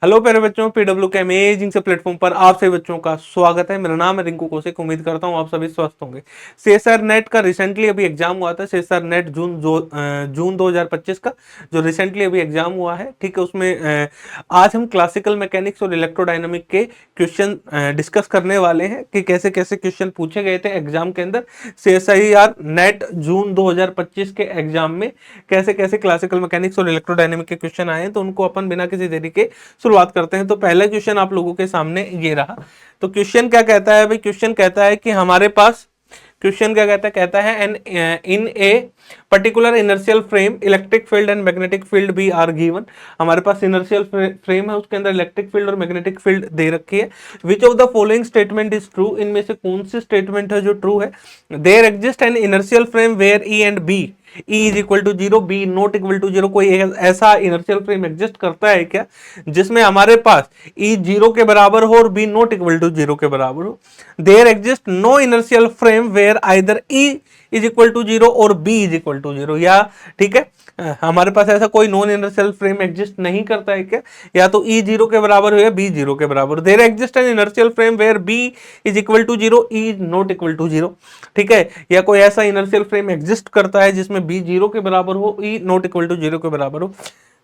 Hello प्यारे बच्चों, PW के अमेजिंग से प्लेटफॉर्म पर आप सभी बच्चों का स्वागत है। मेरा नाम है रिंकू कौशिक। उम्मीद करता हूँ आप सभी स्वस्थ होंगे। सीएसआर नेट का रिसेंटली अभी एग्जाम हुआ था। सीएसआर नेट जून 2025 का जो रिसेंटली अभी एग्जाम हुआ है, ठीक है। उसमें आज हम क्लासिकल मैकेनिक्स और इलेक्ट्रोडायनामिक के क्वेश्चन डिस्कस करने वाले हैं कि कैसे कैसे क्वेश्चन पूछे गए थे एग्जाम के अंदर। सीएसआईआर नेट जून 2025 के एग्जाम में कैसे कैसे क्लासिकल मैकेनिक्स और इलेक्ट्रोडायनामिक के क्वेश्चन आए हैं, तो उनको अपन बिना किसी देरी के शुरुआत करते हैं। तो पहला क्वेश्चन आप लोगों के सामने ये रहा। तो क्वेश्चन क्या कहता है भाई? क्वेश्चन कहता है कि हमारे पास, क्वेश्चन क्या कहता है an in a particular inertial frame electric field and magnetic field भी आर गिवन। हमारे पास इनर्शियल फ्रेम है, उसके अंदर इलेक्ट्रिक फील्ड और मैग्नेटिक फील्ड दे रखी है। Which of the following statement is true? इनमें से कौन सी स्टेटमेंट है जो ट्रू है? There exist an inertial frame where E and B E is equal to zero, B not equal to zero. कोई ऐसा इनर्शियल फ्रेम एग्जिस्ट करता है क्या जिसमें हमारे पास E जीरो के बराबर हो और B not equal to zero के बराबर हो? There exist no inertial frame where either E is equal to zero और B is equal to zero. या ठीक है, हमारे पास ऐसा कोई नॉन इनर्शियल फ्रेम एग्जिस्ट नहीं करता है क्या? या तो E जीरो के बराबर हो या बी जीरो के बराबर। There exist an inertial frame where B is equal to zero, E is not equal to zero. ठीक है, या कोई ऐसा इनर्शियल फ्रेम एग्जिस्ट करता है जिसमें बी जीरो के बराबर हो, E not equal to zero के बराबर हो।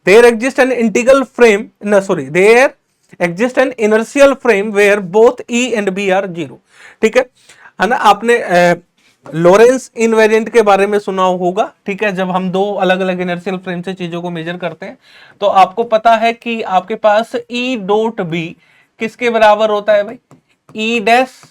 There exist an integral frame, ना sorry, there exist an inertial frame where both E and B are zero. ठीक है ना। आपने लॉरेंस इनवेरिएंट के बारे में सुना होगा, ठीक है। जब हम दो अलग अलग इनर्शियल फ्रेम से चीजों को मेजर करते हैं तो आपको पता है कि आपके पास E डॉट बी किसके बराबर होता है भाई? E dash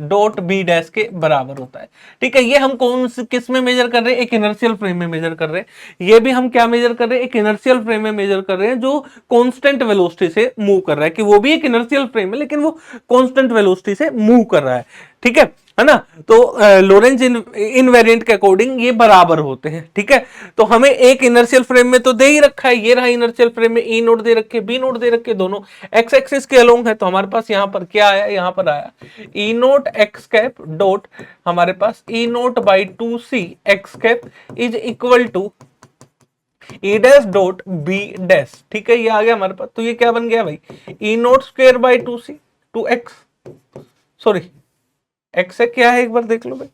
dot B dash के बराबर होता है। ठीक है, ये हम कौन से किस में मेजर कर रहे हैं? एक इनर्शियल फ्रेम में मेजर कर रहे हैं। ये भी हम क्या मेजर कर रहे हैं? एक इनर्शियल फ्रेम में मेजर कर रहे हैं जो कांस्टेंट वेलोसिटी से मूव कर रहा है। कि वो भी एक इनर्शियल फ्रेम है लेकिन वो कांस्टेंट वेलोसिटी से मूव कर रहा है। ठीक है ना। तो लॉरेंज इनवेरिएंट के अकॉर्डिंग ये बराबर होते हैं। ठीक है, तो हमें एक इनर्शियल फ्रेम में तो दे ही रखा है, ये रहा इनर्शियल फ्रेम में E नोट दे रखे, बी नोट दे रखे, दोनों एक्स एक्सिस के अलोंग है। तो हमारे पास यहां पर क्या आया? यहां पर आया E naught x cap dot हमारे पास E naught by 2C x cap is equal to E dash dot B dash. ठीक है, ये आ गया हमारे पास। तो ये क्या बन गया भाई? E note square by 2C, 2x, sorry x है, क्या है एक बार देख लो भाई,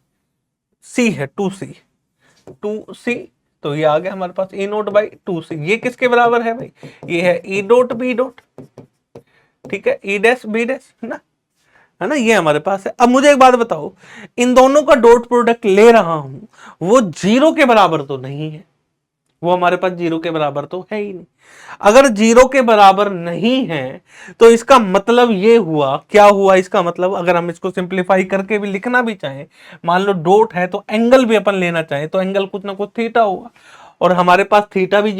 सी है, 2C। तो ये आ गया हमारे पास E नोट बाई 2C। ये किसके बराबर है भाई? ये है E डॉट बी डॉट। ठीक है, E डैश बी डैश, है ना। ये हमारे पास है। अब मुझे एक बात बताओ, इन दोनों का डॉट प्रोडक्ट ले रहा हूं, वो जीरो के बराबर तो नहीं है। वो हमारे पास जीरो के बराबर तो है ही नहीं। अगर जीरो के बराबर नहीं है तो इसका मतलब ये हुआ, क्या हुआ इसका मतलब? अगर हम इसको सिंप्लीफाई करके भी लिखना भी चाहें, मान लो डॉट है तो एंगल भी अपन लेना चाहें तो एंगल कुछ ना कुछ थीटा होगा। और हमारे पास थीटा भी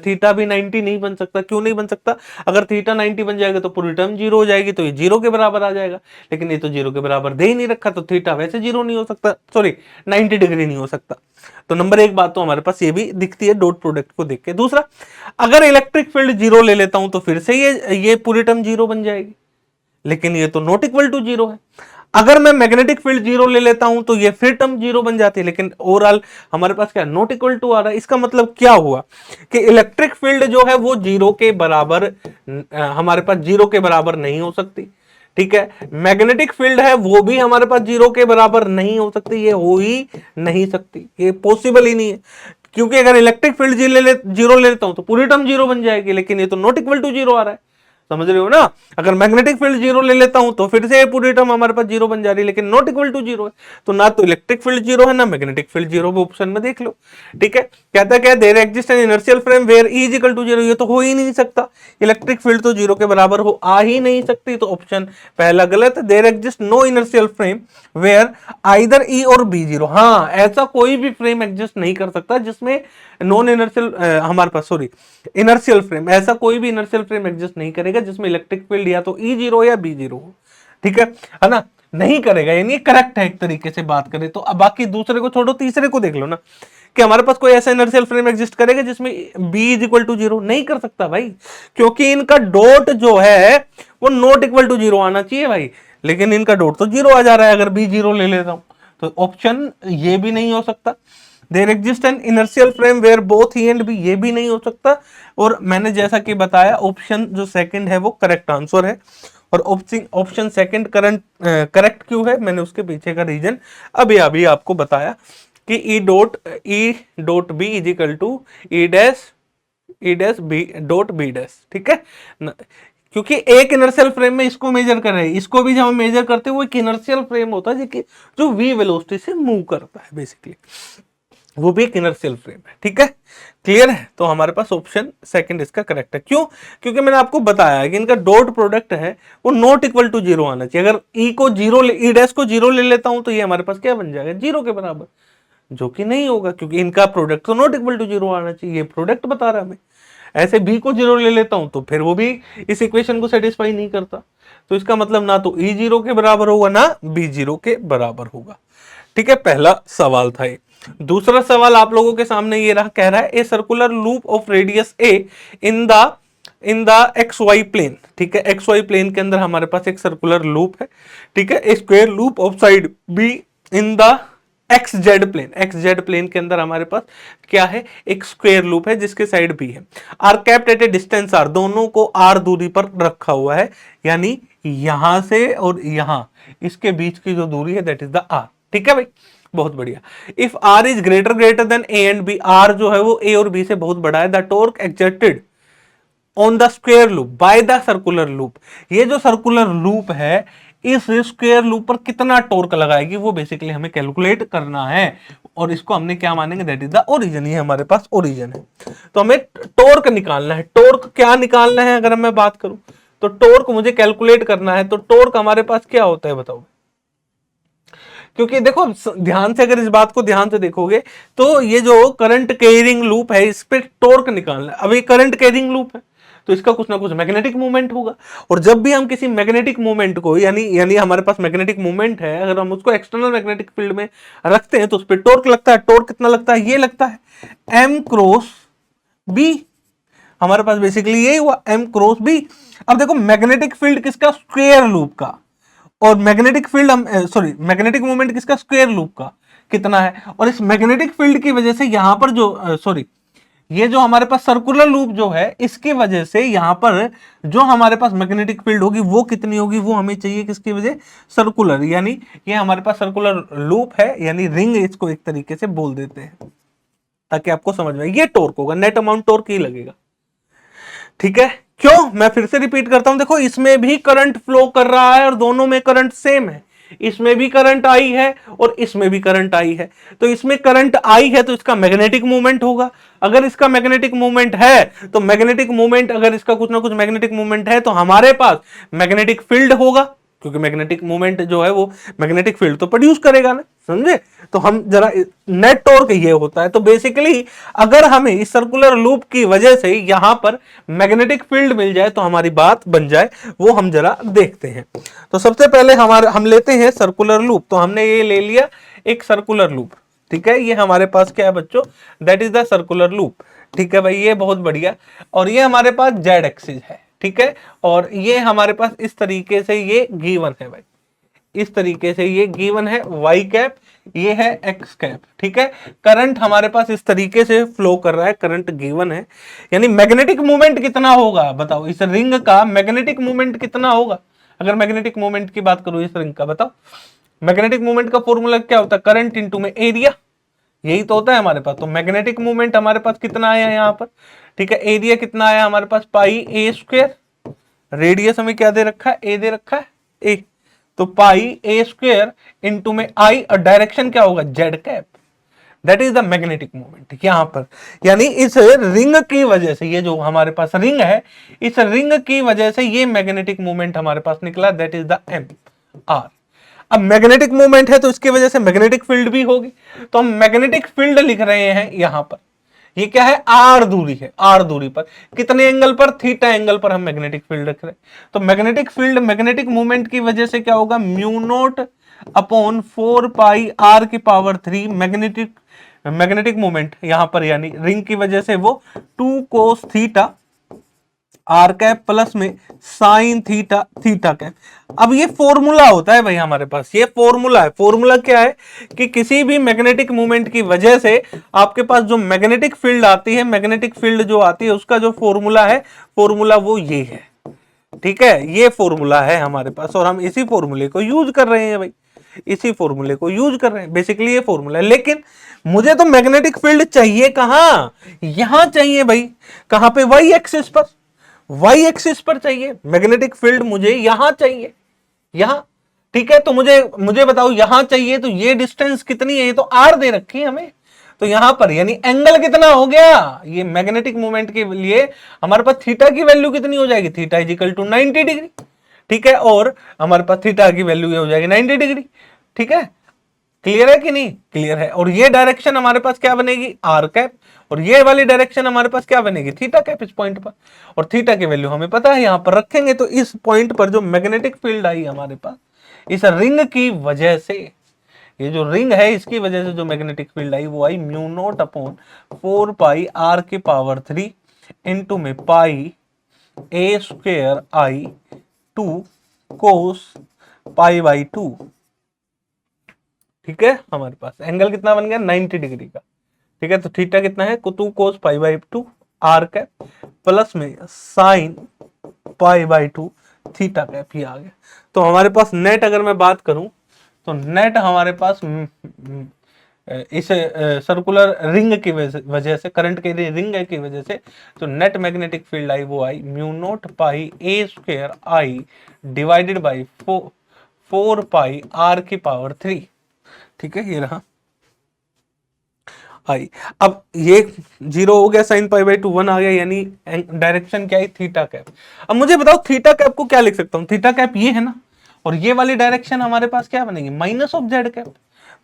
थीटा भी 90 नहीं बन सकता। क्यों नहीं बन सकता? अगर थीटा 90 बन जाएगा तो पूरी टर्म जीरो हो जाएगी, तो ये जीरो के बराबर आ जाएगा। लेकिन ये तो जीरो के बराबर दे ही नहीं रखा, तो थीटा वैसे जीरो नहीं हो सकता, सॉरी 90 डिग्री नहीं हो सकता। तो नंबर एक बात तो हमारे पास ये भी दिखती है डॉट प्रोडक्ट को देख के। दूसरा, अगर इलेक्ट्रिक फील्ड जीरो ले लेता हूं तो फिर से ये पूरी टर्म जीरो बन जाएगी, लेकिन ये तो नॉट इक्वल टू जीरो है। अगर मैं मैग्नेटिक फील्ड जीरो ले लेता हूं तो ये फिर टर्म जीरो बन जाती है, लेकिन ओवरऑल हमारे पास क्या नॉट इक्वल टू आ रहा है। इसका मतलब क्या हुआ कि इलेक्ट्रिक फील्ड जो है वो जीरो के बराबर, हमारे पास जीरो के बराबर नहीं हो सकती। ठीक है, मैग्नेटिक फील्ड है वो भी हमारे पास जीरो के बराबर नहीं हो सकती, ये हो ही नहीं सकती, ये पॉसिबल ही नहीं है। क्योंकि अगर इलेक्ट्रिक फील्ड जीरो ले लेता हूं तो पूरी टर्म जीरो बन जाएगी, लेकिन ये तो नॉट इक्वल टू जीरो आ रहा है। समझ रहे हो ना। अगर मैग्नेटिक फील्ड जीरो ले लेता हूं तो फिर से पूरी टर्म हमारे पास जीरो बन जा रही है, लेकिन नॉट इक्वल टू जीरो है। तो ना तो इलेक्ट्रिक फील्ड जीरो है ना मैग्नेटिक फील्ड जीरो, वो ऑप्शन में देख लो। ठीक है, कहता क्या? There exist an inertial frame where E is equal to zero. ये तो हो ही नहीं सकता, इलेक्ट्रिक फील्ड तो जीरो के बराबर हो आ ही नहीं सकती, तो ऑप्शन पहला गलत है। There exist no inertial frame where either E और B जीरो। हाँ, ऐसा कोई भी फ्रेम एग्जिस्ट नहीं कर सकता जिसमें नॉन इनर्शियल, हमारे पास सॉरी इनर्शियल फ्रेम, ऐसा कोई भी इनर्शियल फ्रेम एग्जिस्ट नहीं करेगा जिसमें इलेक्ट्रिक फील्ड या तो E जीरो या B जीरो हो। ठीक है ना, नहीं करेगा, यानी करेक्ट है एक तरीके से बात करें तो। अब बाकी दूसरे को छोड़ो, तीसरे को देख लो ना, कि हमारे पास कोई ऐसा इनर्शियल फ्रेम एग्जिस्ट करेगा जिसमें B is equal to zero. नहीं कर सकता भाई, क्योंकि इनका डॉट जो है वो नॉट इक्वल टू जीरो आना चाहिए भाई, लेकिन इनका डॉट तो जीरो आ जा रहा है अगर B जीरो ले लेता हूं, तो ऑप्शन ये भी नहीं हो सकता। There exist an inertial frame where both E and B, ये भी नहीं हो सकता। और मैंने जैसा कि बताया ऑप्शन जो सेकंड है वो करेक्ट आंसर है। और ऑप्शन सेकंड करेक्ट क्यों है, मैंने उसके पीछे का रीजन अभी अभी आपको बताया कि E dot B is equal to E dash B dot B dash, ठीक है क्योंकि एक इनर्शियल फ्रेम में इसको मेजर कर रहे हैं, इसको भी जब हम मेजर करते हैं वो एक इनर्शियल फ्रेम होता है जो वी वेलोसिटी से मूव करता है बेसिकली, वो भी एक इनर्शियल फ्रेम है, ठीक है क्लियर है। तो हमारे पास ऑप्शन सेकंड इसका करेक्ट है। क्यों? क्योंकि मैंने आपको बताया है कि इनका डॉट प्रोडक्ट है वो नॉट इक्वल टू जीरो आना चाहिए। अगर ई को जीरो ई डैश को जीरो ले लेता हूं तो ये हमारे पास क्या बन जाएगा, जीरो के बराबर, जो कि नहीं होगा क्योंकि इनका प्रोडक्ट तो नॉट इक्वल टू जीरो आना चाहिए, ये प्रोडक्ट बता रहा है हमें। ऐसे बी को जीरो ले लेता हूं तो फिर वो भी इस इक्वेशन को सेटिस्फाई नहीं करता, तो इसका मतलब ना तो ई जीरो के बराबर होगा ना बी जीरो के बराबर होगा, ठीक है। पहला सवाल था ये। दूसरा सवाल आप लोगों के सामने ये रहा, कह रहा है a circular loop of radius a in the x y plane, ठीक है एक्स वाई प्लेन के अंदर हमारे पास एक सर्कुलर लूप है, ठीक है। Square loop of side b in the x z plane के अंदर हमारे पास क्या है, एक स्क्वायर लूप है जिसके साइड बी है। R kept at a distance r, दोनों को आर दूरी पर रखा हुआ है, यानी यहां से और यहां इसके बीच की जो दूरी है दैट इज द आर, ठीक है भाई बहुत बढ़िया। If r is greater than a and B, r जो है वो ए और बी से बहुत बड़ा है, the torque exerted on the square loop by the circular loop, ये जो सर्कुलर लूप है इस स्क्वायर लूप पर कितना टॉर्क लगाएगी वो बेसिकली हमें कैलकुलेट करना है, और इसको हमने क्या मानेंगे दैट इज द ओरिजिन, ये हमारे पास ओरिजिन है। तो हमें टॉर्क निकालना है, टॉर्क क्या निकालना है अगर मैं बात करूं तो टॉर्क मुझे कैलकुलेट करना है, तो टॉर्क हमारे पास क्या होता है बताओ, क्योंकि देखो ध्यान से अगर इस बात को ध्यान से देखोगे तो ये जो करंट कैरिंग लूप है इस पे टॉर्क निकालना है। अब ये करंट कैरिंग लूप है तो इसका कुछ ना कुछ मैग्नेटिक मूवमेंट होगा, और जब भी हम किसी मैग्नेटिक मूवमेंट को यानी हमारे पास मैग्नेटिक मूवमेंट है, अगर हम उसको एक्सटर्नल मैग्नेटिक फील्ड में रखते हैं तो उस पर टॉर्क लगता है। टॉर्क कितना लगता है, ये लगता है एम क्रॉस बी, हमारे पास बेसिकली यही हुआ एम क्रॉस बी। अब देखो मैग्नेटिक फील्ड किसका, स्क्वायर लूप का, और मैग्नेटिक फील्ड मैग्नेटिक मोमेंट किसका, स्क्वायर लूप का कितना है, और इस मैग्नेटिक फील्ड की वजह से यहां पर जो ये जो हमारे पास सर्कुलर लूप जो है इसकी वजह से यहां पर जो हमारे पास मैग्नेटिक फील्ड होगी वो कितनी होगी, वो हमें चाहिए किसकी वजह, सर्कुलर, यानी ये हमारे पास सर्कुलर लूप है यानी रिंग इसको एक तरीके से बोल देते हैं ताकि आपको समझ में, ये टॉर्क होगा, नेट अमाउंट टॉर्क ही लगेगा, ठीक है। क्यों, मैं फिर से रिपीट करता हूं, देखो इसमें भी करंट फ्लो कर रहा है और दोनों में करंट सेम है, इसमें भी करंट आई है और इसमें भी करंट आई है, तो इसमें करंट आई है तो इसका मैग्नेटिक मूवमेंट होगा, अगर इसका मैग्नेटिक मूवमेंट है तो मैग्नेटिक मूवमेंट, अगर इसका कुछ ना कुछ मैग्नेटिक मूवमेंट है तो हमारे पास मैग्नेटिक फील्ड होगा, क्योंकि मैग्नेटिक मूवमेंट जो है वो मैग्नेटिक फील्ड तो प्रोड्यूस करेगा ना, समझे। तो हम जरा नेट टॉर्क ये होता है, तो बेसिकली अगर हमें इस सर्कुलर लूप की वजह से यहां पर मैग्नेटिक फील्ड मिल जाए तो हमारी बात बन जाए, वो हम जरा देखते हैं। तो सबसे पहले हम लेते हैं सर्कुलर लूप, तो हमने ये ले लिया एक सर्कुलर लूप, ठीक है, ये हमारे पास क्या है बच्चों, that is the circular loop, ठीक है भाई, ये बहुत बढ़िया। और ये हमारे पास जेड एक्सिस है, ठीक है, और ये हमारे पास इस तरीके से ये गिवन है भाई, इस तरीके से ये गिवन है वाई कैप, ये है एक्स कैप, ठीक है। करंट हमारे पास इस तरीके से फ्लो कर रहा है, करंट गिवन है, यानी मैग्नेटिक मूवमेंट कितना होगा बताओ, इस रिंग का मैग्नेटिक मूवमेंट कितना होगा, अगर मैग्नेटिक मूवमेंट की बात करूं इस रिंग का, बताओ मैग्नेटिक मूवमेंट का फॉर्मूला क्या होता है, करंट इंटू में एरिया, यही तो होता है हमारे पास। तो मैग्नेटिक मूवमेंट हमारे पास कितना आया यहाँ पर, ठीक है, एरिया कितना आया हमारे पास पाई ए स्क्वायर, रेडियस हमें क्या दे रखा है, ए दे रखा है ए, तो पाई ए स्क्वायर इंटू में आई, और डायरेक्शन क्या होगा, Z cap, that is the magnetic moment यहां पर, यानी इस रिंग की वजह से, ये जो हमारे पास रिंग है इस रिंग की वजह से ये मैग्नेटिक मूवमेंट हमारे पास निकला, that is the m r. अब मैग्नेटिक मूवमेंट है तो इसकी वजह से मैग्नेटिक फील्ड भी होगी, तो हम मैग्नेटिक फील्ड लिख रहे हैं यहां पर, ये क्या है, आर दूरी है, आर दूरी पर कितने एंगल पर, थीटा एंगल पर हम मैग्नेटिक फील्ड रख रहे हैं। तो मैग्नेटिक फील्ड मैग्नेटिक मूवमेंट की वजह से क्या होगा, mu naught upon 4 pi are की पावर 3, मैग्नेटिक मूवमेंट यहां पर यानी रिंग की वजह से वो 2 cos theta r cap plus में साइन थीटा थीटा कैप। अब ये फॉर्मूला होता है भाई हमारे पास, ये फॉर्मूला है। फॉर्मूला क्या है कि किसी भी मैग्नेटिक मूवमेंट की वजह से आपके पास जो मैग्नेटिक फील्ड आती है, मैग्नेटिक फील्ड जो आती है उसका जो फॉर्मूला है, फॉर्मूला वो ये है। ठीक है, ये फॉर्मूला है हमारे पास और हम इसी फॉर्मूले को यूज कर रहे हैं भाई, इसी फॉर्मूले को यूज कर रहे हैं। बेसिकली ये फॉर्मूला है, लेकिन मुझे तो मैग्नेटिक फील्ड चाहिए कहां, यहां चाहिए भाई। कहां पे, वाई एक्सिस पर, वाई एक्सिस पर चाहिए मैग्नेटिक फील्ड, मुझे यहां चाहिए, यहां। ठीक है, तो मुझे मुझे बताओ यहां चाहिए तो ये डिस्टेंस कितनी है, ये तो आर दे रखी है हमें, तो यहां पर यानी एंगल कितना हो गया, ये मैग्नेटिक मूवमेंट के लिए हमारे पास थीटा की वैल्यू कितनी हो जाएगी, theta is equal to 90 degree. ठीक है, और हमारे पास थीटा की वैल्यू ये हो जाएगी 90 डिग्री। ठीक है, क्लियर है कि नहीं, क्लियर है। और ये डायरेक्शन हमारे पास क्या बनेगी, आर कैप, और ये वाली डायरेक्शन हमारे पास क्या बनेगी, थीटा कैप इस पॉइंट पर। और थीटा की वैल्यू हमें पता है, यहां पर रखेंगे तो इस पॉइंट पर जो मैग्नेटिक फील्ड आई हमारे पास इस रिंग की वजह से, ये जो रिंग है इसकी वजह से जो मैग्नेटिक फील्ड आई वो I mu naught upon 4 pi are की पावर 3 इंटू में pi A square I 2 cos pi by 2। ठीक है, हमारे पास एंगल कितना बन गया, 90 डिग्री का। ठीक है, तो थीटा कितना है, 2 cos pi by 2 R cap plus में sine pi by 2 theta cap, ये आ गया। तो हमारे पास नेट अगर मैं बात करूं तो नेट हमारे पास इस सर्कुलर रिंग की वजह से, करंट के रिंग की वजह से तो नेट मैग्नेटिक फील्ड आई वो I mu naught pi A square I divided by 4 pi are की पावर 3। ठीक है, ये रहा आई। अब ये 0 हो गया, साइन पाई बाई 2 1 आ गया, यानी डायरेक्शन क्या है, थीटा कैप। अब मुझे बताओ थीटा कैप को क्या लिख सकता हूं, थीटा कैप ये है ना, और ये वाली डायरेक्शन हमारे पास क्या बनेगी, माइनस ऑफ जेड कैप।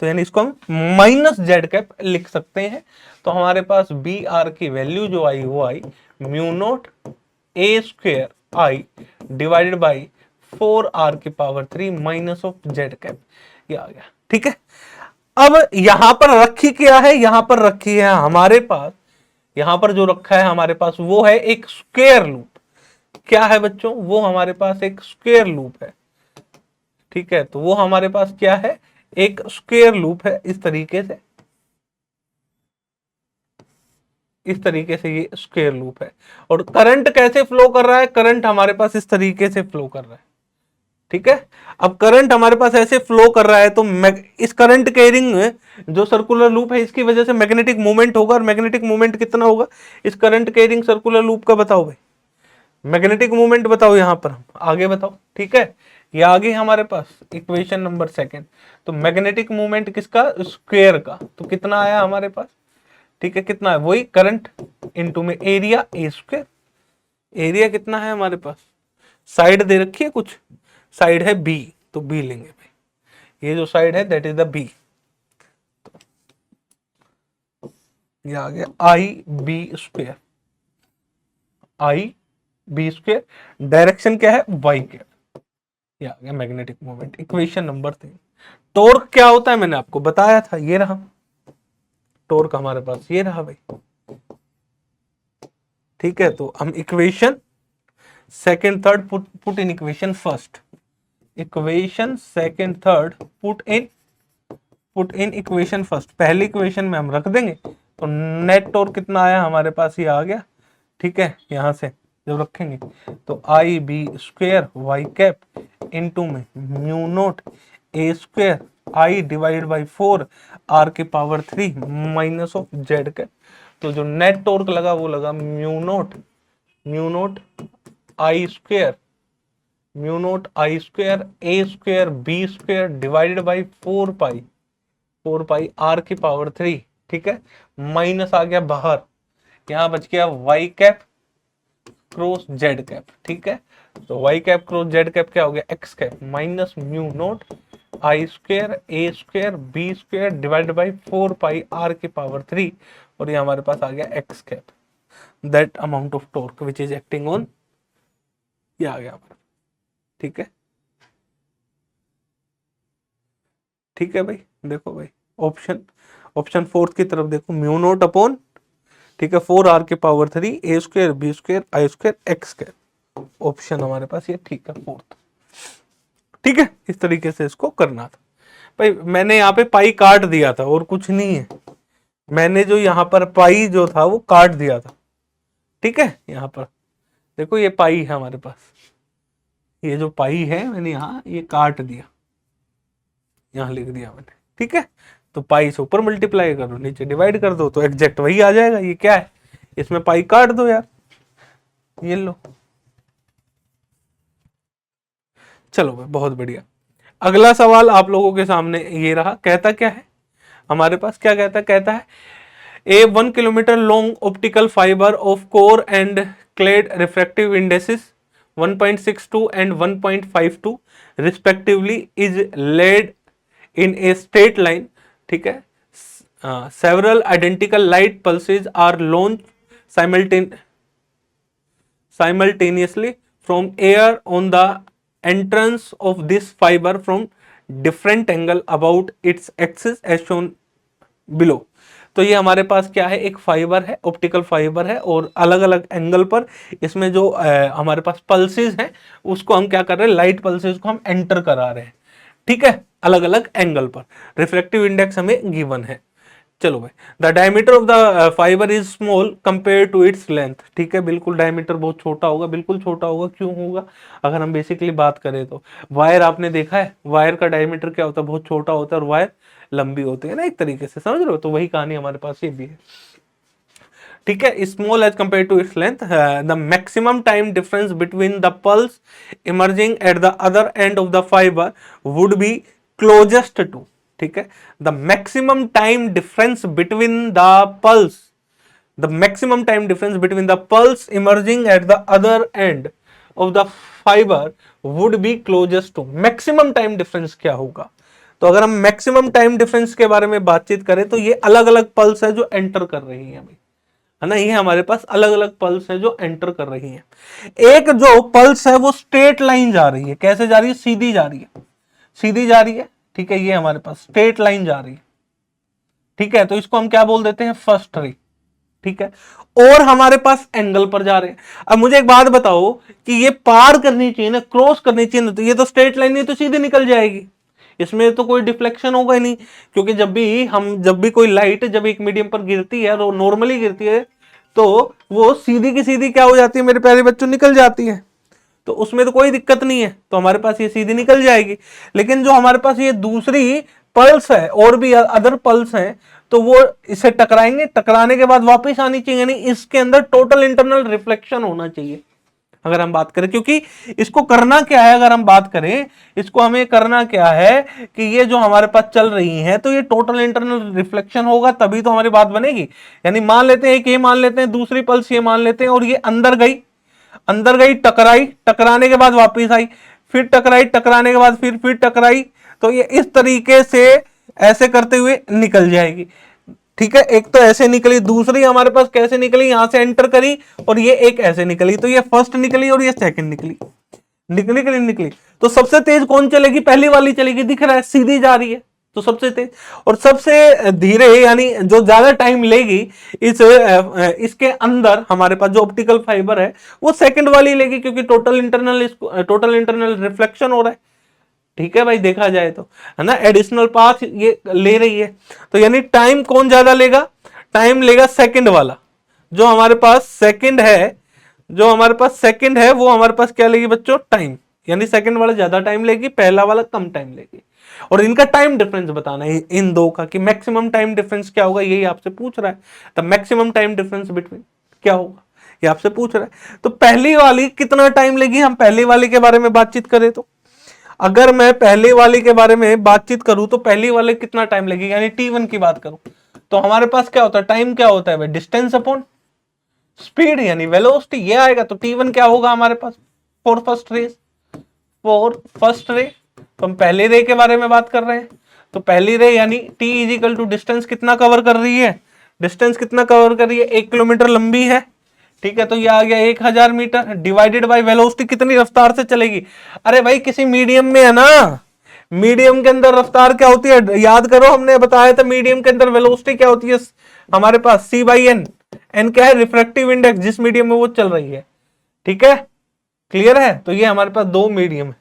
तो यानी इसको हम माइनस जेड कैप लिख सकते हैं। तो हमारे पास बी आर की वैल्यू जो आई वो I mu naught A square I divided by 4 R की power 3 minus of Z cap, ये आ गया। ठीक है, अब यहां पर रखी क्या है, यहां पर रखी है हमारे पास, यहां पर जो रखा है हमारे पास वो है एक स्क्वायर लूप। क्या है बच्चों, वो हमारे पास एक स्क्वायर लूप है। ठीक है, तो वो हमारे पास क्या है, एक स्क्वायर लूप है। इस तरीके से, इस तरीके से ये स्क्वायर लूप है। और करंट कैसे फ्लो कर रहा है, करंट हमारे पास इस तरीके से फ्लो कर रहा है। ठीक है, अब करंट हमारे पास ऐसे फ्लो कर रहा है तो इस करंट कैरिंग जो सर्कुलर लूप है इसकी वजह से मैग्नेटिक मूवमेंट होगा, और मैग्नेटिक मूवमेंट कितना होगा इस करंट कैरिंग सर्कुलर लूप का, बताओ भाई मैग्नेटिक मूवमेंट बताओ यहां पर, हम आगे बताओ। ठीक है, ये आगे हमारे पास इक्वेशन नंबर सेकंड। तो मैग्नेटिक मूवमेंट किसका, स्क्वायर का, तो कितना आया हमारे पास। ठीक है, कितना है, वही करंट इनटू में एरिया ए स्क्वायर। एरिया कितना है हमारे पास, साइड दे रखी है कुछ, साइड है बी, तो बी लेंगे भाई, ये जो साइड है दैट इज द बी। ये आ गया आई बी स्क्वेयर, आई बी स्क्वेयर। डायरेक्शन क्या है, वाई कैप, ये आ गया magnetic moment. Equation number 3। Torque क्या होता है मैंने आपको बताया था, ये रहा टॉर्क हमारे पास, ये रहा भाई। ठीक है, तो हम equation second third put in equation first, equation second third put in equation first. पहली इक्वेशन में हम रख देंगे तो नेट टॉर्क कितना आया हमारे पास, ये आ गया। ठीक है, यहां से जब रखेंगे तो I B square Y cap into में mu naught A square I divided by 4 R की power 3 minus of Z cap. तो जो नेट टॉर्क लगा वो लगा mu naught I square, mu naught I square A square B square divided by 4 pi are की power 3। ठीक है, minus आ गया बाहर, यहां बच गया y cap cross z cap. ठीक है, तो y cap cross z cap क्या हो गया, x cap minus mu naught I square A square B square divided by 4 pi are की पावर 3, और ये हमारे पास आ गया x cap, that amount of torque which is acting on, ये आ गया। ठीक है, ठीक है भाई, देखो भाई ऑप्शन, ऑप्शन फोर्थ की तरफ देखो, म्यू नोट अपॉन ठीक है, 4r⁻³ a² b² i² x², option हमारे पास ये ठीक है, फोर्थ। ठीक है, इस तरीके से इसको करना था भाई। मैंने यहाँ पे पाई काट दिया था और कुछ नहीं है, मैंने जो यहाँ पर पाई जो था वो काट दिया था। ठीक है, यहाँ पर देखो ये पाई है हमारे पास, ये जो पाई है मैंने यहाँ ये काट दिया, यहाँ लिख दिया मैंने। ठीक है, तो पाई से ऊपर मल्टीप्लाई करो, नीचे डिवाइड कर दो, तो एग्जैक्ट वही आ जाएगा। ये क्या है, इसमें पाई काट दो यार, ये लो। चलो भाई, बहुत बढ़िया। अगला सवाल आप लोगों के सामने ये रहा, कहता क्या है हमारे पास, क्या कहता है a 1 kilometre long optical fibre of core and clad refractive indexes 1.62 and 1.52 respectively is laid in a straight line. ठीक है, several identical light pulses are launch simultaneously from air on the entrance of this fiber from different angle about its axis as shown below। तो ये हमारे पास क्या है, एक fibre है, optical fibre है, और अलग अलग एंगल पर इसमें जो हमारे पास पल्सेस हैं उसको हम क्या कर रहे हैं, लाइट पल्सेस को हम एंटर करा रहे हैं। ठीक है, अलग अलग एंगल पर, रिफ्रैक्टिव इंडेक्स हमें गिवन है। चलो भाई, the diameter of the fibre is small compare to its length. ठीक है, बिल्कुल डायमीटर बहुत छोटा होगा, बिल्कुल छोटा होगा, क्यों होगा, अगर हम बेसिकली बात करें तो वायर आपने देखा है, वायर का डायमीटर क्या होता है, बहुत छोटा होता है, और वायर लंबी होती है ना, एक तरीके से, समझ रहे हो, तो वही कहानी हमारे पास ये भी है। ठीक है, small as compare to its length, the maximum time difference between the pulse emerging at the other end of the fibre would be closest to. ठीक है, the maximum time difference between the pulse, the maximum time difference between the pulse emerging at the other end of the fibre would be closest to. Maximum time difference क्या होगा, तो अगर हम maximum time difference के बारे में बातचीत करें तो ये अलग अलग पल्स है जो एंटर कर रही है भाई, है ना, ये हमारे पास अलग अलग पल्स है जो एंटर कर रही है। एक जो पल्स है वो स्ट्रेट लाइन जा रही है, कैसे जा रही है, सीधी जा रही है, सीधी जा रही है। ठीक है, ये हमारे पास स्ट्रेट लाइन जा रही है। ठीक है, तो इसको हम क्या बोल देते हैं, फर्स्ट रे। ठीक है, और हमारे पास एंगल पर जा रहे हैं। अब मुझे एक बात बताओ कि ये पार करनी चाहिए ना, क्रॉस करनी चाहिए ना, तो ये तो स्ट्रेट लाइन नहीं, तो सीधी निकल जाएगी, इसमें तो कोई डिफ्लेक्शन होगा ही नहीं, क्योंकि जब भी कोई लाइट जब एक मीडियम पर गिरती है, नॉर्मली गिरती है, तो वो सीधी की सीधी क्या हो जाती है मेरे प्यारे बच्चों, निकल जाती है, तो उसमें तो कोई दिक्कत नहीं है, तो हमारे पास ये सीधी निकल जाएगी। लेकिन जो हमारे पास ये दूसरी पल्स है और भी अदर पल्स हैं, तो वो इसे टकराएंगे, टकराने के बाद वापस आनी चाहिए, यानी इसके अंदर टोटल इंटरनल रिफ्लेक्शन होना चाहिए अगर हम बात करें। क्योंकि इसको करना क्या है, अगर हम बात करें इसको हमें करना क्या है कि ये जो हमारे पास चल रही है तो ये टोटल इंटरनल रिफ्लेक्शन होगा, तभी तो हमारी बात बनेगी। यानी मान लेते हैं, एक ये मान लेते हैं, दूसरी पल्स ये मान लेते हैं, और ये अंदर गई, टकराई, टकराने के बाद वापस आई, फिर टकराई, टकराने के बाद फिर टकराई, तो ये इस तरीके से ऐसे करते हुए निकल जाएगी। ठीक है, एक तो ऐसे निकली, दूसरी हमारे पास कैसे निकली, यहां से एंटर करी, और ये एक ऐसे निकली, तो ये फर्स्ट निकली और ये सेकंड निकली। तो सबसे तेज कौन चलेगी, पहली वाली चलेगी, दिख रहा है सीधी जा रही है, तो सबसे तेज। और सबसे धीरे यानी जो ज्यादा टाइम लेगी इसके अंदर हमारे पास जो ऑप्टिकल फाइबर है वो सेकंड वाली लेगी, क्योंकि टोटल इंटरनल रिफ्लेक्शन हो रहा है। ठीक है भाई, देखा जाए तो, है ना, एडिशनल पाथ ये ले रही है, तो यानी टाइम कौन ज्यादा लेगा, टाइम लेगा सेकंड वाला, जो हमारे पास सेकंड है वो हमारे पास क्या लेगी बच्चों, टाइम, यानी सेकंड वाला ज्यादा टाइम लेगी, पहला वाला कम टाइम लेगी। और इनका टाइम डिफरेंस बताना है इन दो का, कि मैक्सिमम टाइम डिफरेंस क्या होगा, यही आपसे पूछ रहा है। तो मैक्सिमम टाइम डिफरेंस बिटवीन क्या होगा, ये आपसे पूछ रहा है। तो पहली वाली कितना टाइम लेगी, हम पहली वाली के बारे में बातचीत करें तो, अगर मैं पहली वाली के बारे में बातचीत करूं तो पहली वाले कितना टाइम लगेगा, यानी T1 की बात करूं तो हमारे पास क्या होता है, टाइम क्या होता है भाई, डिस्टेंस अपॉन स्पीड यानी वेलोसिटी, ये आएगा। तो T1 क्या होगा हमारे पास, फॉर फर्स्ट रे, तो हम पहले रे के बारे में बात कर रहे हैं, तो पहली रे यानी T इजिकल टू डिस्टेंस कितना कवर कर रही है, 1 किलोमीटर लंबी है। ठीक है, तो ये आ गया 1000 मीटर, डिवाइडेड बाय वेलोसिटी कितनी रफ्तार से चलेगी। अरे भाई किसी मीडियम में है ना, मीडियम के अंदर रफ्तार क्या होती है, याद करो हमने बताया था मीडियम के अंदर वेलोसिटी क्या होती है हमारे पास, C/N, एन क्या है? रिफ्रैक्टिव इंडेक्स, जिस मीडियम में वो चल रही है। ठीक है, क्लियर है? तो ये हमारे पास दो मीडियम है।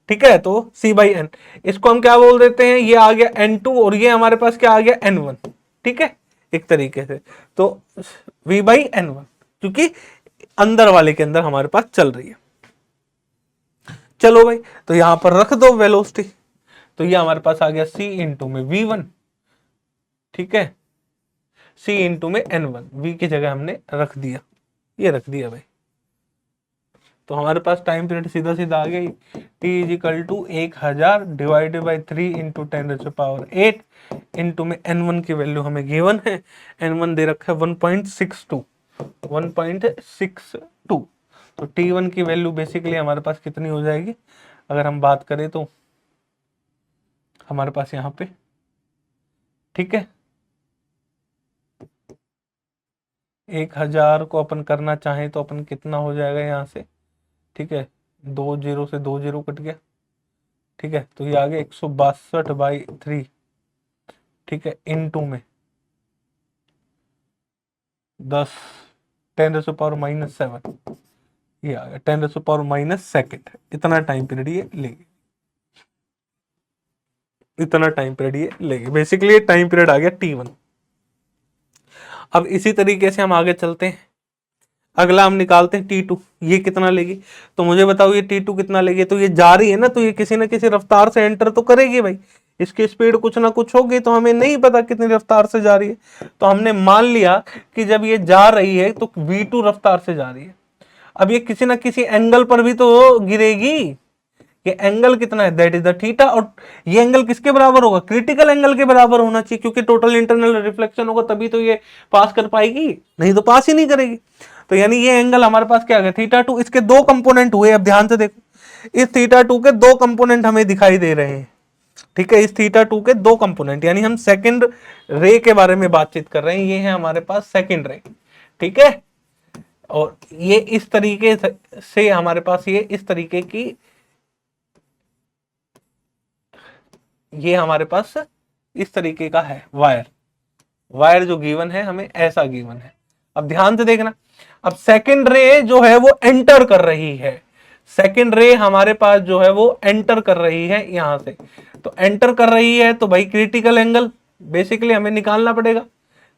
ठीक है, तो C बाई एन, इसको हम क्या बोल देते हैं? ये आ गया N2 और ये हमारे पास क्या आ गया? N1। ठीक है, एक तरीके से तो V बाई N1, क्योंकि अंदर वाले के अंदर हमारे पास चल रही है। चलो भाई, तो यहां पर रख दो वेलोसिटी, तो ये हमारे पास आ गया C इंटू में V1। ठीक है, C इंटू में N1, V की जगह हमने रख दिया, ये रख दिया भाई। तो हमारे पास टाइम पीरियड सीधा सीधा आ गया, T is equal to 1000 divided by 3 into 10⁸ into में N1 की वैल्यू हमें गिवन है, N1 दे रखा है 1.62, 1.62। तो T1 की वैल्यू बेसिकली हमारे पास कितनी हो जाएगी अगर हम बात करें तो हमारे पास यहाँ पे, ठीक है, 1000 को अपन करना चाहें तो अपन कितना हो जाएगा यहाँ से? ठीक है, 2 जीरो से 2 जीरो कट गया। ठीक है, तो ये आ गया 162/3। ठीक है, इनटू में 10 10⁻⁻7, ये आ गया 10⁻⁻2। इतना टाइम पीरियड ये लेगी, इतना टाइम पीरियड ये लेगी। बेसिकली ये टाइम पीरियड आ गया T1। अब इसी तरीके से हम आगे चलते हैं, अगला हम निकालते हैं T2, ये कितना लेगी? तो मुझे बताओ ये T2 कितना लेगी? तो ये जा रही है ना, तो ये किसी ना किसी रफ्तार से एंटर तो करेगी भाई, इसकी स्पीड कुछ ना कुछ होगी, तो हमें नहीं पता कितनी रफ्तार से जा रही है। तो हमने मान लिया कि जब ये जा रही है तो V2 रफ्तार से जा रही है। अब ये किसी ना किसी एंगल पर भी तो गिरेगी, ये एंगल कितना है? That is the theta. और ये एंगल किसके बराबर होगा? क्रिटिकल एंगल के बराबर होना चाहिए, क्योंकि टोटल इंटरनल रिफ्लेक्शन होगा तभी तो ये पास कर पाएगी, नहीं तो पास ही नहीं करेगी। तो यानी ये एंगल हमारे पास क्या आ गया? θ2। इसके दो कंपोनेंट हुए, अब ध्यान से देखो, इस θ2 के दो कंपोनेंट हमें दिखाई दे रहे हैं। ठीक है, इस θ2 के दो कंपोनेंट, यानी हम सेकंड रे के बारे में बातचीत कर रहे हैं। ये है हमारे पास सेकंड रे। ठीक है, और ये इस तरीके से हमारे पास ये इस तरीके की, ये हमारे पास इस तरीके का है वायर, वायर जो गिवन है हमें ऐसा गिवन है। अब ध्यान से देखना, अब सेकंड रे जो है वो एंटर कर रही है, सेकंड रे हमारे पास जो है वो एंटर कर रही है यहां से। तो एंटर कर रही है तो भाई क्रिटिकल एंगल बेसिकली हमें निकालना पड़ेगा,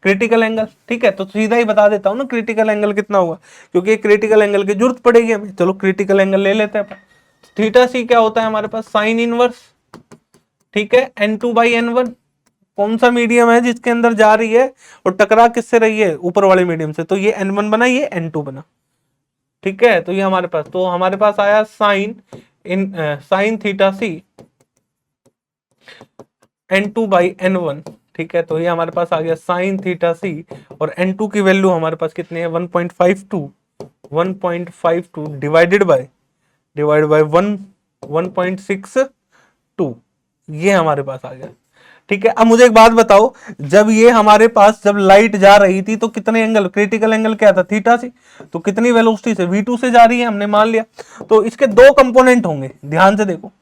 क्रिटिकल एंगल। ठीक है, तो सीधा ही बता देता हूं ना क्रिटिकल एंगल कितना होगा, क्योंकि क्रिटिकल एंगल की जरूरत पड़ेगी हमें। चलो क्रिटिकल एंगल ले लेते हैं। थीटा सी क्या होता है हमारे पास? Sine inverse. ठीक है, N2/N1 कौन सा मीडियम है जिसके अंदर जा रही है और टकरा किससे रही है? ऊपर वाले मीडियम से। तो ये N1 बना, ये N2 बना। ठीक है, तो ये हमारे पास, तो हमारे पास आया साइन थीटा सी N2/N1। ठीक है, तो ये हमारे पास आ गया साइन थीटा सी, और N2 की वैल्यू हमारे पास कितनी है? 1.52, 1.52 डिवाइड बाय 1.62, ये हमारे पास आ गया। ठीक है, अब मुझे एक बात बताओ, जब ये हमारे पास जब लाइट जा रही थी तो कितने एंगल, क्रिटिकल एंगल क्या था? थीटा से। तो कितनी वेलोसिटी से? V2 से जा रही है, हमने मान लिया। तो इसके दो कंपोनेंट होंगे, ध्यान से देखो,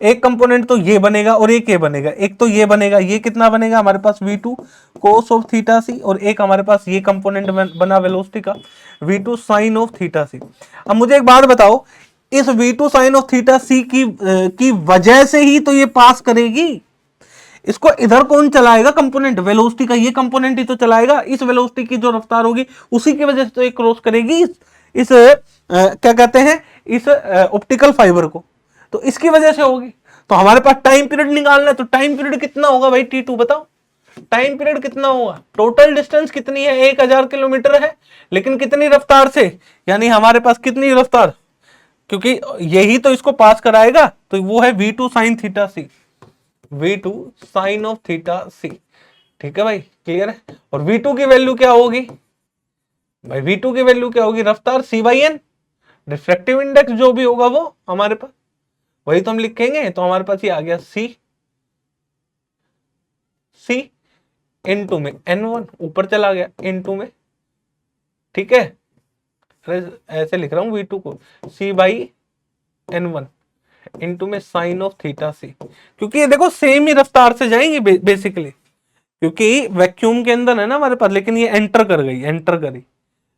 एक कंपोनेंट तो ये बनेगा और एक ये बनेगा। एक तो ये बनेगा, ये कितना बनेगा हमारे पास? V2 cos ऑफ थीटा सी, और एक हमारे पास ये कंपोनेंट बना वेलोसिटी का, V2 साइन ऑफ थीटा सी। अब मुझे एक बात बताओ, इस V2 साइन ऑफ थीटा सी की वजह से ही तो ये पास करेगी। इसको इधर कौन चलाएगा? कंपोनेंट वेलोसिटी का ये कंपोनेंट ही तो चलाएगा। इस वेलोसिटी की जो रफ्तार होगी उसी की वजह से तो ये क्रॉस करेगी इस क्या कहते हैं, इस ऑप्टिकल फाइबर को, तो इसकी वजह से होगी। तो हमारे पास टाइम पीरियड निकालना है, तो टाइम पीरियड कितना होगा भाई? T2 बताओ, टाइम पीरियड कितना होगा? टोटल डिस्टेंस कितनी है? 1000 किलोमीटर है, लेकिन कितनी रफ्तार से? यानी हमारे पास कितनी रफ्तार, क्योंकि यही तो इसको पास कराएगा, तो वो है V2 sine theta C, V2 sine of theta C. ठीक है भाई, क्लियर है? और V2 की वैल्यू क्या होगी भाई? V2 की वैल्यू क्या होगी? रफ्तार C/N, रिफ्रैक्टिव इंडेक्स जो भी होगा वो हमारे पास वही तो हम लिखेंगे। तो हमारे पास ये आ गया C इनटू में N1, ऊपर चला गया इनटू में। ठीक है, ऐसे लिख रहा हूं V2 को, C/N1 इनटू में साइन ऑफ थीटा सी, क्योंकि ये देखो सेम ही रफ्तार से जाएंगे बेसिकली, क्योंकि वैक्यूम के अंदर है ना हमारे पास, लेकिन ये एंटर कर गई, एंटर करी,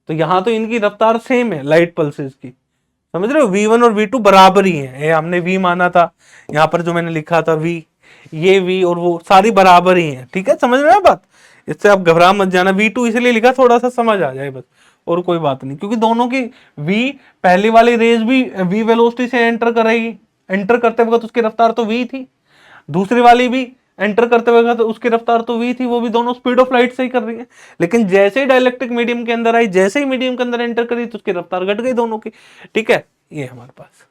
तो यहां तो इनकी रफ्तार सेम है लाइट पल्सेस की, समझ रहे हो। V1 और V2 बराबर ही है, ये हमने V माना था, यहाँ पर जो मैंने लिखा था V, ये V और वो सारी बराबर ही है, ठीक है, समझ रहे हो बात। इससे आप घबरा मत जाना, V2 इसलिए लिखा थोड़ा सा समझ आ जाए बस, और कोई बात नहीं, क्योंकि दोनों की V, पहली वाली रेज भी V वेलोसिटी से एंटर करेगी, एंटर करते वक्त उसकी रफ्तार तो V थी, दूसरी वाली भी एंटर करते हुए तो उसकी रफ्तार तो V थी, वो भी दोनों स्पीड ऑफ लाइट से ही कर रही है। लेकिन जैसे ही डाइलेक्ट्रिक मीडियम के अंदर आई, जैसे ही मीडियम के अंदर एंटर करी, तो उसकी रफ्तार घट गई दोनों की, ठीक है, ये हमारे पास।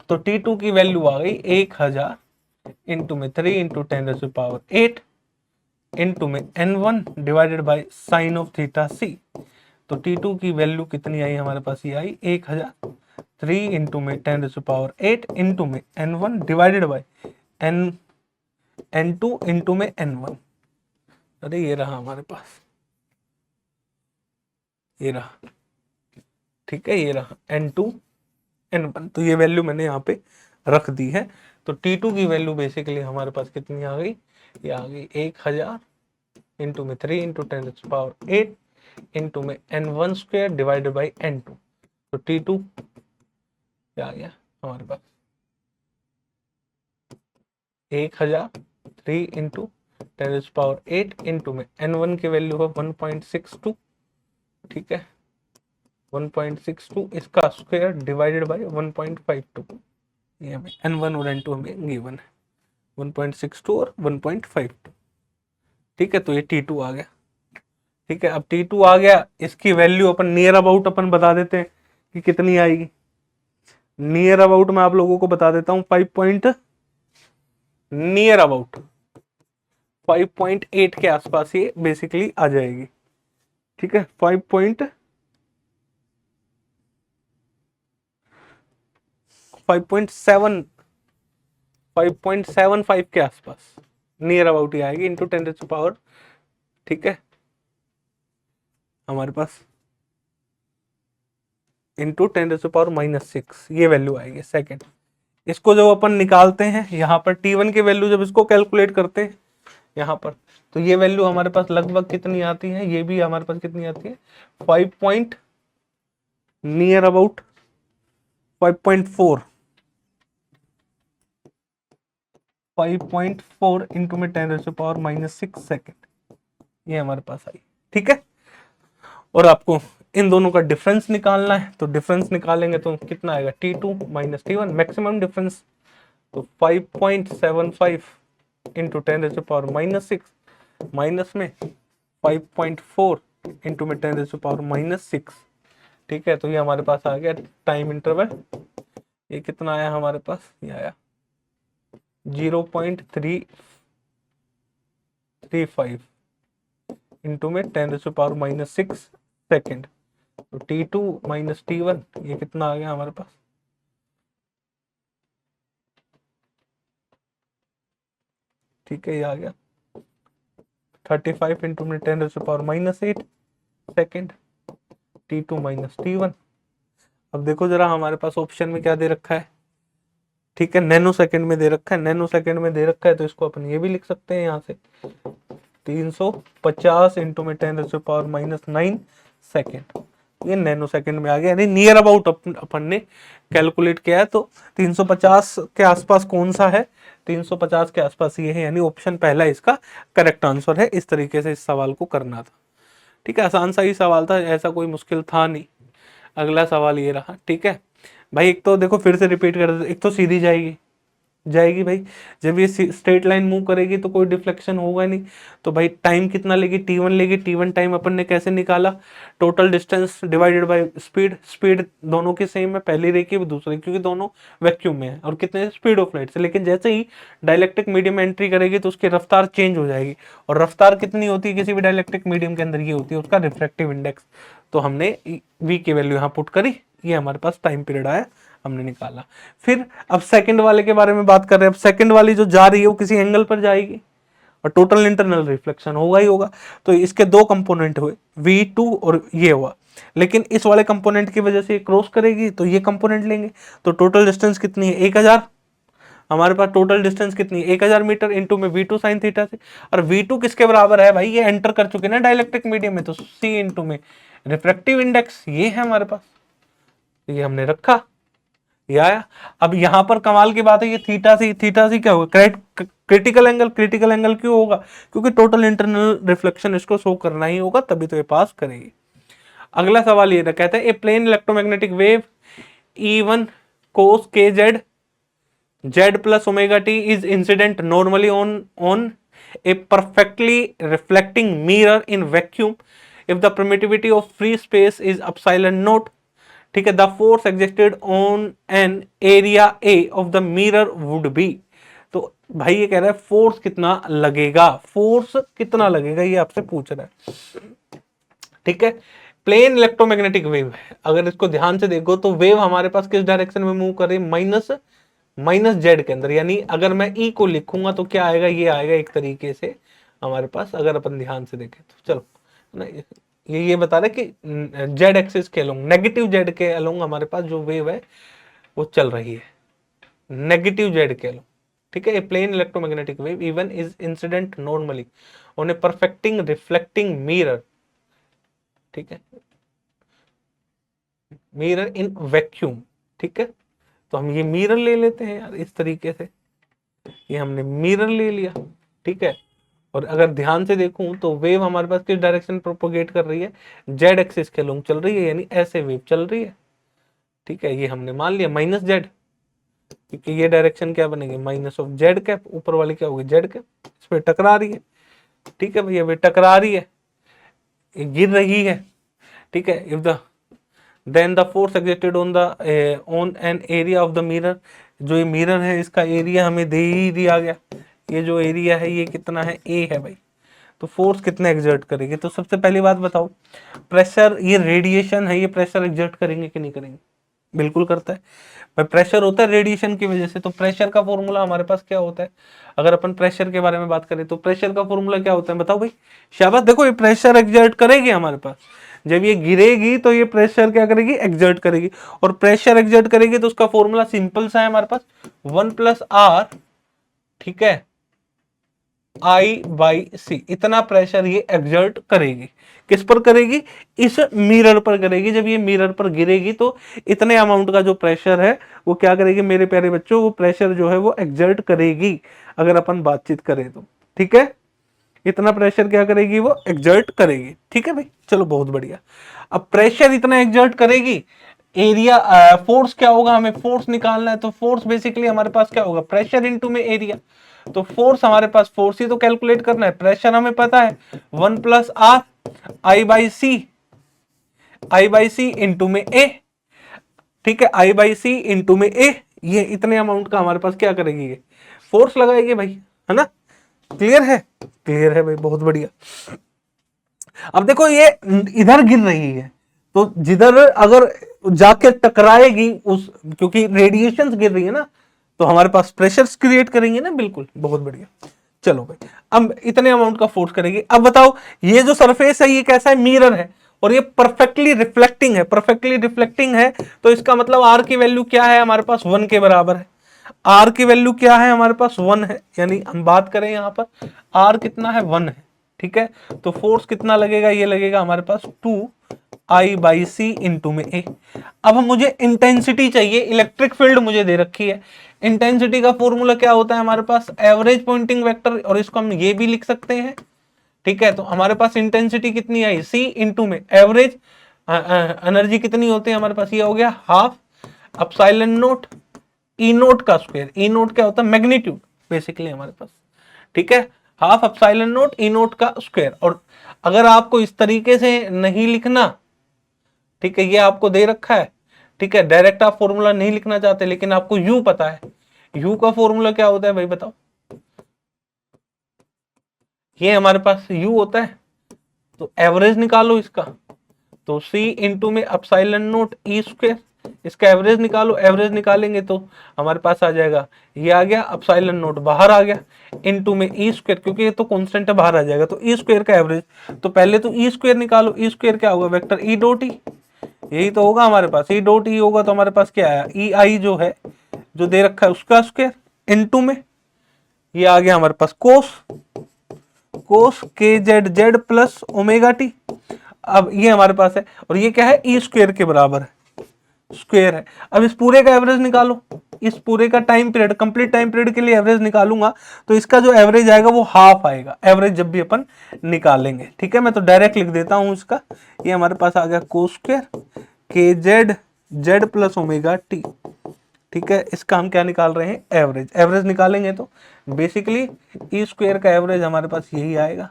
तो T2 की वैल्यू आ गई 1000 इंटू में 3 इंटू 10⁸ इंटू में N1 divided by sine of theta C। तो T2 की वैल्यू कितनी आई हमारे पास, ये आई 1000, 3 इंटू में 10⁸ इंटू में N1 divided by N2 into में N1। अरे ये रहा हमारे पास, ये रहा, ठीक है, ये रहा N2 N1। तो ये वैल्यू मैंने यहाँ पे रख दी है। तो T2 की वैल्यू बेसिकली हमारे पास कितनी आ गई, ये आ गई 1000 इंटू में 3 इंटू 10⁸ इंटू में N1² डिवाइडेड बाई N2। तो T2 क्या आ गया हमारे पास, 1000, 3 इंटू 10⁸ इंटू में N1 की वैल्यू है 1.62, ठीक है, 1.62, इसका स्क्वायर डिवाइडेड बाई 1.52। ये हमें N1 और N2 हमें गिवन है, 1.62 और 1.52, ठीक है। तो ये T2 आ गया, ठीक है। अब T2 आ गया, इसकी वैल्यू अपन नियर अबाउट अपन बता देते हैं कि कितनी आएगी। नियर अबाउट मैं आप लोगों को बता देता हूं, नियर अबाउट 5.8 के आसपास ये बेसिकली आ जाएगी, ठीक है, 5.75 के आसपास नियर अबाउट ही आएगी, इंटू 10⁻, ठीक है, हमारे पास इंटू 10⁻⁻6 ये वैल्यू आएगी सेकंड। इसको जब अपन निकालते हैं यहाँ पर T1 की वैल्यू, जब इसको कैलकुलेट करते हैं यहाँ पर, तो ये वैल्यू हमारे पास लगभग कितनी आती है, ये भी हमारे पास कितनी आती है, 5 नियर अबाउट 5.4, 5.4 इंटू में 10⁻⁻6 सेकेंड, ये हमारे पास आई, ठीक है। और आपको इन दोनों का डिफरेंस निकालना है, तो डिफरेंस निकालेंगे तो कितना आएगा, T2 minus T1, maximum difference, तो 5.75 इंटू 10⁻⁻6 माइनस में 5.4 इंटू में 10⁻⁻6, ठीक है। तो ये हमारे पास आ गया टाइम इंटरवल, ये कितना आया हमारे पास, ये आया 0.335 इंटू में 10⁻⁻6 सेकेंड। तो T2 माइनस T1 ये कितना आ गया हमारे पास, ठीक है, ये आ गया 35 इंटू में 10⁻⁻8 सेकेंड, T2 माइनस T1। अब देखो जरा हमारे पास ऑप्शन में क्या दे रखा है, ठीक है, नैनो सेकंड में दे रखा है, नैनो सेकंड में दे रखा है, तो इसको अपन ये भी लिख सकते हैं यहाँ से 350 इंटू में 10⁻⁻9 सेकेंड, ये नैनो सेकंड में आ गया, यानी नियर अबाउट अपन ने कैलकुलेट किया है। तो 350 के आसपास कौन सा है, 350 के आसपास ये है, यानी ऑप्शन पहला इसका करेक्ट आंसर है। इस तरीके से इस सवाल को करना था, ठीक है, आसान सा ही सवाल था, ऐसा कोई मुश्किल था नहीं। अगला सवाल ये रहा, ठीक है भाई, एक तो देखो फिर से रिपीट कर, एक तो सीधी जाएगी, जाएगी भाई, जब ये स्ट्रेट लाइन मूव करेगी तो कोई डिफ्लेक्शन होगा नहीं, तो भाई टाइम कितना लेगी, T1 लेगी, T1 टाइम अपन ने कैसे निकाला, total distance divided by speed, speed दोनों की सेम है, पहली रे की दूसरी, क्योंकि दोनों वैक्यूम में है, और कितने स्पीड ऑफ लाइट से, लेकिन जैसे ही डाइलेक्ट्रिक मीडियम एंट्री करेगी तो उसकी रफ्तार चेंज हो जाएगी, और रफ्तार कितनी होती है किसी भी डाइलेक्ट्रिक मीडियम के अंदर, ये होती है उसका रिफ्रैक्टिव इंडेक्स। तो हमने V की वैल्यू यहाँ पुट करी, ये हमारे पास टाइम पीरियड आया, हमने निकाला। फिर अब सेकंड वाले के बारे में बात कर रहे हैं, अब सेकंड वाली जो जा रही है वो किसी एंगल पर जाएगी और टोटल इंटरनल रिफ्लेक्शन होगा ही होगा, तो इसके दो कंपोनेंट हुए V2 और ये हुआ, लेकिन इस वाले कंपोनेंट की वजह से क्रॉस करेगी तो ये कंपोनेंट लेंगे, तो टोटल डिस्टेंस कितनी है 1000, हमारे पास टोटल डिस्टेंस कितनी है 1000 मीटर, इंटू में v2 साइन थीटा से, और v2 किसके बराबर है भाई, ये एंटर कर चुके ना डाइलेक्ट्रिक मीडियम में, तो c इंटू में रिफ्रैक्टिव इंडेक्स ये है हमारे पास, ये हमने रखा, ये आया। अब यहां पर कमाल की बात है, ये थीटा सी क्या होगा, क्रिटिकल एंगल। क्रिटिकल एंगल क्यों होगा, क्योंकि टोटल इंटरनल रिफ्लेक्शन इसको शो करना ही होगा, तभी तो ये पास करेगी। अगला सवाल ये कहता है a plane electromagnetic wave E1 cos kz z plus omega t is incident normally on a perfectly reflecting mirror in vacuum if the permittivity of free space is epsilon naught, ठीक है, the force exerted on an area A of the mirror would be। तो भाई ये कह रहा है force कितना लगेगा, फोर्स कितना लगेगा ये आपसे पूछ रहा है, ठीक है। प्लेन इलेक्ट्रोमैग्नेटिक वेव है, अगर इसको ध्यान से देखो तो वेव हमारे पास किस डायरेक्शन में मूव कर रही है, माइनस जेड के अंदर, यानी अगर मैं ई को लिखूंगा तो क्या आएगा, ये आएगा एक तरीके से हमारे पास, अगर अपन ध्यान से देखें तो। चलो ना, ये बता रहे कि जेड एक्सिस के अलोंग, नेगेटिव जेड के अलोंग हमारे पास जो वेव है वो चल रही है, नेगेटिव जेड के अलोंग, ठीक है। A plane electromagnetic wave even is incident normally on a perfecting reflecting mirror, ठीक है, मिरर इन वैक्यूम, ठीक है। तो हम ये मिरर ले लेते हैं यार इस तरीके से, ये हमने मिरर ले लिया, ठीक है। और अगर ध्यान से देखूं तो वेव हमारे पास किस डायरेक्शन प्रोपोगेट कर रही है, जेड एक्सिस के अलोंग चल रही है, यानी ऐसे वेव चल रही है, ठीक है। ये हमने मान लिया माइनस जेड, क्योंकि ये डायरेक्शन क्या बनेगी, माइनस ऑफ जेड कैप, ऊपर वाली क्या होगी जेड कैप, इस पे टकरा रही है, ठीक है भैया, वे टकरा रही है, गिर रही है, ठीक है। If the then the force exerted on an area of the mirror, जो ये मिरर है इसका एरिया हमें दे ही दिया गया, ये जो एरिया है ये कितना है, ए है भाई, तो फोर्स कितना एक्सर्ट करेगी। तो सबसे पहली बात बताओ, प्रेशर, ये रेडिएशन है, ये प्रेशर एक्सर्ट करेंगे कि नहीं करेंगे, बिल्कुल करता है भाई, प्रेशर होता है रेडिएशन की वजह से। तो प्रेशर का फॉर्मूला हमारे पास क्या होता है, अगर अपन प्रेशर के बारे में बात करें तो प्रेशर का फॉर्मूला क्या होता है बताओ भाई, शाबाश। देखो ये प्रेशर एक्सर्ट करेगी हमारे पास, जब ये गिरेगी तो ये प्रेशर क्या करेगी, एक्सर्ट करेगी, और प्रेशर एक्सर्ट करेगी तो उसका फॉर्मूला सिंपल सा है हमारे पास, 1+r, ठीक है, I/c, इतना प्रेशर ये एक्सर्ट करेगी। किस पर करेगी, इस मिरर पर करेगी। जब ये मिरर पर गिरेगी तो इतने अमाउंट का जो प्रेशर है वो क्या करेगी मेरे प्यारे बच्चों, वो प्रेशर जो है वो एक्सर्ट करेगी, अगर अपन बातचीत करें तो, ठीक है। इतना प्रेशर क्या करेगी, वो एक्सर्ट करेगी, ठीक है भाई। चलो बहुत बढ़िया। अब प्रेशर इतना एक्सर्ट करेगी, एरिया, फोर्स क्या होगा, हमें फोर्स निकालना है, तो फोर्स बेसिकली हमारे पास क्या होगा, प्रेशर इनटू में एरिया। तो फोर्स हमारे पास, फोर्स ही तो कैलकुलेट करना है, प्रेशर हमें पता है 1+r I/c इंटू में ए, ठीक है, I/c इंटू में ए, ये इतने अमाउंट का हमारे पास क्या करेगी, ये फोर्स लगाएगी भाई, है ना। क्लियर है, क्लियर है भाई, बहुत बढ़िया। अब देखो ये इधर गिर रही है, तो जिधर अगर जाके टकराएगी उस, क्योंकि रेडिएशन गिर रही है ना, तो हमारे पास प्रेशर क्रिएट करेंगे ना, बिल्कुल, बहुत बढ़िया। चलो भाई, अब इतने अमाउंट का फोर्स करेगी। अब बताओ ये जो सरफेस है ये कैसा है, मिरर है, और ये परफेक्टली रिफ्लेक्टिंग है, परफेक्टली रिफ्लेक्टिंग है, तो इसका मतलब आर की वैल्यू क्या है हमारे पास, 1 के बराबर है। आर की वैल्यू क्या है हमारे पास, 1 है, यानी हम बात करें यहां पर आर कितना है, 1 है, ठीक है। तो फोर्स कितना लगेगा, ये लगेगा हमारे पास 2I/c इंटू में ए। अब मुझे इंटेंसिटी चाहिए, इलेक्ट्रिक फील्ड मुझे दे रखी है, इंटेंसिटी का फॉर्मूला क्या होता है हमारे पास, एवरेज पॉइंटिंग वेक्टर, और इसको हम ये भी लिख सकते हैं, ठीक है। तो हमारे पास इंटेंसिटी कितनी आई, सी इंटू में एवरेज एनर्जी कितनी होती है हमारे पास, ये हो गया half epsilon not E note का स्क्वायर। ई नोट क्या होता है, मैग्नीट्यूड बेसिकली हमारे पास, ठीक है, half epsilon not E note का स्क्वायर। और अगर आपको इस तरीके से नहीं लिखना, ठीक है, ये आपको दे रखा है, ठीक है, डायरेक्ट आप फॉर्मूला नहीं लिखना चाहते, लेकिन आपको यू पता है, यू का फॉर्मूला क्या होता है भाई बताओ, ये हमारे पास यू होता है, तो एवरेज निकालो इसका, तो सी इंटू में एप्सिलॉन नॉट ई स्क्वायर, इसका एवरेज निकालो, एवरेज निकालेंगे तो हमारे पास आ जाएगा, ये आ गया एप्सिलॉन नॉट बाहर आ गया, इनटू में ई स्क्वायर, क्योंकि ये तो कांस्टेंट है बाहर आ जाएगा, तो ई स्क्वायर का एवरेज, तो पहले तो ई स्क्वायर निकालो, ई स्क्वायर क्या होगा, वेक्टर ई डॉट ई, यही तो होगा हमारे पास, ई डॉट ई होगा, तो हमारे पास क्या आया, ई आई जो है जो दे रखा है उसका स्क्वायर, इनटू में ये आ गया हमारे पास कोस कोस के Z Z plus omega T. अब ये हमारे पास है और ये क्या है, ई स्क्वेयर के बराबर है, स्क्वेयर है। अब इस पूरे का एवरेज निकालो, इस पूरे का time period, complete time period के लिए एवरेज निकालूंगा तो इसका जो एवरेज आएगा वो हाफ आएगा, एवरेज जब भी अपन निकालेंगे। ठीक है, मैं तो डायरेक्ट लिख देता हूं इसका, ये हमारे पास आ गया कोस स्क्वेयर के Z Z plus omega t. ठीक है, इसका हम क्या निकाल रहे हैं, एवरेज। एवरेज निकालेंगे तो बेसिकली ई स्क्वेयर का एवरेज हमारे पास यही आएगा,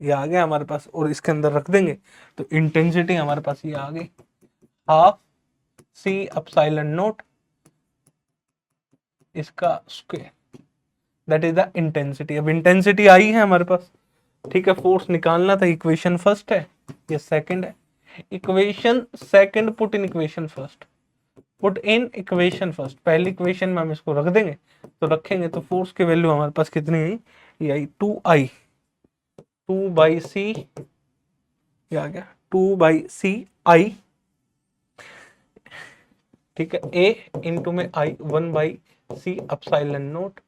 ये आ गया हमारे पास, और इसके अंदर रख देंगे तो इंटेंसिटी हमारे पास ये आ गई, हाफ सी एप्सिलॉन नॉट इसका square, that is the intensity. अब इंटेंसिटी आई है हमारे पास। ठीक है, फोर्स निकालना था, इक्वेशन फर्स्ट है, ये सेकंड है। Equation second put in equation first, put in equation first. पहली इक्वेशन में हम इसको रख देंगे, तो रखेंगे तो फोर्स की वैल्यू हमारे पास कितनी आई, ये आई 2I 2/c, ये आ गया 2/ci। ठीक है, a इंटू में I 1/c एप्सिलॉन नॉट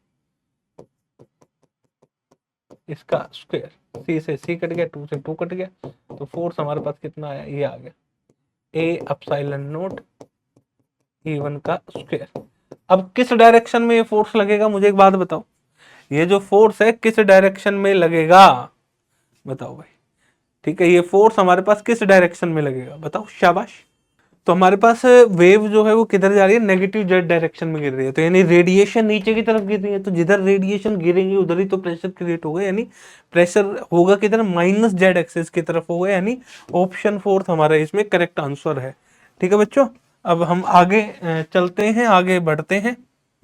इसका स्क्वायर, c से c कट गया, 2 से 2 कट गया, तो फोर्स हमारे पास कितना आया, ये आ गया a एप्सिलॉन नॉट E1 का स्क्वायर। अब किस डायरेक्शन में ये फोर्स लगेगा, मुझे एक बात बताओ, ये जो फोर्स है किस डायरेक्शन में लगेगा, बताओ भाई। ठीक है, ये फोर्स हमारे पास किस डायरेक्शन में लगेगा, बताओ, शाबाश। तो हमारे पास वेव जो है वो किधर जा रही है, नेगेटिव जेड डायरेक्शन में गिर रही है, तो यानी रेडिएशन नीचे की तरफ गिर रही है, तो जिधर रेडिएशन गिरेंगे उधर ही तो प्रेशर क्रिएट होगा, यानी प्रेशर होगा किधर, माइनस जेड एक्सिस की तरफ होगा, यानी ऑप्शन फोर्थ हमारा इसमें करेक्ट आंसर है। ठीक है बच्चों, अब हम आगे चलते हैं, आगे बढ़ते हैं।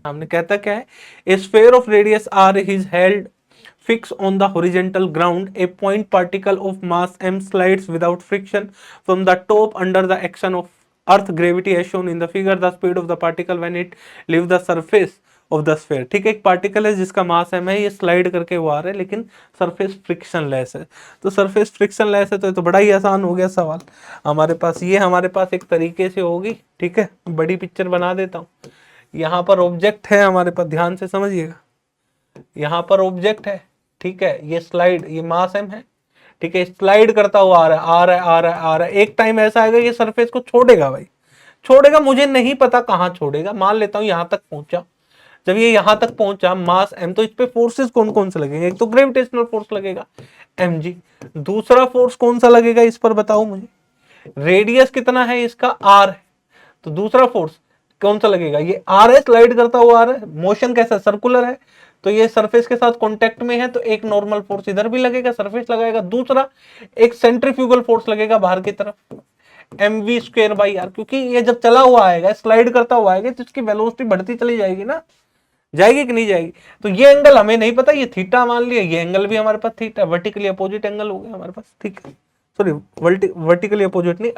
हमने कहता क्या है, ए sphere of radius r is held fix on the horizontal ground. A point particle of mass m slides without friction from the top under the action of earth gravity as shown in the figure. The speed of the particle when it leaves the surface of the sphere. ठीक है, एक particle है जिसका मास m है, ये slide करके वो आ रहा है, लेकिन सरफेस फ्रिक्शन लेस है। तो सरफेस फ्रिक्शन लेस है तो ये तो बड़ा ही आसान हो गया सवाल हमारे पास। ये हमारे पास एक तरीके से होगी। ठीक है, बड़ी पिक्चर बना देता हूँ। यहाँ पर ऑब्जेक्ट है हमारे पास, ध्यान से समझिएगा, यहाँ पर ऑब्जेक्ट है। ठीक है, ये स्लाइड, ये मास m है। ठीक है, स्लाइड करता हुआ आ रहा है, आ रहा है, आ रहा है, आ रहा है। एक टाइम ऐसा आएगा ये सरफेस को छोड़ेगा भाई, छोड़ेगा, मुझे नहीं पता कहां छोड़ेगा, मान लेता हूं यहां तक पहुंचा। जब ये यहां तक पहुंचा मास m, तो इस पे फोर्सेस कौन कौन से लगेंगे, एक तो ग्रेविटेशनल फोर्स लगेगा mg, दूसरा फोर्स कौन सा लगेगा इस पर बताओ मुझे, रेडियस कितना है इसका r है, तो दूसरा फोर्स कौन सा लगेगा, ये r है, स्लाइड करता हुआ आ रहा है, मोशन कैसा, सर्कुलर है, तो ये सरफेस के साथ कांटेक्ट में है, तो एक नॉर्मल फोर्स इधर भी लगेगा, सरफेस लगाएगा, दूसरा एक सेंट्रीफ्यूगल फोर्स लगेगा बाहर की तरफ, mv स्क्वायर बाई आर, क्योंकि ये जब चला हुआ आएगा, स्लाइड करता हुआ आएगा, तो इसकी वेलोसिटी बढ़ती चली जाएगी ना, जाएगी कि नहीं जाएगी। तो ये एंगल हमें नहीं पता, ये थीटा मान लिया, ये एंगल भी हमारे पास थीटा, वर्टिकली अपोजिट एंगल हो गया हमारे पास। ठीक है, सॉरी वर्टिकली अपोजिट नहीं,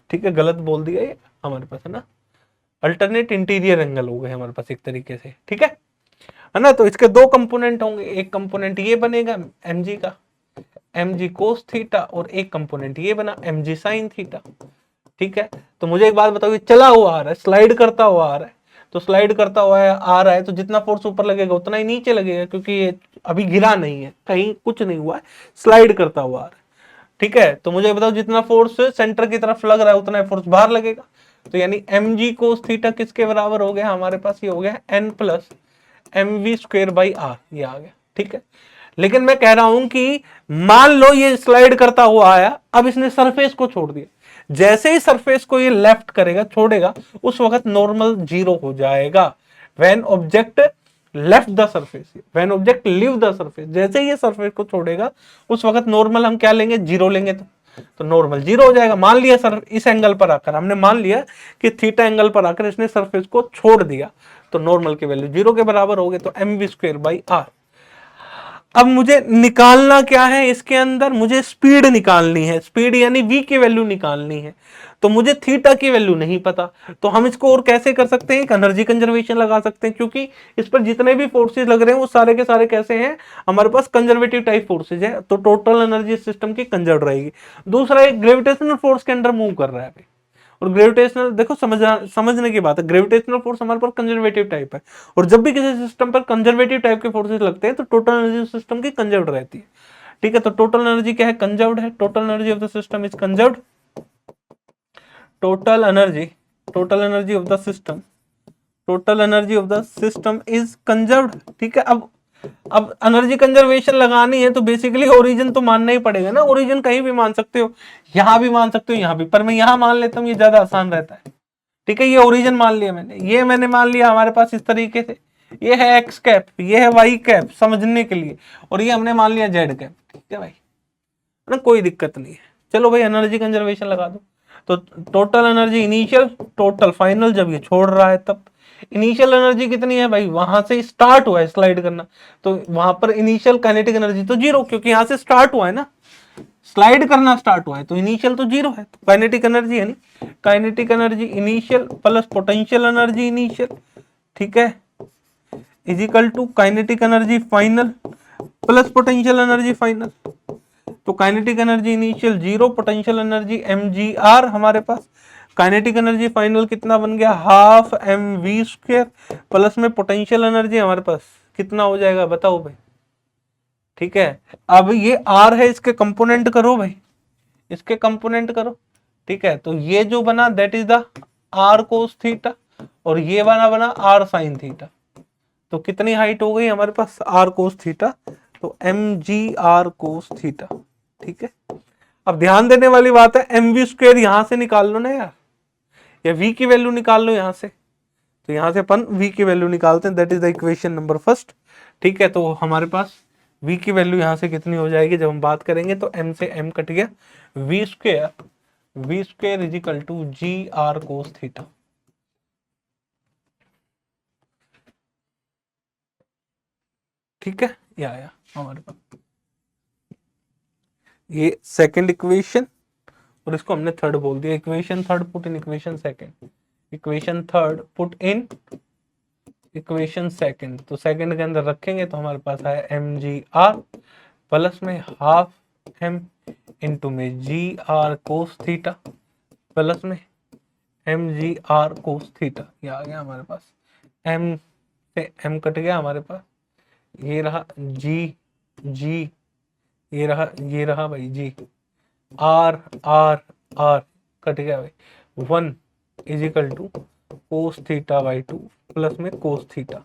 ठीक है, गलत बोल दिया ये हमारे पास, है ना, अल्टरनेट इंटीरियर एंगल हो गए हमारे पास एक तरीके से। ठीक है ना। तो इसके दो कंपोनेंट होंगे, एक कंपोनेंट ये बनेगा mg का, mg कोस थीटा, और एक कंपोनेंट ये बना mg साइन थीटा। ठीक है, तो मुझे एक बात बताओ, ये चला हुआ आ रहा है, स्लाइड करता हुआ आ रहा है, तो स्लाइड करता हुआ आ रहा है, तो जितना फोर्स ऊपर लगेगा उतना ही नीचे लगेगा, क्योंकि ये अभी गिरा नहीं है, कहीं कुछ नहीं हुआ है, स्लाइड करता हुआ आ रहा है। ठीक है, तो मुझे बताओ जितना फोर्स सेंटर की तरफ लग रहा है उतना फोर्स बाहर लगेगा, तो यानी mg कोस थीटा किसके बराबर हो गया हमारे पास, ये हो गया n plus mv square by आर, ये आ गया। ठीक है, लेकिन मैं कह रहा हूं कि मान लो ये स्लाइड करता हुआ आया, अब इसने सरफेस को छोड़ दिया, जैसे ही सरफेस को ये लेफ्ट करेगा, छोड़ेगा, उस वक्त नॉर्मल जीरो हो जाएगा। When object left the surface, when object leave the surface, जैसे ही ये सरफेस को छोड़ेगा उस वक्त नॉर्मल हम क्या लेंगे, जीरो लेंगे, तो नॉर्मल जीरो हो जाएगा। मान लिया सर इस एंगल पर आकर, हमने मान लिया कि थीटा एंगल पर आकर इसने सरफेस को छोड़ दिया, तो नॉर्मल की वैल्यू जीरो के बराबर हो गए, तो mv स्क्वायर बाई आर। अब मुझे निकालना क्या है, इसके अंदर मुझे स्पीड निकालनी है, स्पीड यानी v की वैल्यू निकालनी है, तो मुझे थीटा की वैल्यू नहीं पता, तो हम इसको और कैसे कर सकते हैं, एक एनर्जी कंजर्वेशन लगा सकते हैं, क्योंकि इस पर जितने भी फोर्सेज लग रहे हैं वो सारे के सारे कैसे हैं, हमारे पास कंजर्वेटिव टाइप फोर्सेज है, तो टोटल एनर्जी सिस्टम की कंजर्व रहेगी। दूसरा, एक ग्रेविटेशनल फोर्स के अंडर मूव कर रहा है, और ग्रेविटेशनल देखो समझने की बात है, ग्रेविटेशनल फोर्स हमारे पर कंजर्वेटिव टाइप है, और जब भी किसी सिस्टम पर कंजर्वेटिव टाइप के फोर्सेस लगते हैं तो टोटल एनर्जी सिस्टम की कंजर्व्ड रहती है। ठीक है, तो टोटल एनर्जी क्या है, कंजर्व्ड है, total energy of the system is conserved, total energy of the system, total energy of the system is conserved. ठीक है, अब एनर्जी कंजर्वेशन लगानी है तो बेसिकली ओरिजिन तो मानना ही पड़ेगा ना, ओरिजिन कहीं भी मान सकते हो, यहां भी मान सकते हो, यहां भी, पर मैं यहां मान लेता हूं, ये ज्यादा आसान रहता है। ठीक है, ये ओरिजिन मान लिया मैंने, ये मैंने मान लिया हमारे पास इस तरीके से, ये है एक्स कैप, ये है वाई कैप समझने के लिए, और ये हमने मान लिया जेड कैप। ठीक है भाई, ना कोई दिक्कत नहीं है। चलो भाई एनर्जी कंजर्वेशन लगा दो, तो total energy initial, total final, जब ये छोड़ रहा है तब इनिशियल एनर्जी कितनी है भाई, वहां से स्टार्ट हुआ है स्लाइड करना, तो वहां पर इनिशियल काइनेटिक एनर्जी तो जीरो, क्योंकि यहां से स्टार्ट हुआ है ना, स्लाइड करना स्टार्ट हुआ है, तो इनिशियल तो जीरो है, तो काइनेटिक एनर्जी है नहीं, kinetic energy initial plus potential energy initial, ठीक है, is equal to kinetic energy final plus potential energy final. तो kinetic energy initial zero, potential energy mgr हमारे पास, काइनेटिक एनर्जी फाइनल कितना बन गया, हाफ mv² प्लस में पोटेंशियल एनर्जी हमारे पास कितना हो जाएगा बताओ भाई। ठीक है, अब ये r है, इसके कंपोनेंट करो भाई, इसके कंपोनेंट करो। ठीक है, तो ये जो बना that is the r cos theta, और ये बना r साइन थीटा, तो कितनी हाइट हो गई हमारे पास r कोस थीटा, तो mgr कोस थीटा। ठीक है, अब ध्यान देने वाली बात है, mv² यहां से निकाल लो ना यार, या v की वैल्यू निकाल लो यहां से, तो यहां से अपन v की वैल्यू निकालते हैं, that is the equation number first. ठीक है, तो हमारे पास v की वैल्यू यहां से कितनी हो जाएगी जब हम बात करेंगे, तो m से m कट गया, v² is equal to gr cos theta. ठीक है, ये आया हमारे पास, ये सेकंड इक्वेशन, और इसको हमने थर्ड बोल दिया, equation third put in equation second, equation third put in equation second, तो सेकंड के अंदर रखेंगे तो हमारे पास आया mgr प्लस में हाफ m इंटू में gr कोस थीटा प्लस में mgr कोस थीटा, ये आ गया हमारे पास, m से m कट गया हमारे पास, ये रहा g, ये रहा भाई जी, r कट गया भाई, 1 is equal to cos theta by 2 plus में कोस थीटा,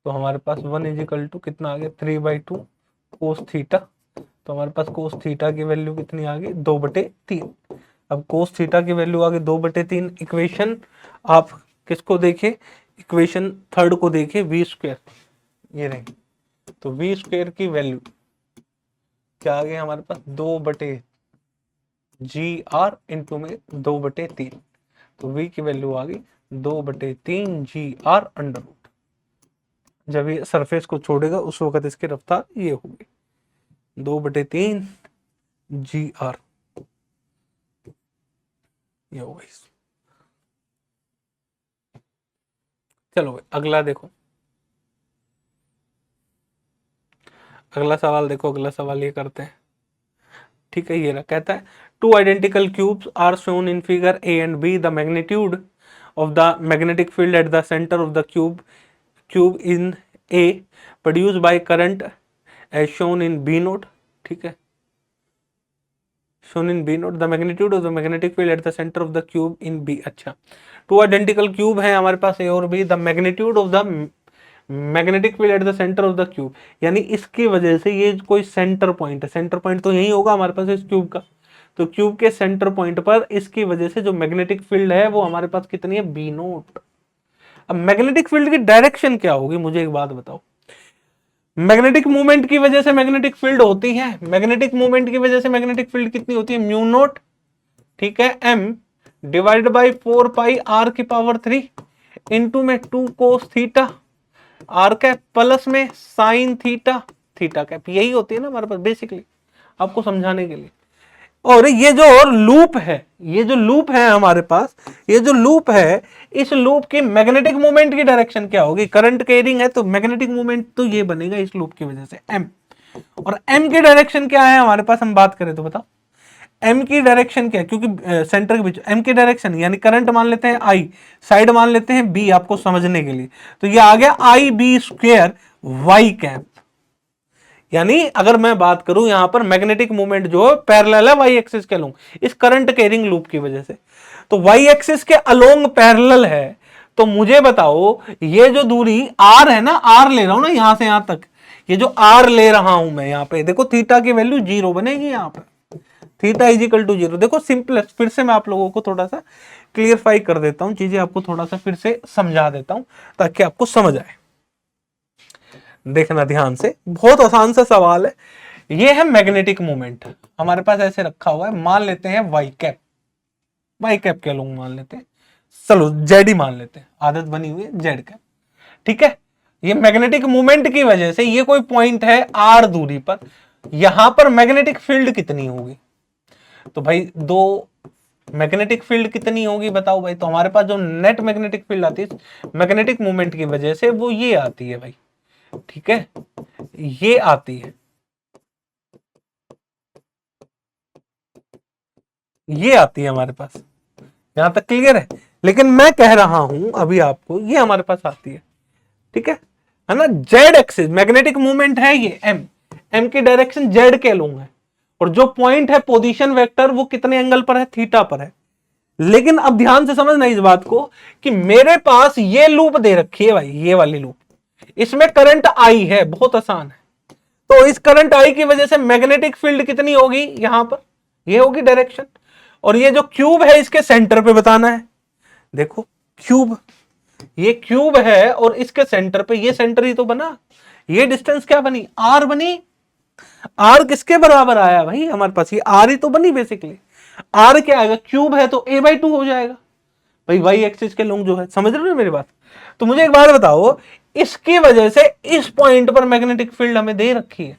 तो हमारे पास 1 इज इक्वल टू कितना आ गया 3/2 कोस थीटा, तो हमारे पास कोस थीटा की वैल्यू कितनी आ गई 2/3। अब कोस थीटा की वैल्यू आ गई 2/3, इक्वेशन आप किसको देखें, इक्वेशन थर्ड को देखें, v², ये रही, तो v² की वैल्यू क्या आ गया हमारे पास 2/gr इंटू में 2/3, तो v की वैल्यू आ गई 2/3gr अंडर रूट, जब ये सरफेस को छोड़ेगा उस वक्त इसकी रफ्तार ये होगी 2/3gr, ये हो गई। चलो भाई अगला देखो, अगला सवाल देखो, अगला सवाल ये करते हैं। ठीक है, ये रहा, कहता है two identical cubes are shown in figure a and b, the magnitude of the magnetic field at the centre of the cube in a produce by current as shown in B naught. ठीक है, shown in B note, the magnitude of the magnetic field at the center of the cube in B। अच्छा, two identical cube है हमारे पास A और B, the magnitude of the magnetic field at the centre of the cube, यानी इसकी वजह से ये कोई सेंटर पॉइंट है, सेंटर पॉइंट तो यही होगा हमारे पास इस क्यूब का, तो क्यूब के सेंटर पॉइंट पर इसकी वजह से जो मैग्नेटिक फील्ड है वो हमारे पास कितनी है B नोट। अब मैग्नेटिक फील्ड की डायरेक्शन क्या होगी, मुझे एक बात बताओ, मैग्नेटिक मूवमेंट की वजह से मैग्नेटिक फील्ड होती है, मैग्नेटिक मूवमेंट की वजह से मैग्नेटिक फील्ड कितनी होती है म्यू नोट। ठीक है, m divide by 4πr³ into में 2 cos theta r cap plus में साइन थीटा कैप, यही होती है ना हमारे पास बेसिकली, आपको समझाने के लिए। और ये जो लूप है, ये जो लूप है हमारे पास, ये जो लूप है, इस लूप की मैग्नेटिक मूवमेंट की डायरेक्शन क्या होगी, करंट कैरिंग है तो मैग्नेटिक मूवमेंट तो ये बनेगा इस लूप की वजह से m, और m की डायरेक्शन क्या है हमारे पास, हम बात करें तो बताओ, एम की डायरेक्शन क्या है, क्योंकि सेंटर के बीच एम की डायरेक्शन यानी करंट मान लेते हैं आई, साइड मान लेते हैं बी आपको समझने के लिए, तो ये आ गया आई बी स्क्वेयर वाई कैप। यानी अगर मैं बात करूं यहां पर मैग्नेटिक मूवमेंट जो है पैरेलल है वाई एक्सिस के अलोंग इस करंट कैरिंग लूप की वजह से, तो वाई एक्सिस के अलोंग पैरेलल है। तो मुझे बताओ ये जो दूरी आर है ना, आर ले रहा हूं ना यहां से यहां तक, ये जो आर ले रहा हूं मैं यहां पे देखो थीटा की वैल्यू 0 बनेगी यहां पर, थीटा इज इक्वल टू 0। देखो सिंपलेस्ट, फिर से मैं आप लोगों को थोड़ा सा क्लियरफाई कर देता हूं, चीजें आपको थोड़ा सा फिर से समझा देता हूं ताकि आपको समझ आए। देखना ध्यान से, बहुत आसान सा सवाल है। ये है मैग्नेटिक मोमेंट, हमारे पास ऐसे रखा हुआ है, मान लेते हैं वाई कैप, वाई कैप के लोग मान लेते हैं, चलो जेड ही मान लेते हैं, आदत बनी हुई है जेड कैप, ठीक है। ये मैग्नेटिक मोमेंट की वजह से ये कोई पॉइंट है आर दूरी पर, यहां पर मैग्नेटिक फील्ड कितनी होगी, तो भाई दो मैग्नेटिक फील्ड कितनी होगी बताओ भाई, तो हमारे पास जो नेट मैग्नेटिक फील्ड आती है मैग्नेटिक मोमेंट की वजह से वो ये आती है भाई, ठीक है, ये आती है, ये आती है हमारे पास, यहां तक क्लियर है। लेकिन मैं कह रहा हूं अभी आपको ये हमारे पास आती है, ठीक है ना। जेड एक्सिस मैग्नेटिक मूवमेंट है ये एम, एम की डायरेक्शन जेड के लूंगा, और जो पॉइंट है पोजीशन वेक्टर वो कितने एंगल पर है, थीटा पर है। लेकिन अब ध्यान से समझना इस बात को कि मेरे पास ये लूप दे रखी है भाई, ये वाली लूप, इसमें करंट आई है, बहुत आसान है। तो इस करंट आई की वजह से मैग्नेटिक फील्ड कितनी होगी यहां पर, ये होगी डायरेक्शन, और ये जो क्यूब है इसके सेंटर पे बताना है। देखो क्यूब, ये क्यूब है और इसके सेंटर पे, ये सेंटर ही तो बना, ये डिस्टेंस क्या बनी, आर बनी। आर किसके बराबर आया भाई हमारे पास, ये आर ही तो बनी बेसिकली। आर क्या आएगा, क्यूब है तो a/2 हो जाएगा भाई, वाई एक्सिस के लोग जो है, समझ रहे हो मेरी बात। तो मुझे एक बात बताओ, इसकी वजह से इस पॉइंट पर मैग्नेटिक फील्ड हमें दे रखी है,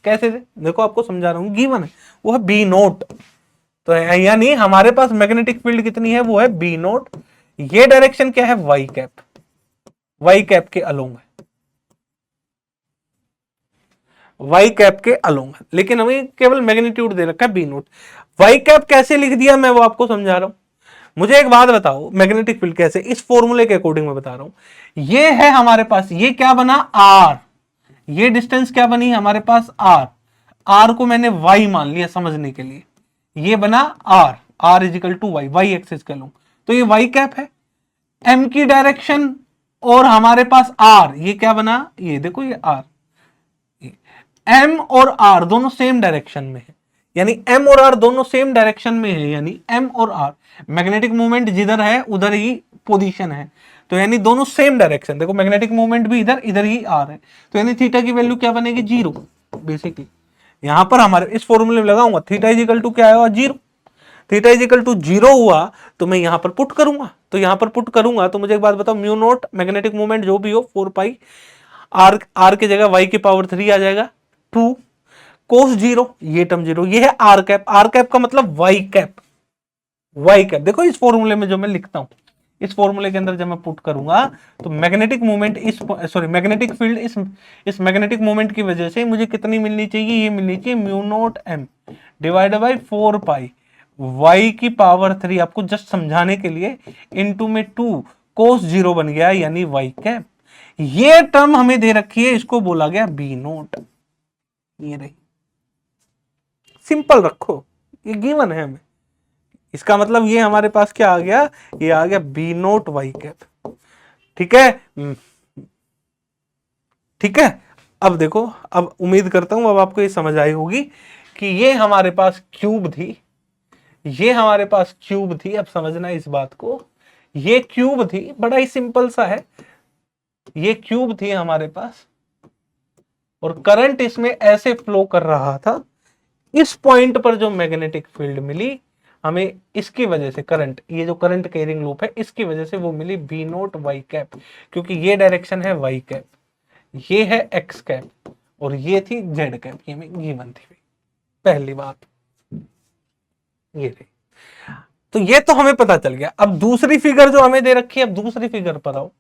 कैसे दे, देखो आपको समझा रहा हूं, गिवन है वो है बी नोट। तो यानी हमारे पास मैग्नेटिक फील्ड कितनी है, वो है बी नोट। ये डायरेक्शन क्या है, वाई कैप, वाई कैप के अलोंग है, वाई कैप के अलोंग है, लेकिन हमें केवल मैग्नीट्यूड दे रखा है बी नोट। वाई कैप कैसे लिख दिया मैं वो आपको समझा रहा हूं। मुझे एक बात बताओ, मैग्नेटिक फील्ड कैसे, इस फॉर्मूले के अकॉर्डिंग मैं बता रहा हूं। ये है हमारे पास, ये क्या बना आर, ये डिस्टेंस क्या बनी हमारे पास आर, आर को मैंने वाई मान लिया समझने के लिए, ये बना r, r equal to y, y axis का लूं तो ये वाई कैप है, एम की डायरेक्शन और हमारे पास आर, ये क्या बना, ये देखो ये आर, एम और आर दोनों सेम डायरेक्शन में है, यानी एम और आर दोनों सेम डायरेक्शन में है, यानी एम और आर मैग्नेटिक मूवमेंट जिधर है उधर ही पोजीशन है, तो यानी दोनों सेम डायरेक्शन, देखो मैग्नेटिक मूवमेंट भी इधर इधर ही आ रहा है, तो यानी थीटा की वैल्यू क्या बनेगी, 0 बेसिकली। यहां पर हमारे इस फॉर्मूले में लगाऊंगा, थीटा इज इक्वल टू क्या आएगा, 0, थीटा इज इक्वल टू 0 हुआ तो मैं यहां पर पुट करूंगा, तो यहां पर पुट करूंगा तो मुझे एक बात बताओ, म्यू नोट मैग्नेटिक मूवमेंट जो भी हो 4 पाई आर, आर की जगह वाई की पावर 3 आ जाएगा 2 कोस 0, ये टर्म 0, ये है आर कैप, आर कैप का मतलब वाई कैप, वाई कैप। देखो इस फॉर्मूले में जो मैं लिखता हूं, इस फॉर्मूले के अंदर जब मैं पुट करूंगा तो मैग्नेटिक मूवमेंट इस, सॉरी मैग्नेटिक फील्ड इस मैग्नेटिक मूवमेंट की वजह से मुझे कितनी मिलनी चाहिए, ये मिलनी चाहिए mu naught m divide by 4 pi y की पावर 3, आपको जस्ट समझाने के लिए, इनटू में 2 कोस 0 बन गया यानी वाई कैप। ये टर्म हमें दे रखी है, इसको बोला गया बी नोट, ये रही, सिंपल रखो, ये गिवन है हमें, इसका मतलब ये हमारे पास क्या आ गया, ये आ गया बी नोट वाई कैप, ठीक है। ठीक है, अब देखो, अब उम्मीद करता हूं अब आपको ये समझ आई होगी कि ये हमारे पास क्यूब थी, ये हमारे पास क्यूब थी, अब समझना इस बात को, ये क्यूब थी, बड़ा ही सिंपल सा है, ये क्यूब थी हमारे पास, और करंट इसमें ऐसे फ्लो कर रहा था, इस पॉइंट पर जो मैग्नेटिक फील्ड मिली हमें, इसकी वजह से करंट, ये जो करंट कैरिंग लूप है इसकी वजह से वो मिली बी नोट वाई कैप, क्योंकि ये डायरेक्शन है वाई कैप, ये है एक्स कैप, और ये थी जेड कैप, ये में गिवन थी पहली बात, ये रही। तो ये तो हमें पता चल गया। अब दूसरी फिगर जो हमें दे रखी है, अब दूसरी फिगर पर आओ,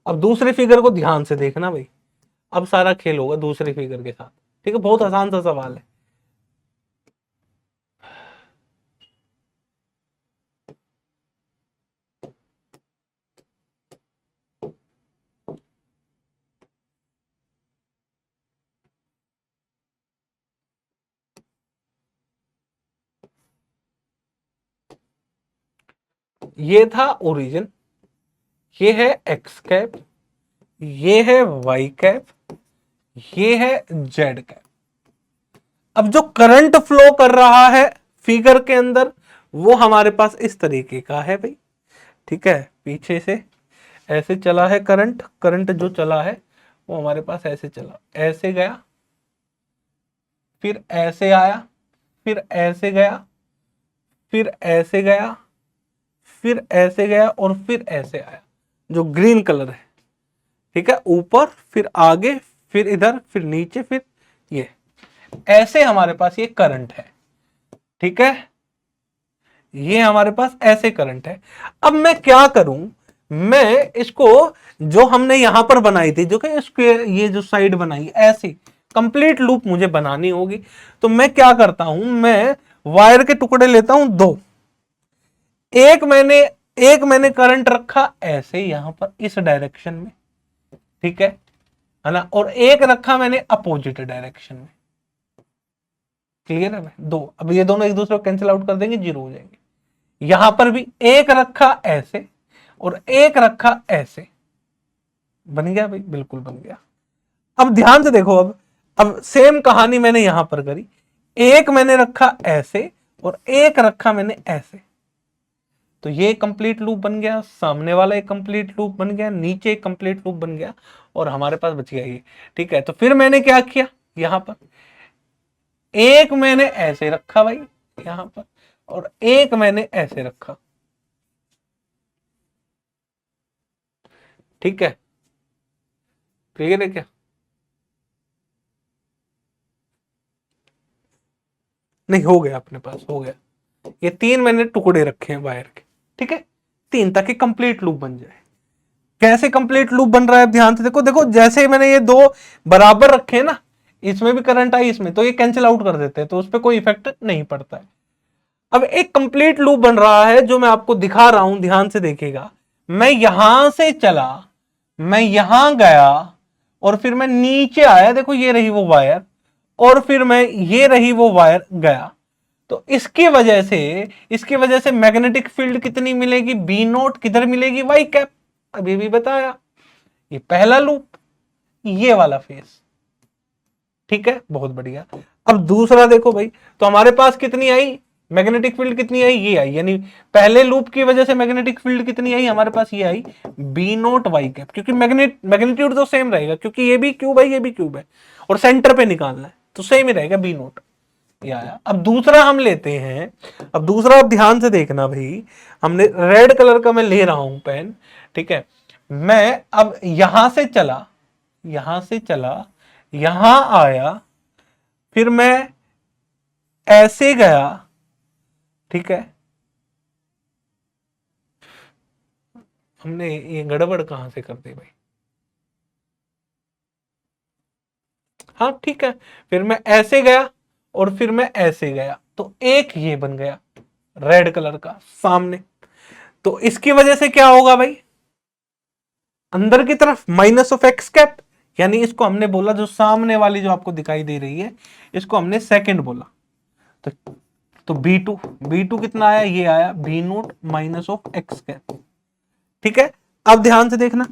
अब दूसरी फिगर को ध्यान से देखना भाई, अब सारा खेल होगा दूसरी फिगर के साथ, ठीक है, बहुत आसान सा सवाल है। ये था ओरिजिन, ये है एक्स कैप, ये है वाई कैप, ये है जेड कैप। अब जो करंट फ्लो कर रहा है फिगर के अंदर वो हमारे पास इस तरीके का है भाई, ठीक है। पीछे से ऐसे चला है करंट, करंट जो चला है वो हमारे पास ऐसे चला, ऐसे गया, फिर ऐसे आया, फिर ऐसे गया, फिर ऐसे गया, फिर ऐसे गया और फिर ऐसे आया, जो ग्रीन कलर है, ठीक है। ऊपर फिर आगे फिर इधर फिर नीचे फिर ये, ऐसे हमारे पास ये करंट है, ठीक है। ये हमारे पास ऐसे करंट है। अब मैं क्या करूं, मैं इसको जो हमने यहां पर बनाई थी, जो कि इसके ये जो साइड बनाई ऐसी कंप्लीट लूप मुझे बनानी होगी। तो मैं क्या करता हूं, मैं वायर के टुकड़े लेता हूं दो, एक मैंने करंट रखा ऐसे यहां पर इस डायरेक्शन में, ठीक है ना, और एक रखा मैंने अपोजिट डायरेक्शन में। क्लियर है? दो, अब ये दोनों एक दूसरे को कैंसिल आउट कर देंगे, जीरो हो जाएंगे। यहां पर भी एक रखा ऐसे और एक रखा ऐसे, बन गया भाई, बिल्कुल बन गया। अब ध्यान से देखो, अब सेम कहानी मैंने यहां पर करी, एक मैंने रखा ऐसे और एक रखा मैंने ऐसे, तो ये कंप्लीट लूप बन गया, सामने वाला एक कंप्लीट लूप बन गया, नीचे एक कंप्लीट लूप बन गया, और हमारे पास बच गया ये, ठीक है। तो फिर मैंने क्या किया, यहां पर एक मैंने ऐसे रखा भाई यहां पर, और एक मैंने ऐसे रखा, ठीक है। क्लियर है क्या? नहीं, हो गया अपने पास, हो गया। ये तीन मैंने टुकड़े रखे हैं वायर के, ठीक है, तीन, ताकि कंप्लीट लूप बन जाए। कैसे कंप्लीट लूप बन रहा है, ध्यान से देखो, देखो जैसे मैंने ये दो बराबर रखे हैं ना, इसमें भी करंट आई इसमें, तो ये कैंसिल आउट कर देते हैं, तो उस पर कोई इफेक्ट नहीं पड़ता है। अब एक कंप्लीट लूप बन रहा है जो मैं आपको दिखा रहा हूं, ध्यान से देखिएगा। मैं यहां से चला, मैं यहां गया, और फिर मैं नीचे आया, देखो ये रही वो वायर, और फिर मैं ये रही वो वायर गया। तो इसकी वजह से मैग्नेटिक फील्ड कितनी मिलेगी, बी नोट, किधर मिलेगी, वाई कैप, अभी भी बताया। ये पहला लूप, ये वाला फेस, ठीक है, बहुत बढ़िया। अब दूसरा देखो भाई, तो हमारे पास कितनी आई मैग्नेटिक फील्ड, कितनी आई, ये आई, यानी पहले लूप की वजह से मैग्नेटिक फील्ड कितनी आई हमारे पास, ये आई बी नोट वाई कैप, क्योंकि मैग्नीट्यूड तो सेम रहेगा, क्योंकि ये भी क्यूब है, ये भी क्यूब है, और सेंटर पे निकालना है, तो सेम ही रहेगा बी नोट, ये आया। अब दूसरा हम लेते हैं, अब दूसरा आप ध्यान से देखना भाई, हमने रेड कलर का मैं ले रहा हूं पेन, ठीक है। मैं अब यहां से चला, यहां से चला, यहां आया, फिर मैं ऐसे गया, ठीक है। हमने ये गड़बड़ कहां से कर दी भाई, हाँ ठीक है, फिर मैं ऐसे गया और फिर मैं ऐसे गया, तो एक ये बन गया रेड कलर का सामने। तो इसकी वजह से क्या होगा भाई, अंदर की तरफ माइनस ऑफ एक्स कैप, यानी इसको हमने बोला, जो सामने वाली जो आपको दिखाई दे रही है, इसको हमने सेकंड बोला। तो बी टू कितना आया, ये आया B naught minus of x cap, ठीक है। अब ध्यान से देखना,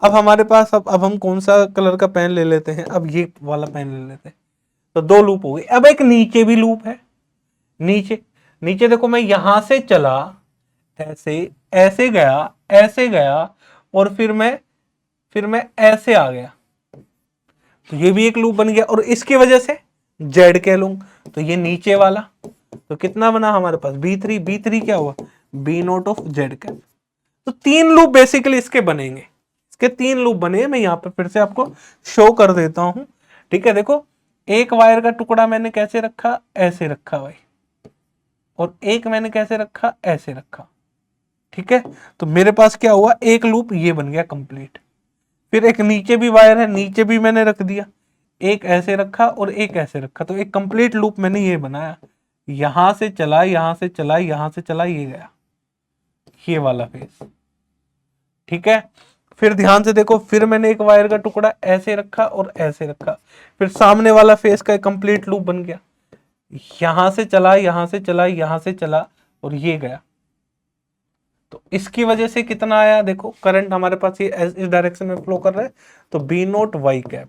अब हमारे पास, अब हम कौन सा कलर का पेन ले लेते हैं, अब ये वाला पेन ले लेते हैं। तो दो लूप हो गए। अब एक नीचे भी लूप है, नीचे, नीचे देखो, मैं यहां से चला, ऐसे, ऐसे गया, ऐसे गया, और फिर मैं ऐसे आ गया, तो ये भी एक लूप बन गया, और इसकी वजह से जेड कह लूं, तो ये नीचे वाला, तो कितना बना हमारे पास, बी थ्री क्या हुआ, B naught of Z cap. तो तीन लूप बेसिकली इसके बनेंगे, इसके तीन लूप बने, मैं यहां पर फिर से आपको शो कर देता हूं, ठीक है। देखो, एक वायर का टुकड़ा मैंने कैसे रखा, ऐसे रखा भाई, और एक मैंने कैसे रखा, ऐसे रखा, ठीक है। तो मेरे पास क्या हुआ, एक लूप ये बन गया कंप्लीट। फिर एक नीचे भी वायर है, नीचे भी मैंने रख दिया, एक ऐसे रखा और एक ऐसे रखा, तो एक कंप्लीट लूप मैंने ये बनाया, यहां से चला, यहां से चला, यहां से चला, ये गया, ये वाला फेस, ठीक है। फिर ध्यान से देखो, फिर मैंने एक वायर का टुकड़ा ऐसे रखा और ऐसे रखा, फिर सामने वाला फेस का एक कंप्लीट लूप बन गया, यहां से चला, यहां से चला, यहां से चला, और ये गया, तो इसकी वजह से कितना आया, देखो करंट हमारे पास ये इस डायरेक्शन में फ्लो कर रहा है, तो B naught Y cap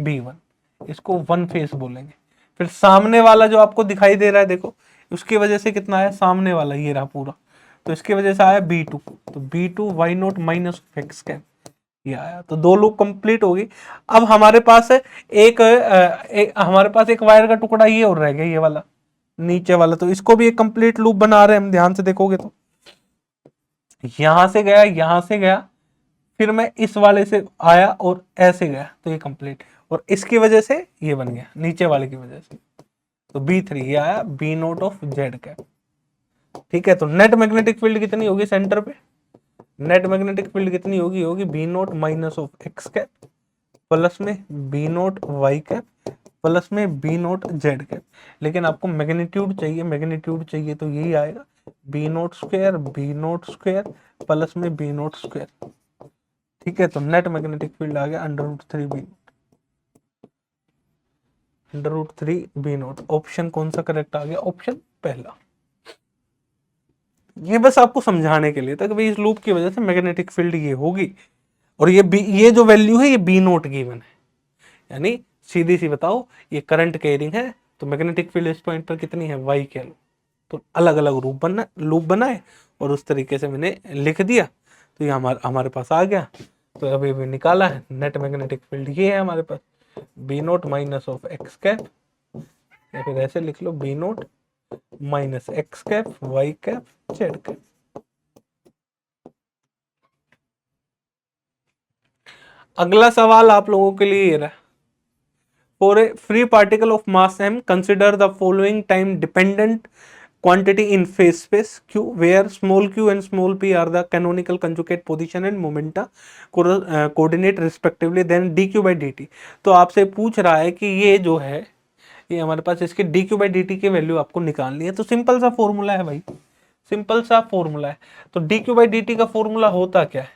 B1, इसको वन फेस बोलेंगे। फिर सामने वाला जो आपको दिखाई दे रहा है देखो, उसकी वजह से कितना आया, सामने वाला ये रहा पूरा, तो इसकी वजह से आया B2, तो B2 y naught minus x cap, ये आया। तो दो लूप कंप्लीट होगी। अब हमारे पास है हमारे पास एक वायर का टुकड़ा ये और रह गया, ये वाला नीचे वाला, तो इसको भी एक कंप्लीट लूप बना रहे हैं हम, ध्यान से देखोगे तो यहां से गया, यहां से गया, फिर मैं इस वाले से आया और ऐसे गया, तो ये कंप्लीट, और इसकी वजह से ये बन गया नीचे वाले की वजह से, तो B3 ये आया B naught of Z cap. ठीक है, तो नेट मैग्नेटिक फील्ड कितनी होगी सेंटर पे, नेट मैग्नेटिक फील्ड कितनी होगी, होगी B naught minus of x cap plus में B naught Y cap plus में बी नोट जेड कैप। लेकिन आपको मैग्नीट्यूड चाहिए, मैग्नीट्यूड चाहिए तो यही आएगा बी नोट स्क्वायर प्लस में बी नोट स्क्वायर। ठीक है, तो नेट मैग्नेटिक फील्ड आ गया under root 3 B naught. Option कौन सा करेक्ट आ गया, ऑप्शन पहला। ये बस आपको समझाने के लिए था कि भाई इस लूप की वजह से मैग्नेटिक फील्ड ये होगी, और ये जो वैल्यू है ये बी नोट गिवन है, यानी सीधी सी बताओ ये करंट कैरिंग है, तो मैग्नेटिक फील्ड इस पॉइंट पर कितनी है, वाई कह लो। तो अलग अलग लूप बनाए और उस तरीके से मैंने लिख दिया, तो ये हमारे पास आ गया। तो अभी निकाला है नेट मैग्नेटिक फील्ड, ये है हमारे पास B naught minus of x cap, या फिर ऐसे लिख लो B naught minus x cap Y cap Z cap. अगला सवाल आप लोगों के लिए ये रहा, for a free particle of mass m consider the following time dependent quantity in phase space q where small q and small p are the canonical conjugate position and momenta coordinate respectively then dq by dt। तो आपसे पूछ रहा है कि ये जो है, ये हमारे पास इसके dq by dt की वैल्यू आपको निकालनी है। तो सिंपल सा फॉर्मूला है भाई, सिंपल सा फॉर्मूला है। तो dq by dt का फॉर्मूला होता क्या है,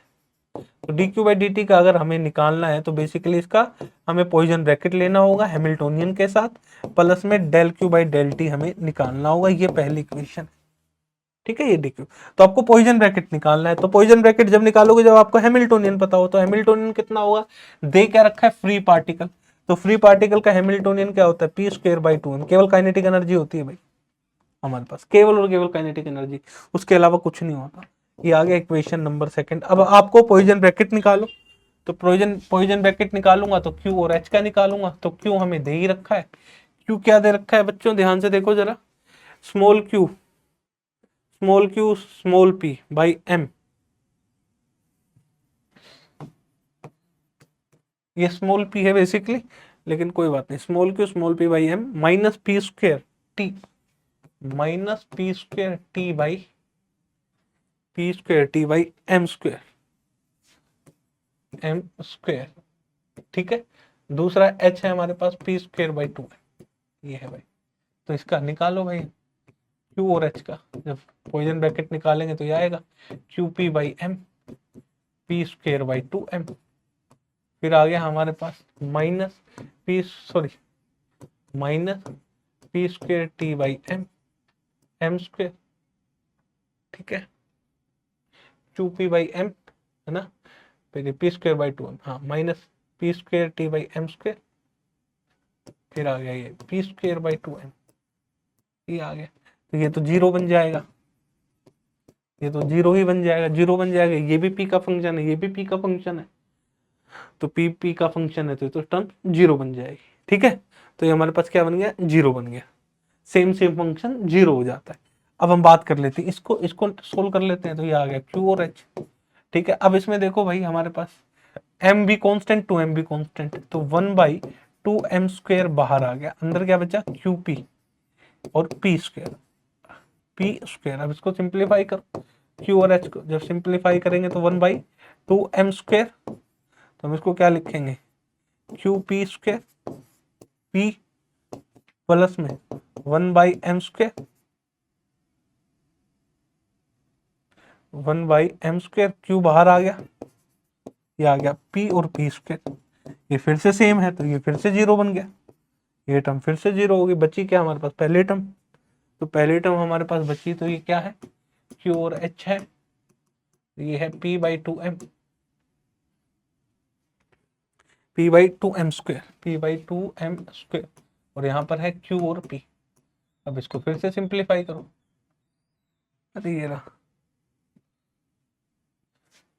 तो dq by dt का अगर हमें निकालना है तो बेसिकली इसका हमें पॉइजन ब्रैकेट लेना होगा हैमिल्टोनियन के साथ, प्लस में del q by del t हमें निकालना होगा, ये पहली इक्वेशन है। ठीक है, ये dq, तो आपको पॉइजन ब्रैकेट निकालना है। तो पॉइजन ब्रैकेट जब निकालोगे, जब आपको हैमिल्टोनियन पता हो, तो हैमिल्टोनियन कितना होगा, दे क्या रखा है, फ्री पार्टिकल। तो फ्री पार्टिकल का हैमिल्टोनियन क्या होता है, पी स्क्वायर बाई 2m, केवल काइनेटिक एनर्जी होती है भाई हमारे पास, केवल और केवल काइनेटिक एनर्जी, उसके अलावा कुछ नहीं होता। ये आ गया इक्वेशन नंबर सेकंड। अब आपको पॉइजन ब्रैकेट निकालो, तो पॉइजन ब्रैकेट निकालूंगा तो Q और H का निकालूंगा, तो Q हमें दे ही रखा है। Q क्या दे रखा है बच्चों, ध्यान से देखो जरा, small q small p by m, ये स्मॉल p है बेसिकली, लेकिन कोई बात नहीं, small p by m minus P square t, minus P square T by M square. ठीक है, दूसरा h है हमारे पास पी स्क्वायर बाई 2, ये है भाई। तो इसका निकालो भाई Q और H का, जब पॉइजन ब्रैकेट निकालेंगे तो ये आएगा QP by M P square by 2m। फिर आ गया हमारे पास minus P square T by M square. ठीक है, QP बाई एम है ना, फिर पी स्क्वायर बाई 2m, हाँ minus P square T by M square, फिर आ गया ये पी स्क्वायर बाई 2m, ये आ गया। तो ये तो जीरो बन जाएगा, ये तो जीरो ही बन जाएगा, जीरो बन जाएगा। ये भी पी का फंक्शन है, ये भी पी का फंक्शन है, तो पी का फंक्शन है, तो टर्म जीरो बन जाएगी। ठीक है, तो ये हमारे पास क्या बन गया, जीरो बन गया, सेम फंक्शन जीरो हो जाता है। अब हम बात कर लेते हैं इसको सोल्व कर लेते हैं, तो ये आ गया Q और H। ठीक है, अब इसमें देखो भाई हमारे पास m भी कॉन्स्टेंट 2m भी कॉन्स्टेंट, तो 1/2m स्क्वायर बाहर आ गया, अंदर क्या बचा QP और p स्क्वायर। अब इसको सिंप्लीफाई करो, Q और H को जब सिंप्लीफाई करेंगे तो 1/2m स्क्वायर, तो हम इसको क्या लिखेंगे, QP स्क्वायर P प्लस में 1/m square, 1/m square, Q बाहर आ गया, ये आ गया P और P स्क्वायर, ये फिर से सेम है, तो ये फिर से जीरो बन गया, ये टर्म फिर से जीरो होगी। बची क्या हमारे पास, पहली टर्म, तो पहली टर्म हमारे पास बची, तो ये क्या है, Q और H है, ये है p/2m, p/2m², p/2m², और यहाँ पर है q और p। अब इसको फिर से सिंप्लीफाई करो, अरे ये रहा,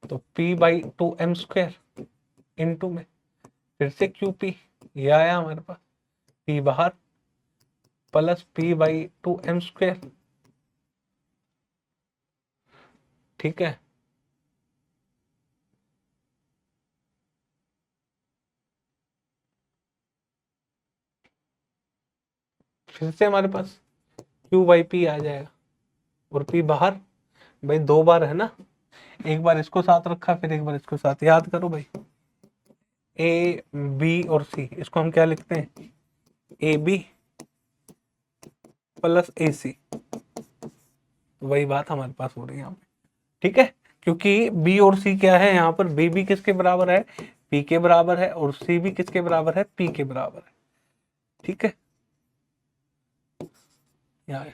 तो p/2m² इंटू में फिर से QP, ये आया हमारे पास, p बाहर प्लस p/2m², ठीक है। फिर से हमारे पास Q/P आ जाएगा, और P बाहर, भाई दो बार है ना, एक बार इसको साथ रखा फिर एक बार इसको साथ, याद करो भाई, A B और C, इसको हम क्या लिखते हैं, AB प्लस AC, वही बात हमारे पास हो रही है यहाँ पे, ठीक है। क्योंकि B और C क्या है यहाँ पर, B भी किसके बराबर है, P के बराबर है, और C भी किसके बराबर है, P के बराबर है, ठीक है। यहाँ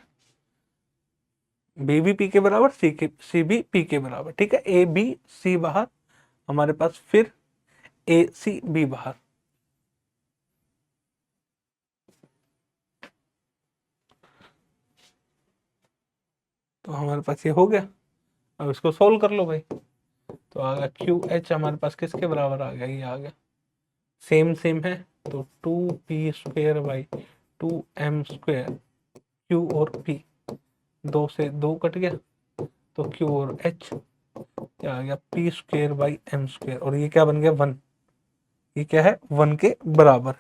B भी P के बराबर, C भी P के बराबर, ठीक है। A B C बाहर हमारे पास, फिर A C B बाहर, तो हमारे पास ये हो गया। अब इसको सोल्व कर लो भाई, तो आ गया QH हमारे पास किसके बराबर आ गया, ये आ गया, सेम सेम है, तो 2p² Q और P, 2 से 2 कट गया, तो Q और H क्या आ गया, p²/m², और ये क्या बन गया, 1, ये क्या है, 1 के बराबर,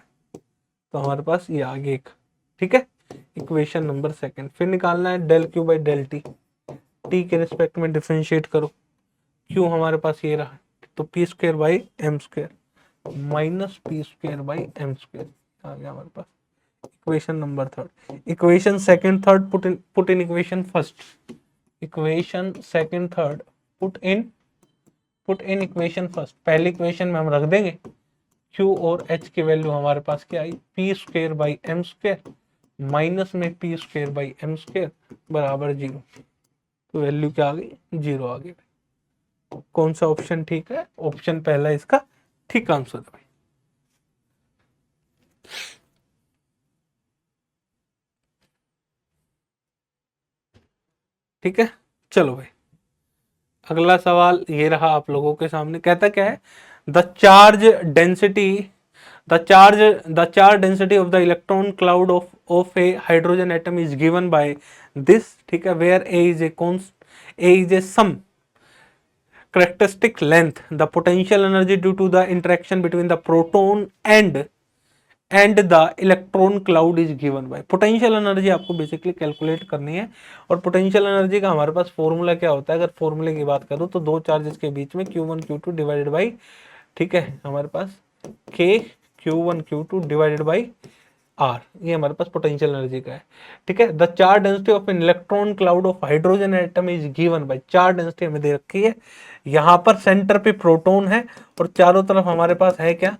तो हमारे पास ये आ गया एक, ठीक है। इक्वेशन नंबर सेकंड, फिर निकालना है del Q/del T के रिस्पेक्ट में डिफरेंशिएट करो, Q हमारे पास ये रहा, तो p²/m² माइनस p²/m² आ गया हमारे पास equation number third. Equation second third put in equation first, equation second third put in equation first. पहली इक्वेशन में हम रख देंगे Q और H की वैल्यू हमारे पास क्या आई, p²/m² माइनस में p²/m² बराबर 0, तो वैल्यू क्या आ गई, 0 आ गई। कौन सा ऑप्शन ठीक है, ऑप्शन पहला इसका ठीक आंसर है भाई। ठीक है, चलो भाई अगला सवाल ये रहा आप लोगों के सामने, कहता क्या है, the charge density the charge density of the electron cloud of a hydrogen atom is given by this, ठीक है, where a is a some characteristic length, the potential energy due to the interaction between the proton and the electron cloud is given by। Potential energy आपको basically calculate करनी है, और potential energy का हमारे पास formula क्या होता है, अगर फॉर्मूले की बात करूं तो दो चार्जेस के बीच में Q1 Q2 डिवाइडेड बाई, ठीक है, हमारे पास K Q1 Q2 divided by R, ये हमारे पास पोटेंशियल एनर्जी का है, ठीक है। The charge density of an electron cloud of hydrogen atom is given bye, charge density हमें दे रखी है, यहाँ पर सेंटर पे प्रोटॉन है और चारों तरफ हमारे पास है क्या,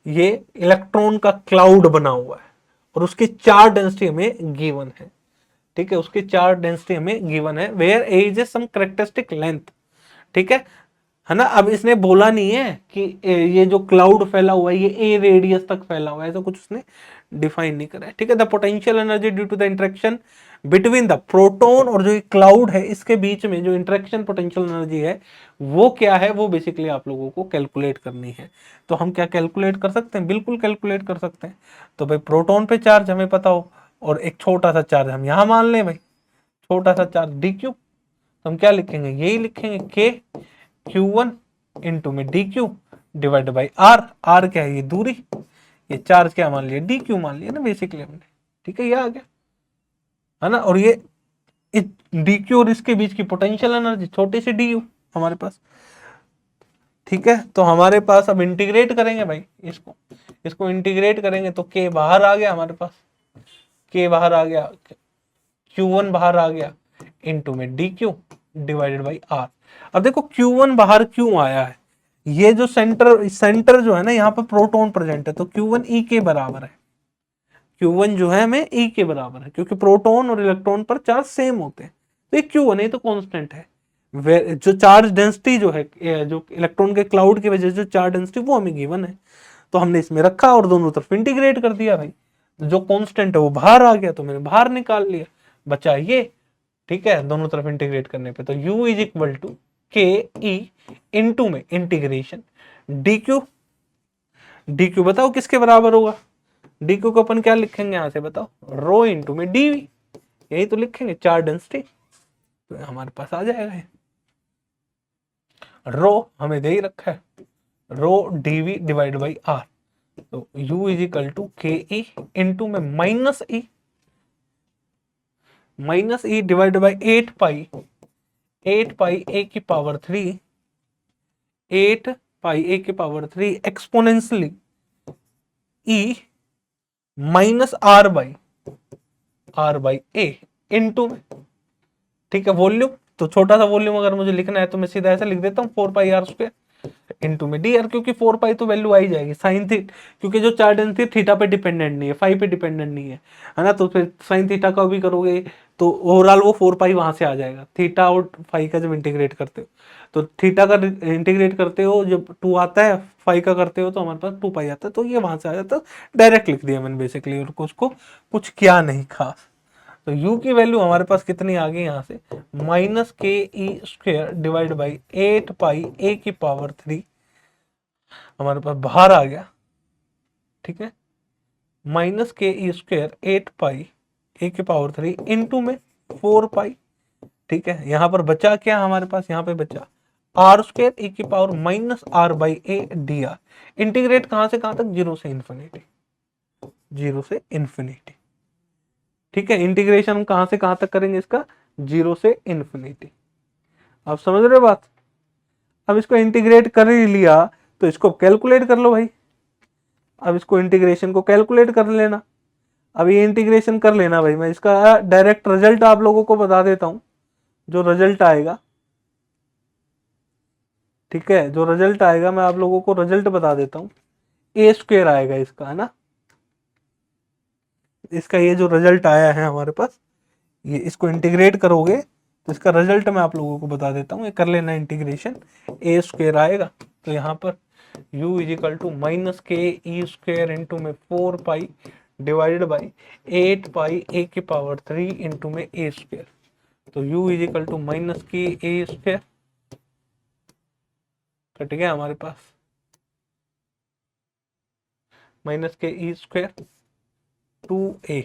ये इलेक्ट्रॉन का क्लाउड बना हुआ है, और उसकी चार्ज डेंसिटी हमें गिवन है, ठीक है, उसकी चार्ज डेंसिटी हमें गिवन है, where a is some characteristic length, ठीक है ना। अब इसने बोला नहीं है कि ये जो क्लाउड फैला हुआ है ये ए रेडियस तक फैला हुआ है, ऐसा कुछ उसने डिफाइन नहीं करा है, ठीक है। The potential energy due to the interaction between the proton और जो क्लाउड है इसके बीच में जो इंटरेक्शन पोटेंशियल एनर्जी है वो क्या है, वो बेसिकली आप लोगों को कैलकुलेट करनी है। तो हम क्या कैलकुलेट कर सकते हैं, बिल्कुल कैलकुलेट कर सकते हैं। तो भाई प्रोटॉन पे चार्ज हमें पता हो, और एक छोटा सा चार्ज हम यहां मान लें भाई, छोटा सा चार्ज d3, तो हम क्या लिखेंगे, यही लिखेंगे k Q1 इंटू में dq डिवाइड बाई r क्या है, ये दूरी, ये चार्ज क्या मान लिया, dq मान लिया ना बेसिकली हमने, ठीक है, ये आ गया है ना। और ये dq और इसके बीच की पोटेंशियल एनर्जी छोटी सी du हमारे पास, ठीक है। तो हमारे पास अब इंटीग्रेट करेंगे भाई, इसको इंटीग्रेट करेंगे तो k बाहर आ गया हमारे पास, k बाहर आ गया, Q1 बाहर आ गया इंटू में dq डिवाइडेड बाई r। अब देखो Q1 बाहर क्यों आया है, ये जो सेंटर जो है ना यहाँ पर प्रोटॉन प्रेजेंट है, तो Q1 E के बराबर है, Q1 जो है हमें E के बराबर है, क्योंकि प्रोटॉन और इलेक्ट्रॉन पर चार्ज सेम होते हैं, तो ये Q1 है तो कांस्टेंट है, जो चार्ज डेंसिटी जो है, जो इलेक्ट्रॉन के क्लाउड की वजह से जो चार्ज डेंसिटी वो हमें गिवन है, तो हमने इसमें रखा और दोनों तरफ इंटीग्रेट कर दिया भाई। जो कांस्टेंट है वो बाहर आ गया तो मैंने बाहर निकाल लिया, बचा ये। ठीक है, दोनों तरफ इंटीग्रेट करने पे तो u is equal to k e into में integration D Q. D Q बताओ किसके बराबर होगा? डी क्यू को अपन क्या लिखेंगे यहां से बताओ? रो इंटू में डीवी, यही तो लिखेंगे चार्ज डेंसिटी, तो हमारे पास आ जाएगा ये। रो हमें दे ही रखा है, rho dV divide by r, तो u is equal to k e into में minus e divide by 8 pi a की पावर 3, 8 पाई ए की power 3 exponentially e minus r by a into में। ठीक है, वॉल्यूम तो छोटा सा वॉल्यूम अगर मुझे लिखना है तो मैं सीधा ऐसा लिख देता हूँ 4 पाई आर स्क्वायर इंटू में डी आर, क्योंकि 4 पाई तो वैल्यू आ ही जाएगी साइन थी, क्योंकि जो चार्ज डेंसिटी थीटा पे डिपेंडेंट नहीं है, फाई पे डिपेंडेंट नहीं है ना, तो फिर साइन थीटा का भी करोगे तो ओवरऑल वो 4 पाई वहां से आ जाएगा। थीटा और फाई का जब इंटीग्रेट करते हो तो थीटा का इंटीग्रेट करते हो जब 2 आता है, फाई का करते हो तो हमारे पास 2 पाई आता है, तो ये वहां से आ जाता है। डायरेक्ट लिख दिया मैंने बेसिकली, और उसको कुछ किया नहीं खास। तो u की वैल्यू हमारे पास कितनी आ गई यहाँ से? Minus k e square divide by 8 pi a की पावर 3 हमारे पास बाहर आ गया। ठीक है, minus k e square 8 pi a की पावर 3 इंटू में 4 पाई। ठीक है, यहां पर बचा क्या हमारे पास? यहाँ पे बचा आर स्क्वेयर ए की power minus r by a d r. Integrate कहां से कहां तक? जीरो से इंफिनिटी, जीरो से इंफिनिटी। ठीक है, इंटीग्रेशन कहां से कहां तक करेंगे इसका? जीरो से इंफिनिटी। आप समझ रहे हो बात? अब इसको इंटीग्रेट कर ही लिया तो इसको कैलकुलेट कर लो भाई। अब इसको इंटीग्रेशन को कैलकुलेट कर लेना। अब ये इंटीग्रेशन कर लेना भाई, मैं इसका डायरेक्ट रिजल्ट आप लोगों को बता देता हूं। जो रिजल्ट आएगा, ठीक है, जो रिजल्ट आएगा मैं आप लोगों को रिजल्ट बता देता हूं। ए स्क्वेयर आएगा इसका, है ना। इसका ये जो रिजल्ट आया है हमारे पास, ये इसको इंटीग्रेट करोगे तो इसका रिजल्ट मैं आप लोगों को बता देता हूँ। ये कर लेना इंटीग्रेशन, ए स्क्वेयर आएगा तो यहाँ पर u is equal to minus k e square into में 4 पाई डिवाइडेड बाई 8 पाई ए की पावर 3 इंटू में ए स्क्वेयर। तो u is equal to minus k a square cut गया हमारे पास, minus k e square 2a,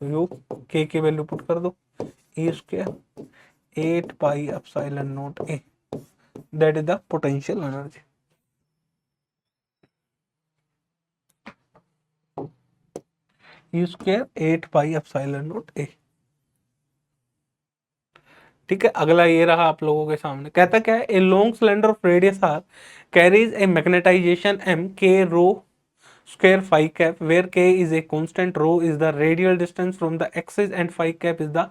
you के की value put कर दो, A square 8 pi epsilon naught A, that is the potential energy. E square 8 pi epsilon naught A. ठीक है, अगला ये रहा आप लोगों के सामने, कहता क्या है? A long cylinder of radius r carries a magnetization m k rho square phi cap where k is a constant, rho is the radial distance from the axis and phi cap is the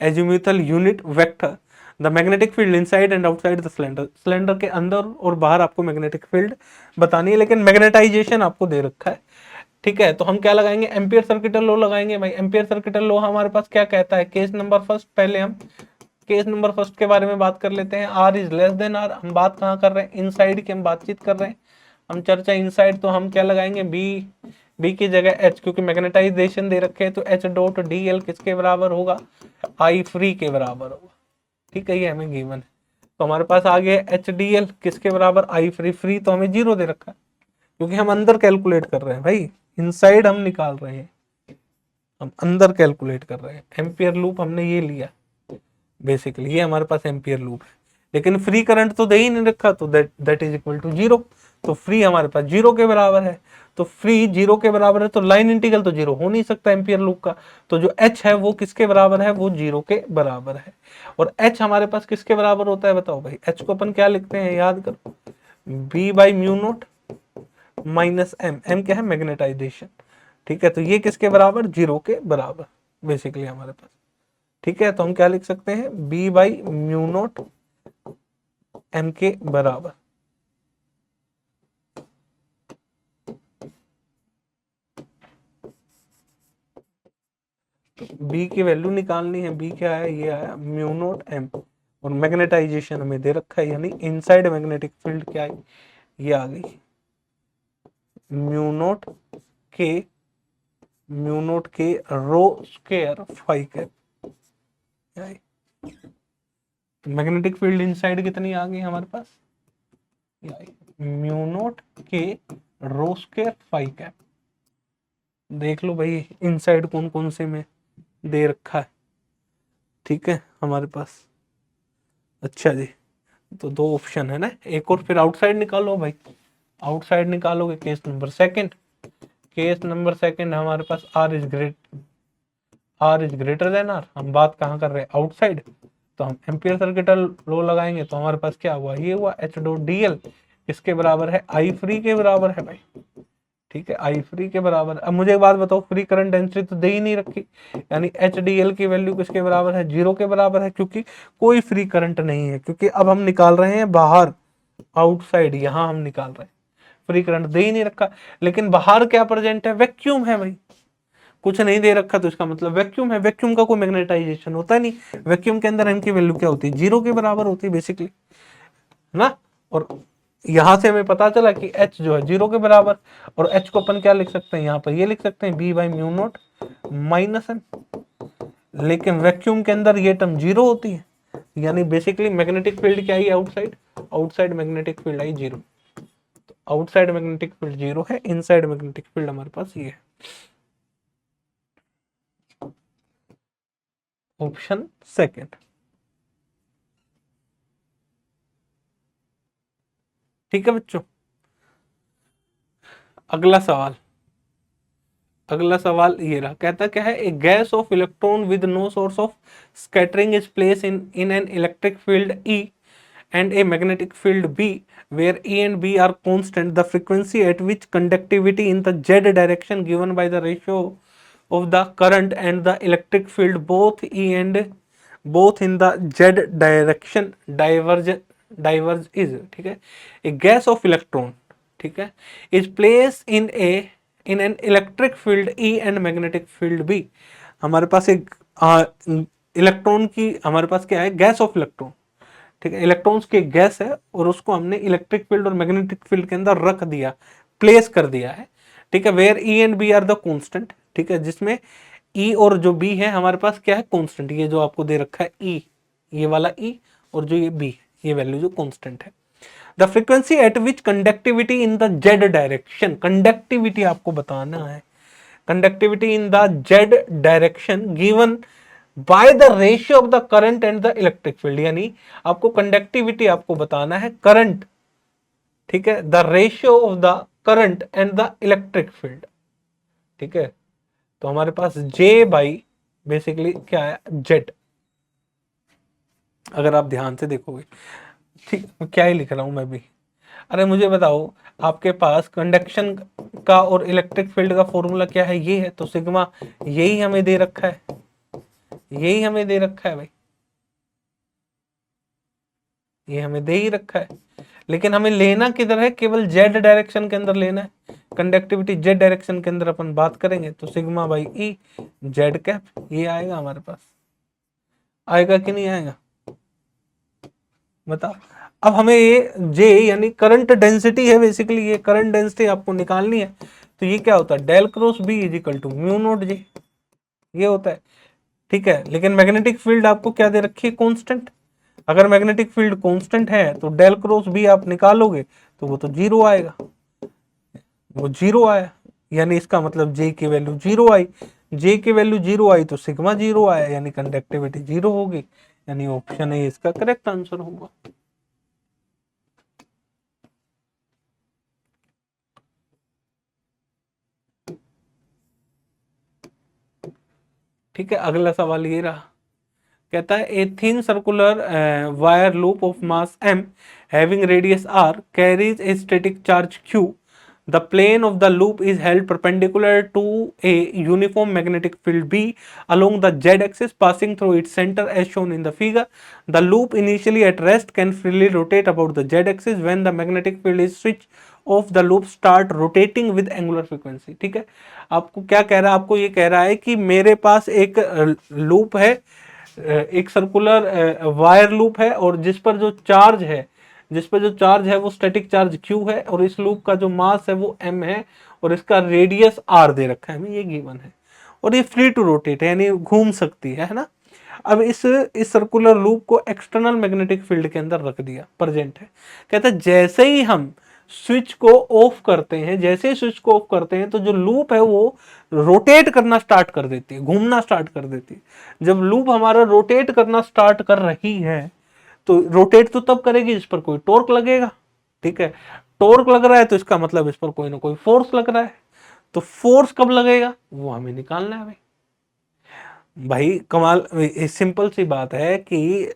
azimuthal unit vector. The magnetic field inside and outside the cylinder, cylinder के अंदर और बाहर आपको magnetic field बतानी है, लेकिन magnetisation आपको दे रखा है। ठीक है, तो हम क्या लगाएंगे? एम्पियर सर्किटल लॉ लगाएंगे भाई। एम्पियर सर्किटल लॉ हमारे पास क्या कहता है? केस नंबर फर्स्ट, पहले हम केस नंबर फर्स्ट के बारे में बात कर लेते हैं। R is less than are, हम बात कहाँ कर रहे हैं? इनसाइड की हम बातचीत कर रहे हैं, हम चर्चा इनसाइड, तो हम क्या लगाएंगे? बी की जगह एच, क्योंकि मैग्नेटाइजेशन दे रखे हैं, तो एच डॉट डी एल किसके बराबर होगा? आई फ्री के बराबर होगा। ठीक है, ये हमें गिवन है, तो हमारे पास आ गया एच डी एल किसके बराबर? आई फ्री। फ्री तो हमें जीरो दे रखा है, क्योंकि हम अंदर कैलकुलेट कर रहे हैं भाई, इनसाइड हम निकाल रहे हैं, हम अंदर कैलकुलेट कर रहे हैं। एम्पियर लूप हमने ये लिया बेसिकली, ये हमारे पास एम्पियर लूप है, लेकिन फ्री करंट तो दे ही नहीं रखा, तो that is equal to zero. तो फ्री हमारे पास जीरो के बराबर है, तो फ्री जीरो के बराबर है, तो लाइन इंटीग्रल तो जीरो हो नहीं सकता एम्पियर लूप का, तो जो एच है वो किसके बराबर है? वो जीरो के बराबर है। और एच हमारे पास किसके बराबर होता है बताओ भाई? एच को अपन क्या लिखते हैं? याद करो, B by mu naught minus m. M क्या है? मैग्नेटाइजेशन। ठीक है, तो ये किसके बराबर? जीरो के बराबर बेसिकली हमारे पास। ठीक है, तो हम क्या लिख सकते हैं? B by mu naught m के बराबर। बी की वैल्यू निकालनी है, बी क्या है? ये आया म्यू नोट एम, और मैग्नेटाइजेशन हमें दे रखा है, यानी इनसाइड मैग्नेटिक फील्ड क्या है, ये आ गई म्यू नोट के rho square phi cap. Magnetic field inside कितनी आ गई हमारे पास, म्यू नोट के रो स्क्वायर फाई कैप। देख लो भाई इनसाइड कौन कौन से में दे रखा है, ठीक है हमारे पास। अच्छा जी, तो दो ऑप्शन है ना, एक और फिर आउटसाइड निकालो भाई। आउटसाइड निकालोगे case number second, case number second हमारे पास R is greater than are. हम बात कहाँ कर रहे हैं, आउटसाइड। तो हम एम्पियर सर्किट लॉ लगाएंगे, तो हमारे पास क्या हुआ, ये हुआ एच डॉट डी एल किसके बराबर है, आई फ्री के बराबर है भाई, ठीक है आई फ्री के बराबर। अब मुझे एक बात बताओ, फ्री करंट डेंसिटी तो दे ही नहीं रखी, यानी एच डी एल की वैल्यू किसके बराबर है, 0 के बराबर है, क्योंकि कोई फ्री करंट नहीं है। क्योंकि अब हम निकाल रहे हैं बाहर, आउटसाइड, यहां हम निकाल रहे हैं, फ्री करंट दे ही नहीं रखा। लेकिन बाहर क्या प्रेजेंट है, वैक्यूम है भाई, कुछ नहीं दे रखा तो इसका मतलब वैक्यूम है। वैक्यूम का कोई मैग्नेटाइजेशन होता नहीं, वैक्यूम के अंदर एम की वैल्यू क्या होती है, 0 के बराबर होती है बेसिकली, है ना। और यहां से हमें पता चला कि h जो है 0 के बराबर, और h को अपन क्या लिख सकते हैं, यहाँ पर ये लिख सकते हैं b by mu naught minus n. लेकिन वैक्यूम के अंदर ये टर्म 0 होती है, यानी बेसिकली मैग्नेटिक फील्ड क्या है आउटसाइड, आउटसाइड मैग्नेटिक फील्ड आई 0। तो आउटसाइड मैग्नेटिक फील्ड 0 है, इनसाइड मैग्नेटिक फील्ड हमारे पास ये है, ऑप्शन सेकंड। ठीक है बच्चों, अगला सवाल, अगला सवाल ये रहा, कहता क्या है, a gas of electron with no source of scattering is place in an electric field E and a magnetic field B where E and B are constant. The frequency at which conductivity in the z direction given by the ratio of the current and the electric field both E and both in the z direction diverge is, ठीक है, a gas of electron, ठीक है, is placed in an electric field E and magnetic field B। हमारे पास एक electron की, हमारे पास क्या है, गैस ऑफ इलेक्ट्रॉन, ठीक है, इलेक्ट्रॉन्स की गैस है, और उसको हमने इलेक्ट्रिक फील्ड और मैग्नेटिक फील्ड के अंदर रख दिया, प्लेस कर दिया है, ठीक है, where E and B are the constant, ठीक है, जिसमें ई और जो बी है हमारे पास क्या है, कांस्टेंट। ये जो आपको दे रखा है ई, ये वाला ई, और जो ये बी, ये वैल्यू जो कांस्टेंट है। The frequency eight which conductivity in the Z direction, conductivity आपको बताना है, conductivity in the Z direction given by the ratio of the current and the electric field, यानी आपको कंडक्टिविटी आपको बताना है करंट, ठीक है, the ratio of the current and the electric field, ठीक है। तो हमारे पास J बाई बेसिकली क्या है, जेड, अगर आप ध्यान से देखोगे, ठीक, क्या ही लिख रहा हूं मैं भी। अरे मुझे बताओ, आपके पास कंडक्शन का और इलेक्ट्रिक फील्ड का फॉर्मूला क्या है, ये है, तो सिग्मा यही हमें दे रखा है, यही हमें दे रखा है भाई, ये हमें दे ही रखा है। लेकिन हमें लेना किधर है, केवल जेड डायरेक्शन के अंदर लेना है, कंडक्टिविटी जेड डायरेक्शन के अंदर अपन बात करेंगे, तो sigma by E Z cap, ये आएगा हमारे पास, आएगा कि नहीं आएगा बताओ। अब हमें ये जे यानी करंट डेंसिटी है, बेसिकली ये करंट डेंसिटी आपको निकालनी है, तो ये क्या होता है, del cross B is equal to mu naught J, ये होता है, ठीक है। लेकिन मैग्नेटिक फील्ड आपको क्या दे रखी है, कांस्टेंट। अगर मैग्नेटिक फील्ड कांस्टेंट है तो डेल क्रॉस बी आप निकालोगे तो वो तो 0 आएगा, वो 0 आया, यानी इसका मतलब जे की वैल्यू 0 आई, जे की वैल्यू 0 आई तो सिग्मा 0 आया, यानी कंडक्टिविटी 0 होगी, यानी ऑप्शन ए इसका करेक्ट आंसर होगा। ठीक है, अगला सवाल ये रहा, कहता है a thin circular wire loop of mass m having radius r carries a static charge q। The plane of the loop is held perpendicular to a uniform magnetic field B along the z-axis passing through its center as shown in the figure. The loop initially at rest can freely rotate about the z-axis. When the magnetic field is switched off, the loop start rotating with angular frequency। ठीक है, आपको क्या कह रहा है, आपको ये कह रहा है कि मेरे पास एक लूप है एक सर्कुलर वायर लूप है और जिस पर जो चार्ज है वो स्टैटिक चार्ज Q है और इस लूप का जो मास है वो m है और इसका रेडियस r दे रखा है हमें, ये गिवन है और ये फ्री टू रोटेट है यानी घूम सकती है ना। अब इस सर्कुलर लूप को एक्सटर्नल मैग्नेटिक फील्ड के अंदर रख दिया, प्रेजेंट है। कहता है जैसे ही हम स्विच को ऑफ करते हैं, जैसे ही स्विच को ऑफ करते हैं तो जो लूप है वो रोटेट करना स्टार्ट कर देती है, घूमना स्टार्ट कर देती है। जब लूप हमारा रोटेट करना स्टार्ट कर रही है तो रोटेट तो तब करेगी जिस पर कोई टॉर्क लगेगा, ठीक है। टॉर्क लग रहा है तो इसका मतलब इस पर कोई ना कोई फोर्स लग रहा है, तो फोर्स कब लगेगा वो हमें निकालना है भाई। कमाल, सिंपल सी बात है कि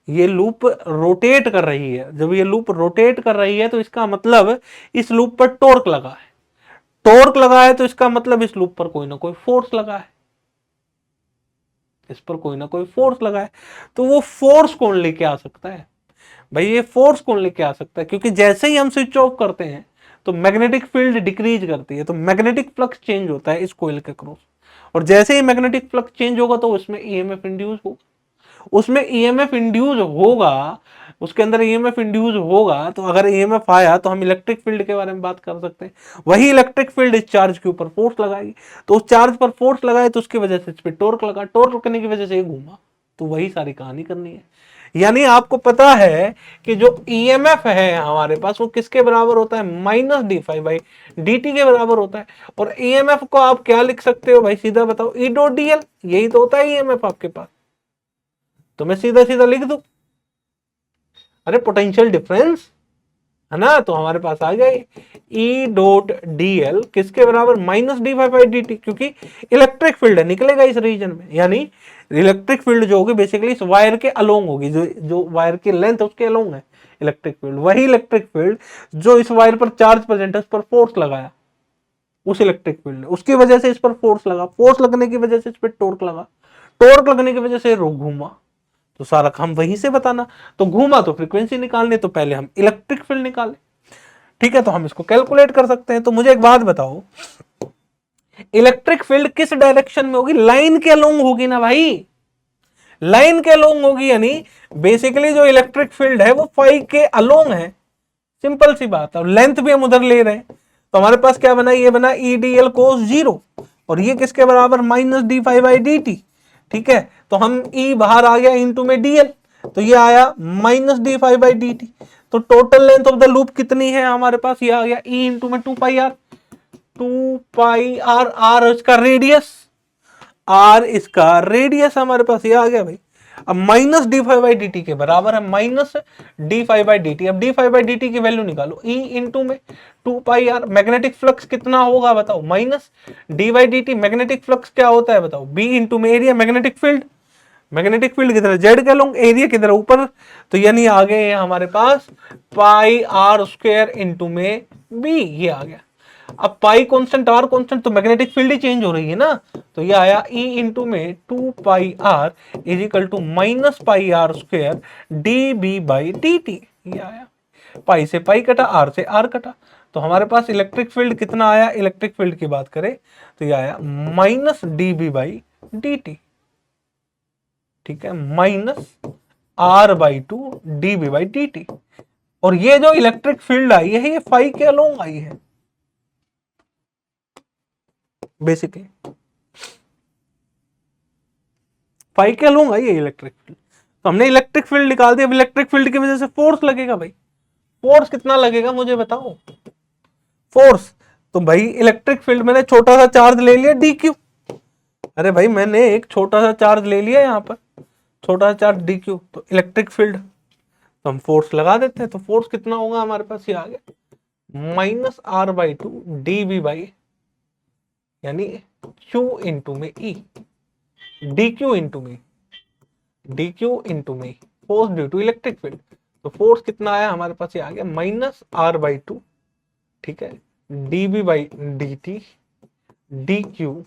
ये लूप रोटेट कर रही है, जब ये लूप रोटेट कर रही है तो इसका मतलब इस लूप पर टॉर्क लगा है, टॉर्क लगा है तो इसका मतलब इस लूप पर कोई ना कोई फोर्स लगा है, इस पर कोई ना कोई फोर्स लगा है। तो वो फोर्स कौन लेके आ सकता है भाई, ये फोर्स कौन लेके आ सकता है, क्योंकि जैसे ही हम स्विच ऑफ करते हैं तो मैग्नेटिक फील्ड डिक्रीज करती है, तो मैग्नेटिक फ्लक्स चेंज होता है इस कॉइल के क्रॉस, और जैसे ही मैग्नेटिक फ्लक्स चेंज होगा तो उसमें ईएमएफ इंड्यूस होगा, उसमें ईएमएफ इंड्यूस होगा, उसके अंदर ईएमएफ इंड्यूस होगा। तो अगर ईएमएफ आया तो हम इलेक्ट्रिक फील्ड के बारे में बात कर सकते हैं। वही इलेक्ट्रिक फील्ड इस चार्ज के ऊपर फोर्स लगाएगी, तो उस चार्ज पर फोर्स लगाए तो उसकी वजह से इस पे टॉर्क लगा, टॉर्क करने की वजह से ये घूमा, तो वही सारी कहानी करनी है। यानी आपको पता है कि जो ईएमएफ है हमारे पास वो किसके बराबर होता है, minus D phi by D T के बराबर होता है। और ईएमएफ को आप क्या लिख सकते हो भाई, सीधा बताओ, ई डॉट डी एल, यही तो होता है ईएमएफ आपके पास। तो मैं सीधा सीधा लिख दूं, अरे पोटेंशियल डिफरेंस है ना, तो हमारे पास आ गया ई डॉट डी एल किसके बराबर, minus D phi by D t, क्योंकि इलेक्ट्रिक फील्ड है निकलेगा इस रीजन में, यानी इलेक्ट्रिक फील्ड जो होगी बेसिकली इस वायर के अलोंग होगी, जो वायर की लेंथ है उसके अलोंग है इलेक्ट्रिक फील्ड। वही इलेक्ट्रिक फील्ड जो इस वायर पर चार्ज प्रेजेंट है उस पर फोर्स लगाया, उस इलेक्ट्रिक फील्ड ने, उसकी वजह से इस पर फोर्स लगा, फोर्स लगने की वजह से इस पर टॉर्क लगा, टॉर्क लगने की वजह से घूमा, तो सारा काम वहीं से बताना। तो घूमा तो फ्रीक्वेंसी निकालने, तो पहले हम इलेक्ट्रिक फील्ड निकाले, ठीक है, तो हम इसको कैलकुलेट कर सकते हैं। तो मुझे एक बात बताओ, इलेक्ट्रिक फील्ड किस डायरेक्शन में होगी, लाइन के अलोंग होगी ना भाई, लाइन के अलोंग होगी, यानी बेसिकली जो इलेक्ट्रिक फील्ड है वो फाई के अलोंग है, सिंपल सी बात है। और लेंथ भी हम उधर ले रहे हैं, तो हमारे पास क्या बना, ये बना E d l cos zero, और ये किसके बराबर, minus D phi by D t, ठीक है। तो हम ई बाहर आ गया इंटू में डीएल, तो ये आया minus D phi by D T. तो total length of the loop कितनी है हमारे पास, ये आ गया ई इंटू में two pi R, two pi R, R इसका रेडियस, आर इसका रेडियस हमारे पास ये आ गया भाई। अब minus D phi by D T के बराबर है minus D phi by D T. अब D phi by D T की वैल्यू निकालो, ई इंटू में two pi r, magnetic flux कितना होगा बताओ, minus d by D t. Magnetic flux क्या होता है बताओ, बी इंटू में area, magnetic field, magnetic field किधर, जेड के लोग, एरिया किधर ऊपर, तो यानी आ गए हमारे पास पाई आर स्क्वायर इंटू में बी, ये आ गया। अब पाई कांस्टेंट आर कांस्टेंट, तो मैग्नेटिक फील्ड ही चेंज हो रही है ना, तो ये आया ई इंटू में two pi r is equal to minus pi r square d B by D t, ये आया। पाई से पाई कटा, आर से आर कटा, तो हमारे पास इलेक्ट्रिक फील्ड कितना आया, इलेक्ट्रिक फील्ड की बात करें तो ये आया minus d B by D t, ठीक है, minus r by two d B by D t. और ये जो इलेक्ट्रिक फील्ड आई है ये फाई के अलोंग आई है बेसिकली, फाई के अलोंग आई है इलेक्ट्रिक फील्ड। तो हमने इलेक्ट्रिक फील्ड निकाल दिया। अब इलेक्ट्रिक फील्ड की वजह से फोर्स लगेगा भाई, फोर्स कितना लगेगा मुझे बताओ, फोर्स, तो भाई इलेक्ट्रिक फील्ड मैंने छोटा सा चार्ज ले लिया डी क्यू, अरे भाई मैंने एक छोटा सा चार्ज ले लिया यहाँ पर, छोटा सा चार्ज डी क्यू, तो इलेक्ट्रिक फील्ड, तो हम फोर्स लगा देते हैं। तो फोर्स कितना होगा हमारे पास, ये आ गया minus r by two d B by, यानी क्यू इंटू में ई, डी क्यू इंटू में, डी क्यू इंटू में force due to electric field. तो फोर्स कितना आया हमारे पास, ये आ गया माइनस आर बाई टू, ठीक है, d B by D t d q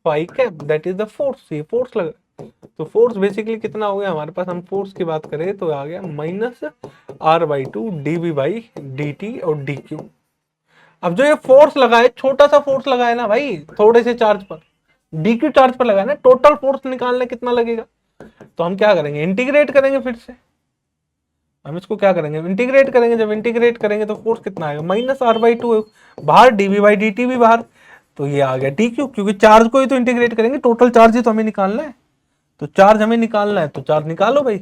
phi cap, that is the force, ये फोर्स लगा। तो फोर्स बेसिकली कितना हो गया हमारे पास, हम फोर्स की बात करें तो आ गया minus r by two d B by D t और डी क्यू। अब जो ये फोर्स लगा है, छोटा सा फोर्स लगा है ना भाई, थोड़े से चार्ज पर, डी क्यू चार्ज पर लगाना है, टोटल फोर्स निकालने कितना लगेगा। तो हम क्या करेंगे, इंटीग्रेट करेंगे, फिर से हम इसको क्या करेंगे, इंटीग्रेट करेंगे। जब इंटीग्रेट करेंगे तो फोर्स कितना आएगा, -r/2, बाहर dv/dt भी बाहर, तो ये आ गया dq, क्योंकि चार्ज को ही तो इंटीग्रेट करेंगे, टोटल चार्ज ही तो हमें निकालना है। तो चार्ज हमें निकालना है, तो चार्ज निकालो भाई।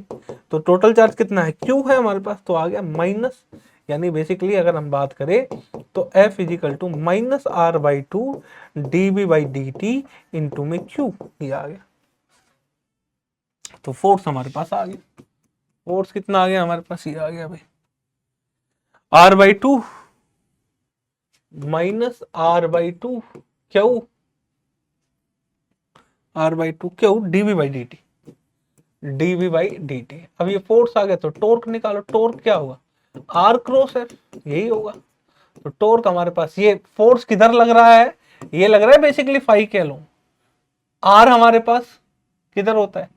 तो टोटल चार्ज कितना है, q है हमारे पास, तो आ गया माइनस, यानी बेसिकली अगर हम बात करें तो F = -r/2 dv/dt इंटू में q, ये आ गया। तो फोर्स हमारे पास आ गया। फोर्स कितना आ गया हमारे पास, ये आ गया भाई r/2 -r/2 Q, r/2 Q dv/dt, dv/dt। अब ये फोर्स आ गया, तो टॉर्क निकालो। टॉर्क क्या होगा, r क्रॉस f, यही होगा। तो टॉर्क हमारे पास, ये फोर्स किधर लग रहा है, ये लग रहा है बेसिकली फाई कह लो। r हमारे पास किधर होता है,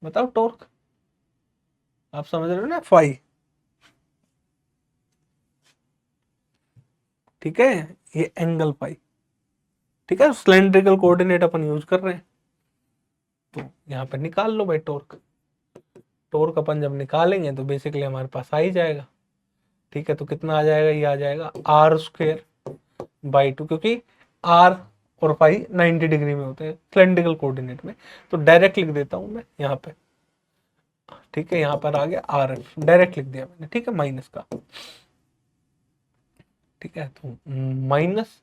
बताओ। टॉर्क आप समझ रहे हो ना, फाई, ठीक है, ये एंगल फाई, ठीक है। सिलेंड्रिकल कोऑर्डिनेट अपन यूज कर रहे हैं, तो यहाँ पे निकाल लो भाई टॉर्क। टॉर्क अपन जब निकालेंगे तो बेसिकली हमारे पास आ ही जाएगा, ठीक है। तो कितना आ जाएगा, ये आ जाएगा r²/2, क्योंकि r और फाई 90 डिग्री में होते हैं सिलेंड्रिकल कोऑर्डिनेट में। तो डायरेक्ट लिख देता हूं मैं यहाँ पे, ठीक है। यहाँ पर आ गया RF, डायरेक्ट लिख दिया मैंने, ठीक है, माइनस का, ठीक है। तो माइनस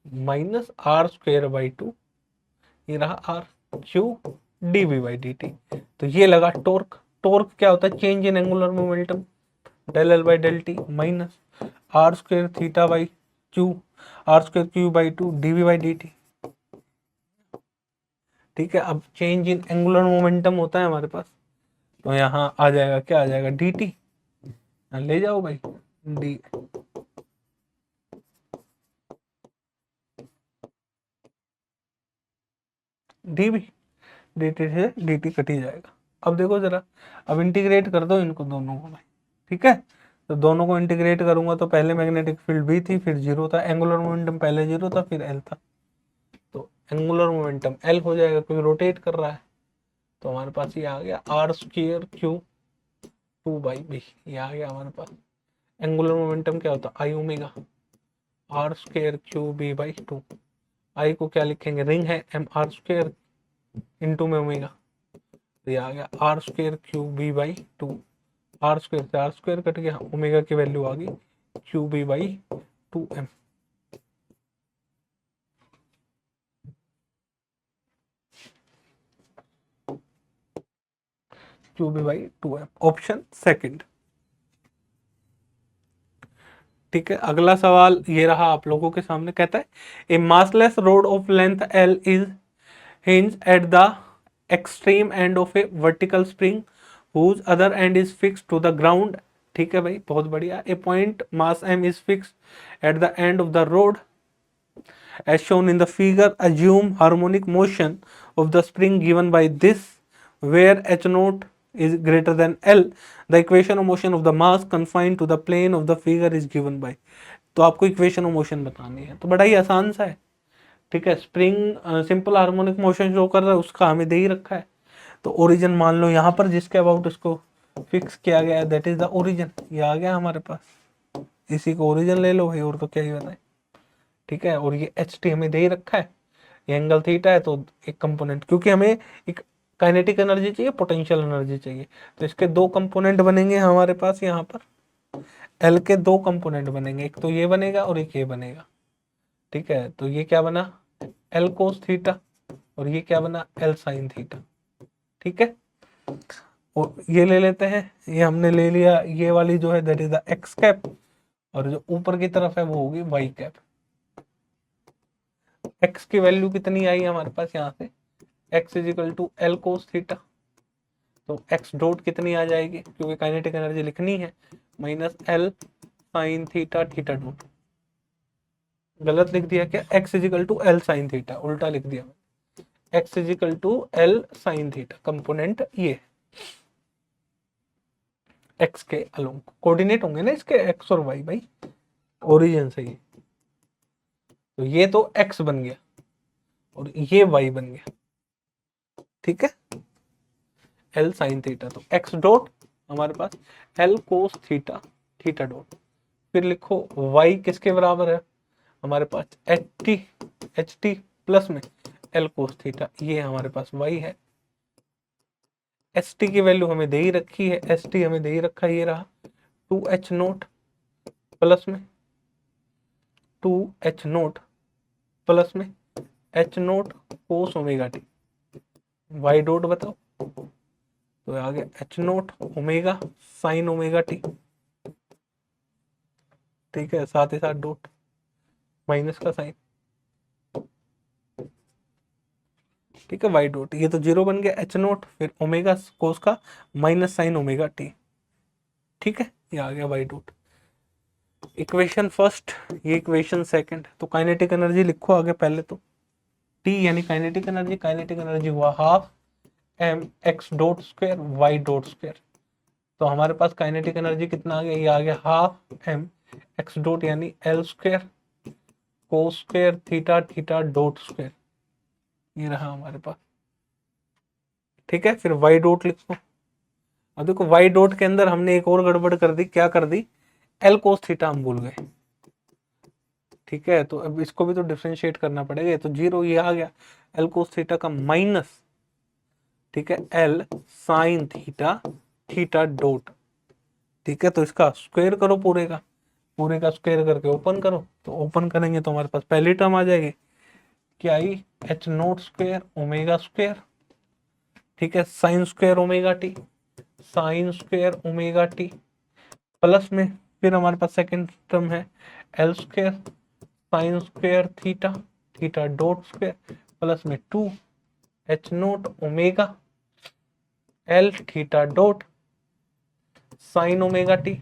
r²/2, ये रहा r³ dv/dt। तो ये लगा टॉर्क। टॉर्क क्या होता है, change in angular momentum, del L/del T minus r²θ/q, r²q/2 dv/dt, ठीक है। अब चेंज इन एंगुलर मोमेंटम होता है हमारे पास, तो यहाँ आ जाएगा, क्या आ जाएगा, dt, ले जाओ भाई, d, dv, dt से dt कट ही जाएगा। अब देखो जरा, अब इंटीग्रेट कर दो इनको दोनों को भाई, ठीक है। तो दोनों को इंटीग्रेट करूंगा तो पहले मैग्नेटिक फील्ड v थी, फिर 0 था, एंगुलर मोमेंटम पहले 0 था, फिर l था। तो एंगुलर मोमेंटम l हो जाएगा, क्योंकि रोटेट कर रहा है। तो हमारे पास ये आ गया r²q/2/b, ये आ गया हमारे पास। एंगुलर मोमेंटम क्या होता है, I ω, r²q/b/2। आई को क्या लिखेंगे, रिंग है mr² इंटू में ओमेगा, तो ये आ गया r²q/b/2। r² से r² कट गया, ओमेगा की वैल्यू आ गई qb/2m। qb/2m, ऑप्शन सेकंड, ठीक है। अगला सवाल ये रहा आप लोगों के सामने, कहता है a massless rod of length L is hinge at the extreme end of a vertical spring whose other end is fixed to the ground, ठीक है भाई, बहुत बढ़िया। A point mass m is fixed at the end of the road as shown in the figure. Assume harmonic motion of the spring given by this, where h0 is greater than L. The equation of motion of the mass confined to the plane of the figure is given by। तो आपको equation of motion बतानी है, तो बड़ा ही आसान सा है, ठीक है। Spring simple harmonic motion show कर रहा है, उसका हमें दे ही रखा है। तो ओरिजिन मान लो यहाँ पर जिसके अबाउट इसको फिक्स किया गया है, दैट इज द ओरिजिन, ये आ गया हमारे पास। इसी को ओरिजिन ले लो भाई, और तो क्या ही बताए, ठीक है। और ये एच टी हमें दे ही रखा है, ये एंगल थीटा है। तो एक कंपोनेंट, क्योंकि हमें एक काइनेटिक एनर्जी चाहिए, पोटेंशियल एनर्जी चाहिए, तो इसके दो कंपोनेंट बनेंगे हमारे पास। यहाँ पर एल के दो कंपोनेंट बनेंगे, एक तो ये बनेगा और एक ये बनेगा, ठीक है। तो ये क्या बना, एल कोस थीटा, और ये क्या बना, एल साइन थीटा, ठीक है। और ये ले लेते हैं, ये हमने ले लिया, ये वाली जो है that is the x cap, और जो ऊपर की तरफ है वो होगी वाई कैप। एक्स की वैल्यू कितनी आई हमारे पास यहाँ से, x is equal to l cos theta, तो एक्स डॉट कितनी आ जाएगी, क्योंकि काइनेटिक एनर्जी लिखनी है, minus l sine theta theta dot. गलत लिख दिया क्या, x is equal to l sine theta, उल्टा लिख दिया, x is equal to l sine theta, component ये, एक्स के अलोंग कोऑर्डिनेट होंगे ना इसके एक्स और वाई भाई, ओरिजिन से ही। तो ये तो एक्स बन गया और ये वाई बन गया, ठीक है, एल साइन थीटा। तो एक्स डॉट हमारे पास L cos theta, theta dot, फिर लिखो वाई किसके बराबर है हमारे पास एच टी प्लस में एल कोस थीटा, ये हमारे पास वाई है। एस टी की वैल्यू हमें दे ही रखी है, एस टी हमें दे ही रखा है, ये रहा 2h नोट प्लस में 2h नोट प्लस में h naught cos omega t, y dot बताओ, तो आ गया h naught omega sine omega t, ठीक है, साथ ही साथ डॉट माइनस का साइन, ठीक है, वाई डॉट, ये तो जीरो बन गया, एच नोट फिर ओमेगा कोस का माइनस साइन ओमेगा टी, ठीक है, ये आ गया वाई डॉट। इक्वेशन फर्स्ट, ये इक्वेशन सेकंड, तो काइनेटिक एनर्जी लिखो आगे पहले तो, टी यानी काइनेटिक एनर्जी, काइनेटिक एनर्जी हुआ half m x dot square y dot square. तो हमारे पास काइनेटिक एनर्जी कितना आ गया, ये आ गया हाफ एम एक्स डॉट यानी L square cos square theta theta dot square, ये रहा हमारे पास, ठीक है। फिर वाई डॉट लिखो, अब देखो वाई डॉट के अंदर हमने एक और गड़बड़ कर दी, क्या कर दी, एल कोस थीटा हम भूल गए, ठीक है, तो अब इसको भी तो डिफरेंशिएट करना पड़ेगा, तो जीरो ये आ गया एल कोस थीटा का माइनस, ठीक है, L sine theta theta dot, ठीक है, तो इसका स्क्वायर करो पूरे का, पूरे का स्क्वायर करके ओपन करो, तो ओपन करेंगे तो हमारे पास पहली टर्म आ जाएगी, क्या आई h naught square omega square, ठीक है, sine square omega t, sine square omega t plus में फिर हमारे पास सेकंड टर्म है L square sine square theta theta dot square plus में 2 h naught omega L theta dot sine omega t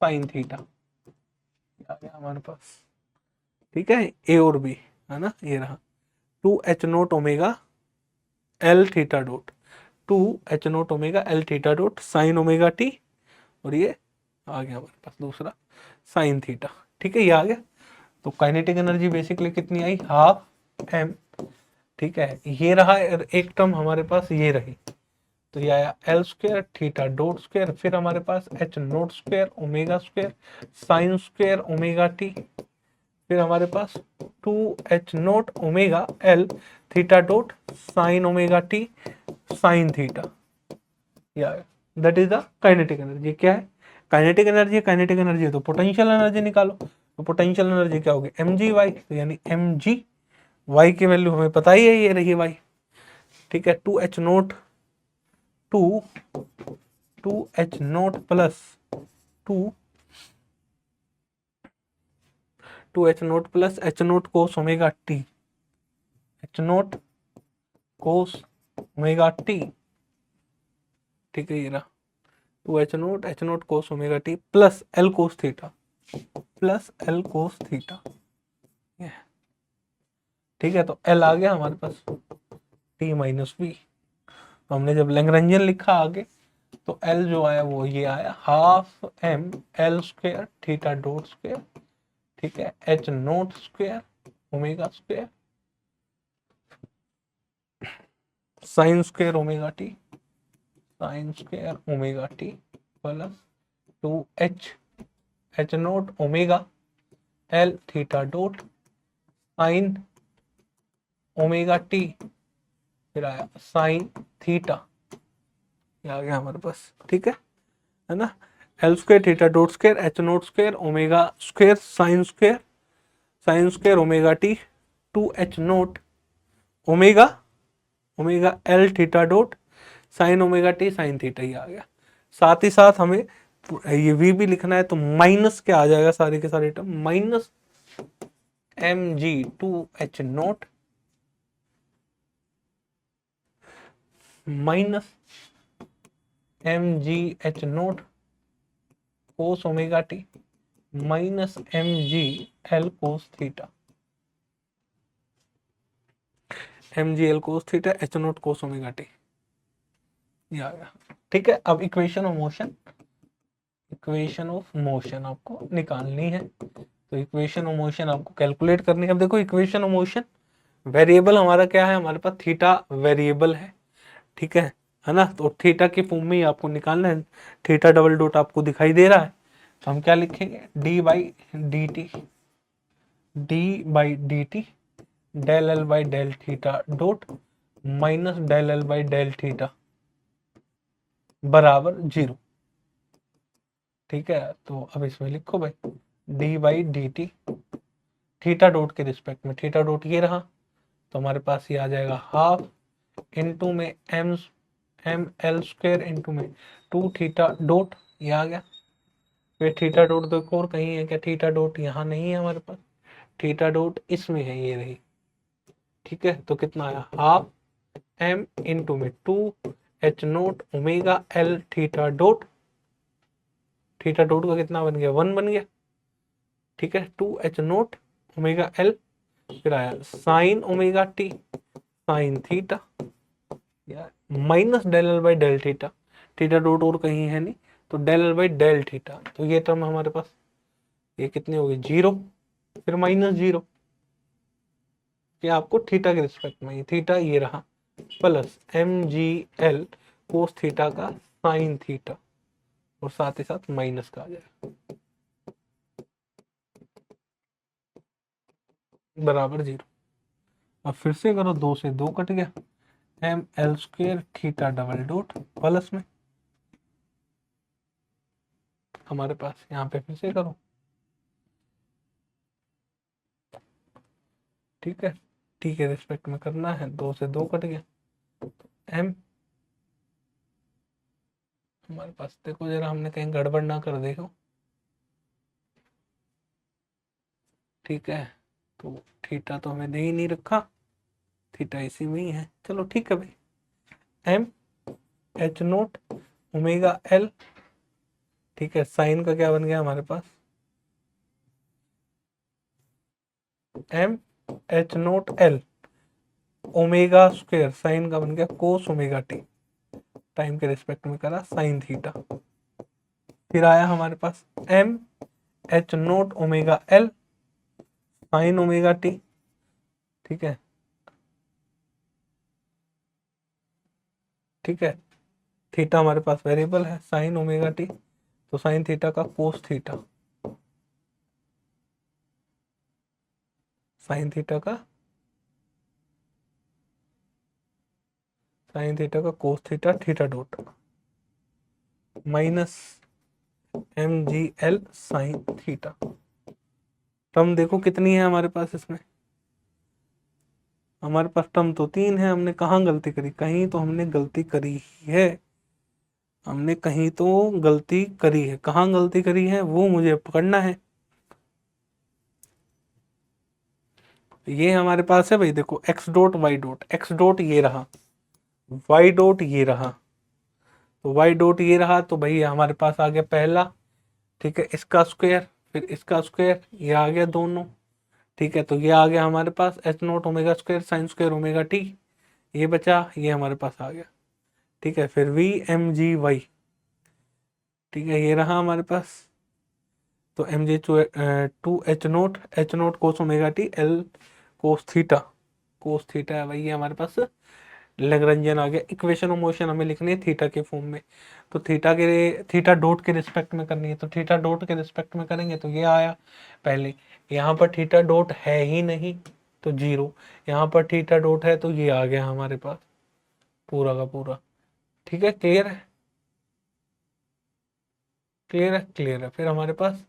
sine theta, आ गया हमारे पास, ठीक है, ए और बी है ना, ये रहा 2h naught omega L theta dot, 2h naught omega L theta dot sine omega t, और ये आ गया हमारे पास दूसरा साइन थीटा, ठीक है, ये आ गया। तो काइनेटिक एनर्जी बेसिकली कितनी आई, हाफ एम, ठीक है, ये रहा एक टर्म हमारे पास, ये रही, तो ये आया L square theta dot square, फिर हमारे पास h naught square omega square sine square omega t, फिर हमारे पास 2h naught omega L theta dot sine omega t sine theta, या that is the kinetic energy. क्या है काइनेटिक एनर्जी, काइनेटिक एनर्जी है तो पोटेंशियल एनर्जी निकालो, तो पोटेंशियल एनर्जी क्या होगी एम जी वाई, तो यानी एम जी वाई की वैल्यू हमें पता ही है, ये रही वाई, ठीक है, 2h note 2h naught plus 2 2h naught plus h naught cos omega T, h naught cos omega t, ठीक है, ये रहा 2h note h naught cos omega t plus L cos theta, plus L cos theta, ठीक है, तो L आ गया हमारे पास टी माइनस बी, तो हमने जब लैग्रेंजियन लिखा आगे, तो एल जो आया वो ये आया half m l square theta dot square, ठीक है, h naught square omega square sine square omega t sine square omega t plus 2h naught omega L theta dot sine omega t, फिर आया sine theta, ये आ गया हमारे पास, ठीक है ना, L square theta dot square h naught square omega square sine square omega t 2h naught omega omega L theta dot sine omega t sine theta, ही आ गया। साथ ही साथ हमें ये वी भी लिखना है, तो माइनस क्या आ जाएगा सारे के सारे term, minus m g 2h naught minus m g h naught cos omega t minus m g l cos theta, m g l cos theta h naught cos omega t, ये आ गया, ठीक है, अब इक्वेशन ऑफ मोशन आपको निकालनी है। तो इक्वेशन ऑफ मोशन आपको कैलकुलेट करनी है। अब देखो इक्वेशन ऑफ मोशन, वेरिएबल हमारा क्या है, हमारे पास थीटा वेरिएबल है, ठीक है ना। तो थीटा की फॉर्म में ही आपको निकालना है। थीटा डबल डॉट आपको दिखाई दे रहा है, तो हम क्या लिखेंगे, d by D t del l by del theta dot minus del l by del theta बराबर 0। ठीक है, तो अब इसमें लिखो भाई d by D t theta dot के रिस्पेक्ट में, थीटा डॉट ये रहा, तो हमारे पास ये आ जाएगा हाफ इंटू में एम एल स्क्वायर इंटू में 2 थीटा डॉट, ये आ गया। फिर थीटा डॉट देखो और कहीं है क्या, थीटा डॉट यहाँ नहीं है हमारे पास, थीटा डॉट इसमें है, ये रही। ठीक है, तो कितना आया, हाफ एम इंटू में 2 h0 omega L theta dot, theta dot का कितना बन गया, 1 बन गया। ठीक है, 2 h0 ओमेगा एल, फिर आया sine omega t sine theta minus del l by del theta, theta dot और कहीं है नहीं, तो del l by del theta, तो ये टर्म हमारे पास ये कितनी होगी, 0, फिर माइनस 0, ये आपको थीटा के रिस्पेक्ट में, ये थीटा ये रहा, plus m g l cos theta का साइन थीटा, और साथ ही साथ माइनस का आ जाएगा बराबर 0। अब फिर से करो, 2 से 2 कट गया, m l square theta double dot plus में हमारे पास यहाँ पे फिर से करो, ठीक है, टी के रिस्पेक्ट में करना है, 2 से 2 कट गया, एम हमारे पास देखो जरा, हमने कहीं गड़बड़ ना कर देखो, ठीक है, तो थीटा तो हमें दे ही नहीं रखा, थीटा इसी में ही है, चलो ठीक है भाई, एम h0 ओमेगा एल, ठीक है, साइन का क्या बन गया हमारे पास, m h0 l omega square, sine का बन गया कोस ओमेगा टी, टाइम के रिस्पेक्ट में करा साइन थीटा, फिर आया हमारे पास m h0 omega L sine omega t, ठीक है, ठीक है, थीटा हमारे पास वेरिएबल है, साइन ओमेगा टी, तो साइन थीटा का कोस थीटा, साइन थीटा का cos theta theta dot minus m g L sine theta. Term देखो कितनी है हमारे पास, इसमें हमारे पास टर्म तो 3 है, हमने कहाँ गलती करी, कहीं तो हमने गलती करी है, हमने कहीं तो गलती करी है, कहाँ गलती करी है वो मुझे पकड़ना है। ये हमारे पास है भाई, देखो x dot y dot, x dot ये रहा, वाई डॉट ये रहा, तो वाई डॉट ये रहा, तो भाई हमारे पास आ गया पहला, ठीक है, इसका स्क्वायर, फिर इसका स्क्वायर, ये आ गया दोनों, ठीक है, तो ये आ गया हमारे पास h0 omega square sine square omega t, ये बचा, ये हमारे पास आ गया, ठीक है, फिर वी एम जी वाई, ठीक है, ये रहा हमारे पास, तो m g 2 h0 cos omega t l cos theta है भाई, ये हमारे पास लैग्रेंजियन आ गया। इक्वेशन ऑफ मोशन हमें लिखनी है थीटा के फॉर्म में, तो थीटा डॉट के रिस्पेक्ट में करनी है, तो थीटा डॉट के रिस्पेक्ट में करेंगे तो ये आया पहले, यहाँ पर थीटा डॉट है ही नहीं तो 0, यहाँ पर थीटा डॉट है तो ये आ गया हमारे पास पूरा का पूरा। ठीक है, क्लियर है, क्लियर है, क्लियर है। फिर हमारे पास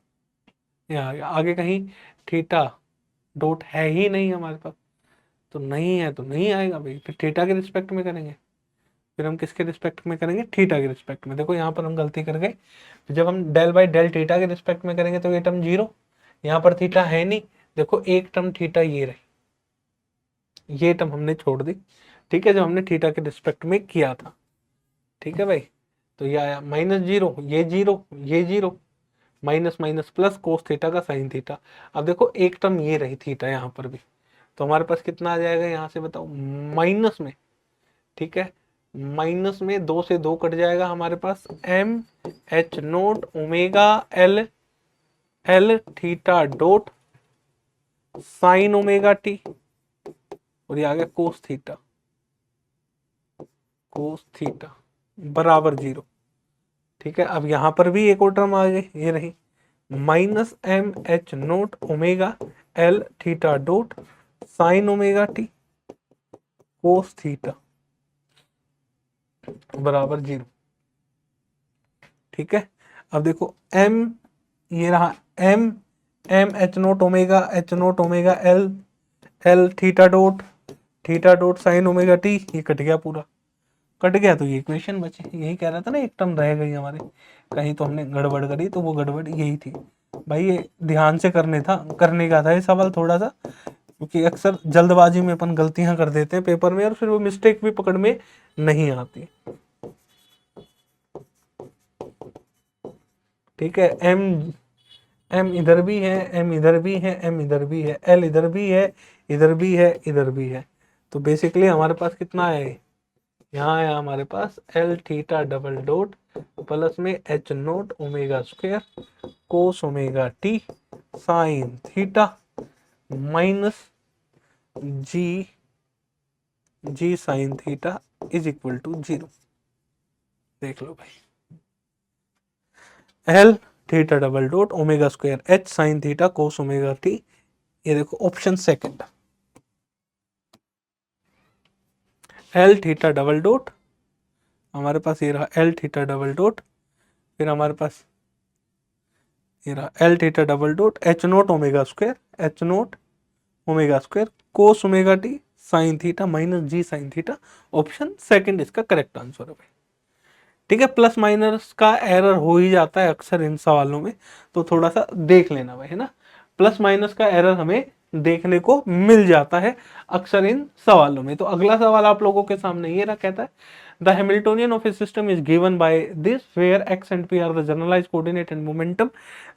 ये आ गया, आगे कहीं थीटा डॉट है ही नहीं हमारे पास, तो नहीं है तो नहीं आएगा भाई, फिर थीटा के रिस्पेक्ट में करेंगे, फिर हम किसके रिस्पेक्ट में करेंगे, थीटा के रिस्पेक्ट में। देखो यहाँ पर हम गलती कर गए, जब हम डेल बाई डेल थीटा के रिस्पेक्ट में करेंगे तो ये टर्म 0, यहाँ पर थीटा है नहीं, देखो एक टर्म थीटा ये रही, ये टर्म हमने छोड़ दी, ठीक है, जो हमने थीटा के रिस्पेक्ट में किया था। ठीक है भाई, तो ये आया -0, ये 0, ये 0, minus minus plus cos theta का साइन थीटा। अब देखो एक टर्म ये रही थीटा यहाँ पर भी, तो हमारे पास कितना आ जाएगा यहाँ से बताओ, माइनस में, ठीक है, माइनस में 2 से 2 कट जाएगा हमारे पास, m h naught omega L L theta dot sine omega t, और ये आ गया कोस थीटा, कोस थीटा बराबर 0। ठीक है, अब यहां पर भी एक और टर्म आ गई, ये रही minus m h naught omega L theta dot sine omega t cos theta बराबर 0। ठीक है, अब देखो एम, ये रहा m, m h naught omega L L theta dot sine omega t, ये कट गया पूरा, कट गया तो ये इक्वेशन बचे। यही कह रहा था ना, एक टर्म रह गई हमारे, कहीं तो हमने गड़बड़ करी, तो वो गड़बड़ यही थी भाई। ये ध्यान से करने का था ये सवाल थोड़ा सा, क्योंकि अक्सर जल्दबाजी में अपन गलतियां कर देते हैं पेपर में, और फिर वो मिस्टेक भी पकड़ में नहीं आती। ठीक है, एम, एम इधर भी है, एम इधर भी है, एम इधर भी है, एल इधर भी है, इधर भी है, इधर भी है। तो बेसिकली हमारे पास कितना है, यहाँ है हमारे पास L theta double dot plus में h naught omega square cos omega t sine theta minus g g sine theta is equal to 0। देख लो भाई, L theta double dot omega square h sine theta cos omega t, ये देखो option second, L theta double dot, हमारे पास ये रहा L theta double dot, फिर हमारे पास ये रहा L theta double dot h naught omega square, h naught omega square cos omega t sine theta minus g sine theta, option second इसका करेक्ट आंसर है भाई। ठीक है, प्लस माइनस का एरर हो ही जाता है अक्सर इन सवालों में, तो थोड़ा सा देख लेना भाई, है ना। प्लस माइनस का एरर हमें देखने को मिल जाता है अक्सर इन सवालों में। तो अगला सवाल आप लोगों के सामने ये रहा, कहता है the Hamiltonian of a system is given by this where x and p are the generalised coordinate and momentum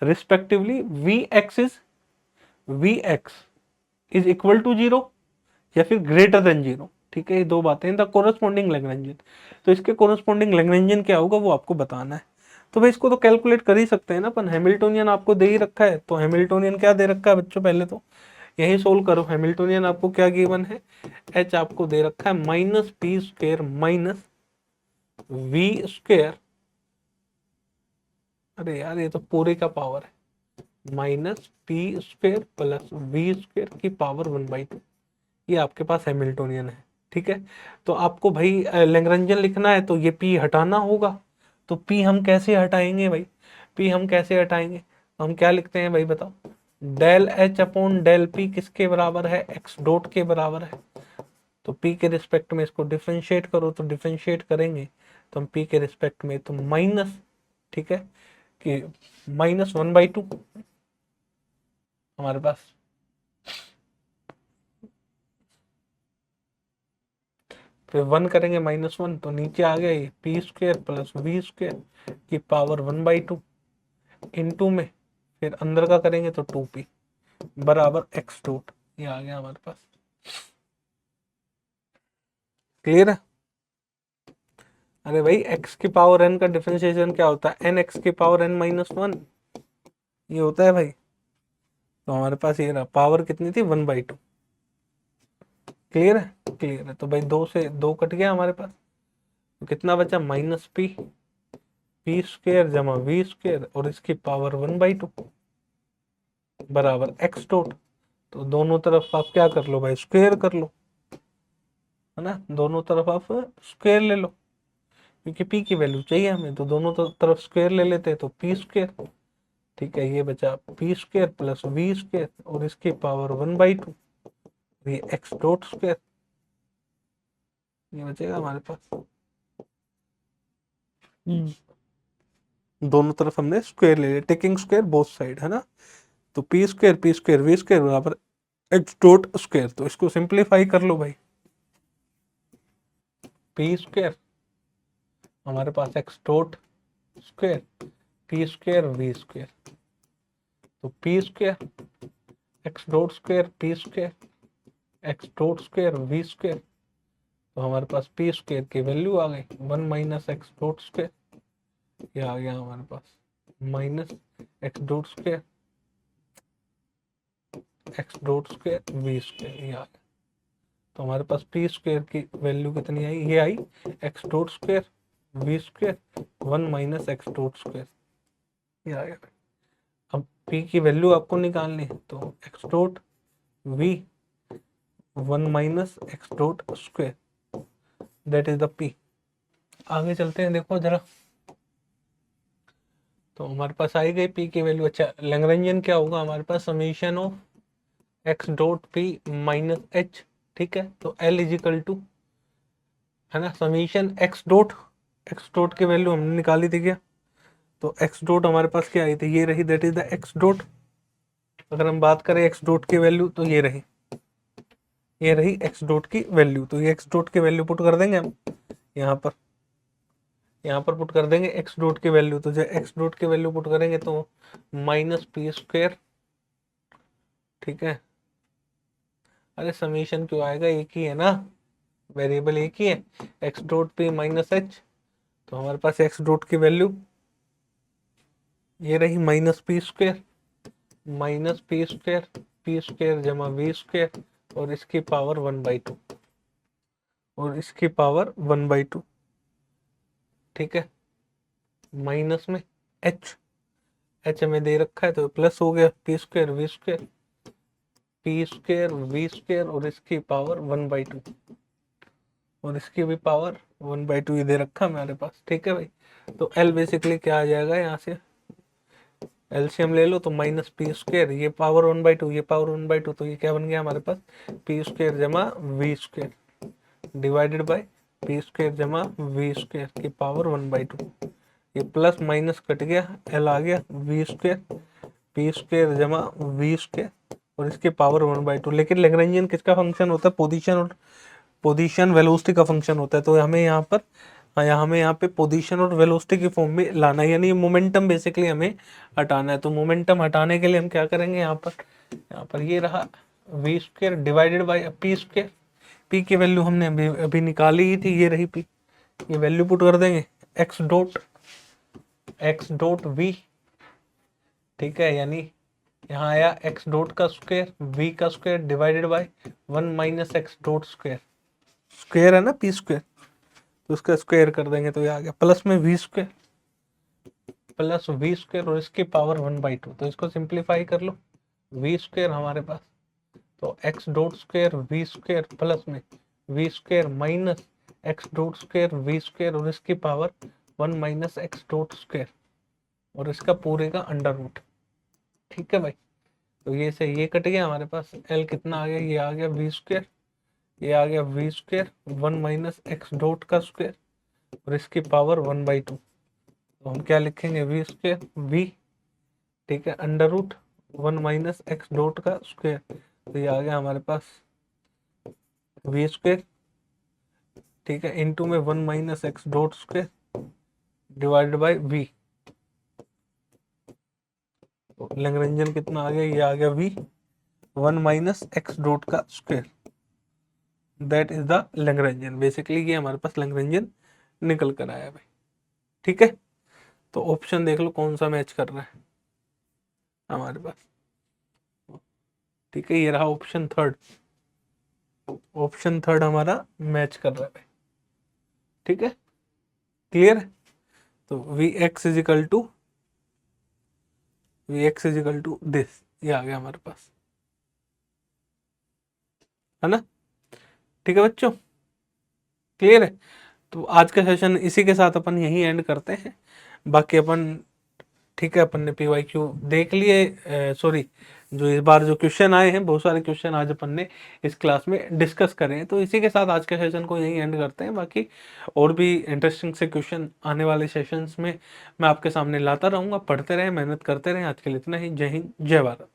respectively v x is equal to 0 या फिर ग्रेटर देन 0। ठीक है, ये दो बातें, द कोरस्पॉन्डिंग लैग्रेंजियन, तो इसके कोरस्पॉन्डिंग लैग्रेंजियन क्या होगा वो आपको बताना है। तो भाई इसको तो कैलकुलेट कर ही सकते हैं ना अपन, हैमिल्टोनियन आपको दे ही रखा है, तो हैमिल्टोनियन क्या दे रखा है बच्चों, पहले तो यही सोल्व करो। हैमिल्टोनियन आपको क्या गिवन है, एच आपको दे रखा है minus p square minus v square, अरे यार ये तो पूरे का पावर है, minus p square plus v square की पावर 1/2, ये आपके पास हैमिल्टोनियन है। ठीक है, तो आपको भाई लैग्रेंजियन लिखना है, तो ये पी हटाना होगा। तो पी हम कैसे हटाएंगे भाई, पी हम कैसे हटाएंगे, हम क्या लिखते हैं भाई बताओ, del H upon del p किसके बराबर है, एक्स डॉट के बराबर है। तो पी के रिस्पेक्ट में इसको डिफरेंशिएट करो, तो डिफरेंशिएट करेंगे तो हम पी के रिस्पेक्ट में तो माइनस, ठीक है, कि -1/2 हमारे पास, फिर 1 करेंगे -1, तो नीचे आ गया ये p square plus v square की पावर 1/2 इंटू में, फिर अंदर का करेंगे तो 2p बराबर एक्स डॉट, ये आ गया हमारे पास। क्लियर है, अरे भाई x की पावर n का डिफरेंशिएशन क्या होता है, n x की पावर n -1, ये होता है भाई। तो हमारे पास ये रहा, पावर कितनी थी 1/2। क्लियर है, क्लियर है, तो भाई 2 से 2 कट गया हमारे पास, तो कितना बचा -p पी स्क्वेयर जमा वी स्क्वेयर और इसकी पावर 1/2 बराबर एक्स डॉट। तो दोनों तरफ आप क्या कर लो भाई, स्क्वेयर कर लो, है ना, दोनों तरफ आप स्क्वेयर ले लो, क्योंकि पी की वैल्यू चाहिए हमें, तो दोनों तरफ स्क्वेयर ले लेते हैं, तो पी स्क्वेयर। ठीक है, ये बचा p square plus v square और इसकी पावर 1/2, ये एक्स डॉट स्क्वेयर, ये बचेगा हमारे पास। दोनों तरफ हमने स्क्वायर ले लिया, टेकिंग स्क्वायर बोथ साइड, है ना। तो पी स्क्वायर वी स्क्वायर बराबर एक्स डॉट स्क्वायर, तो इसको सिंप्लीफाई कर लो भाई, पी स्क्वायर हमारे पास x dot square p square v square, तो p square x dot square p square x dot square v square, तो हमारे पास पी स्क्वायर की वैल्यू आ गई 1 माइनस एक्स डॉट स्क्वायर, ये आ गया हमारे पास minus x dot square x dot square v square, ये आ गया। तो हमारे पास पी स्क्वायर की वैल्यू कितनी आई, ये आई x dot square v square 1 minus x dot square, ये आ गया। अब p की वैल्यू आपको निकालनी है, तो x dot v 1 minus x dot square, that is the p। आगे चलते हैं, देखो जरा। तो हमारे पास आई गई p की वैल्यू। अच्छा, लैग्रेंजियन क्या होगा हमारे पास, summation of x dot p minus h, ठीक है। तो l इजिकल टू, है ना, समीशन एक्स डॉट की वैल्यू हमने निकाली थी क्या, तो एक्स डॉट हमारे पास क्या आई थी, ये रही, that is the x dot. अगर हम बात करें एक्स डॉट की वैल्यू, तो ये रही एक्स डॉट की वैल्यू। तो ये एक्स डॉट की वैल्यू पुट कर देंगे हम यहाँ पर पुट कर देंगे एक्स डॉट की वैल्यू। तो जब एक्स डॉट की वैल्यू पुट करेंगे तो माइनस पी स्क्वायर, ठीक है। अरे समीशन क्यों आएगा, एक ही है ना, वेरिएबल एक ही है, x dot P minus H. तो हमारे पास एक्स डॉट की वैल्यू ये रही माइनस पी स्क्वायर जमा वी स्क्वायर और इसकी पावर 1/2 और इसकी पावर 1/2, ठीक है। माइनस में एच हमें दे रखा है तो प्लस हो गया पी स्क्वायर वी स्क्वायर और इसकी पावर 1/2 और इसकी भी पावर 1/2 ये दे रखा हमारे पास, ठीक है भाई। तो एल बेसिकली क्या आ जाएगा, यहाँ से एलसीएम ले लो तो माइनस पी स्क्वायर, ये पावर 1/2 ये पावर 1/2, तो ये क्या बन गया हमारे पास, पी स्क्वायर जमा v square divided by p square जमा वी स्क्वायर की पावर 1/2। ये प्लस माइनस कट गया, एल आ गया वी स्क्वायर पी स्क्वायर जमा वी स्क्वायर और इसके पावर 1/2। लेकिन लैग्रेंजियन किसका फंक्शन होता है, पोजीशन वेलोसिटी का फंक्शन होता है। तो हमें यहाँ पे पोजीशन और वेलोसिटी की फॉर्म में लाना है, यानी मोमेंटम बेसिकली हमें हटाना है। तो मोमेंटम हटाने के लिए हम क्या करेंगे, यहाँ पर ये रहा v square divided by p square. P की वैल्यू हमने अभी निकाली ही थी, ये रही पी, ये वैल्यू पुट कर देंगे एक्स डॉट वी, ठीक है। यानी यहाँ आया एक्स डॉट का स्क्वायर वी का square divided bye 1 minus x dot square है ना पी स्क्वायर, तो उसका स्क्वायर कर देंगे तो ये आ गया प्लस में वी स्क्वायर और इसकी पावर 1/2। तो इसको सिंप्लीफाई कर लो, वी स्क्वायर हमारे पास, तो x dot square v square plus में v square minus x dot square v square और इसकी power 1 minus x dot square और इसका पूरे का अंडर रूट, ठीक है भाई। तो ये से ये कट गया, हमारे पास एल कितना आ गया, ये आ गया वी स्क्वायर, ये आ गया v square 1 minus x dot का स्क्वायर और इसकी पावर 1/2। तो हम क्या लिखेंगे, वी स्क्वायर वी, ठीक है, under root 1 minus x dot का स्क्वायर। तो ये आ गया हमारे पास वी स्क्वायर, ठीक है, इनटू में 1 minus x dot square divided by v. तो लैग्रेंजियन कितना आ गया, ये आ गया वी 1 माइनस एक्स डॉट का square, that is the Lagrangian. Basically ये हमारे पास लैग्रेंजियन निकल कर आया भाई, ठीक है। तो ऑप्शन देख लो कौन सा मैच कर रहा है हमारे पास, ठीक है। ये रहा ऑप्शन थर्ड हमारा मैच कर रहा है भाई, ठीक है, क्लियर है। तो v x is equal to this, ये आ गया हमारे पास, है ना, ठीक है बच्चों, क्लियर है। तो आज का सेशन इसी के साथ अपन यहीं एंड करते हैं। बाकी अपन, ठीक है, अपन ने PYQ देख लिए, सॉरी, जो इस बार जो क्वेश्चन आए हैं, बहुत सारे क्वेश्चन आज अपन ने इस क्लास में डिस्कस करे हैं। तो इसी के साथ आज के सेशन को यहीं एंड करते हैं। बाकी और भी इंटरेस्टिंग से क्वेश्चन आने वाले सेशंस में मैं आपके सामने लाता रहूँगा। पढ़ते रहें, मेहनत करते रहें। आज के लिए इतना ही। जय हिंद, जय भारत।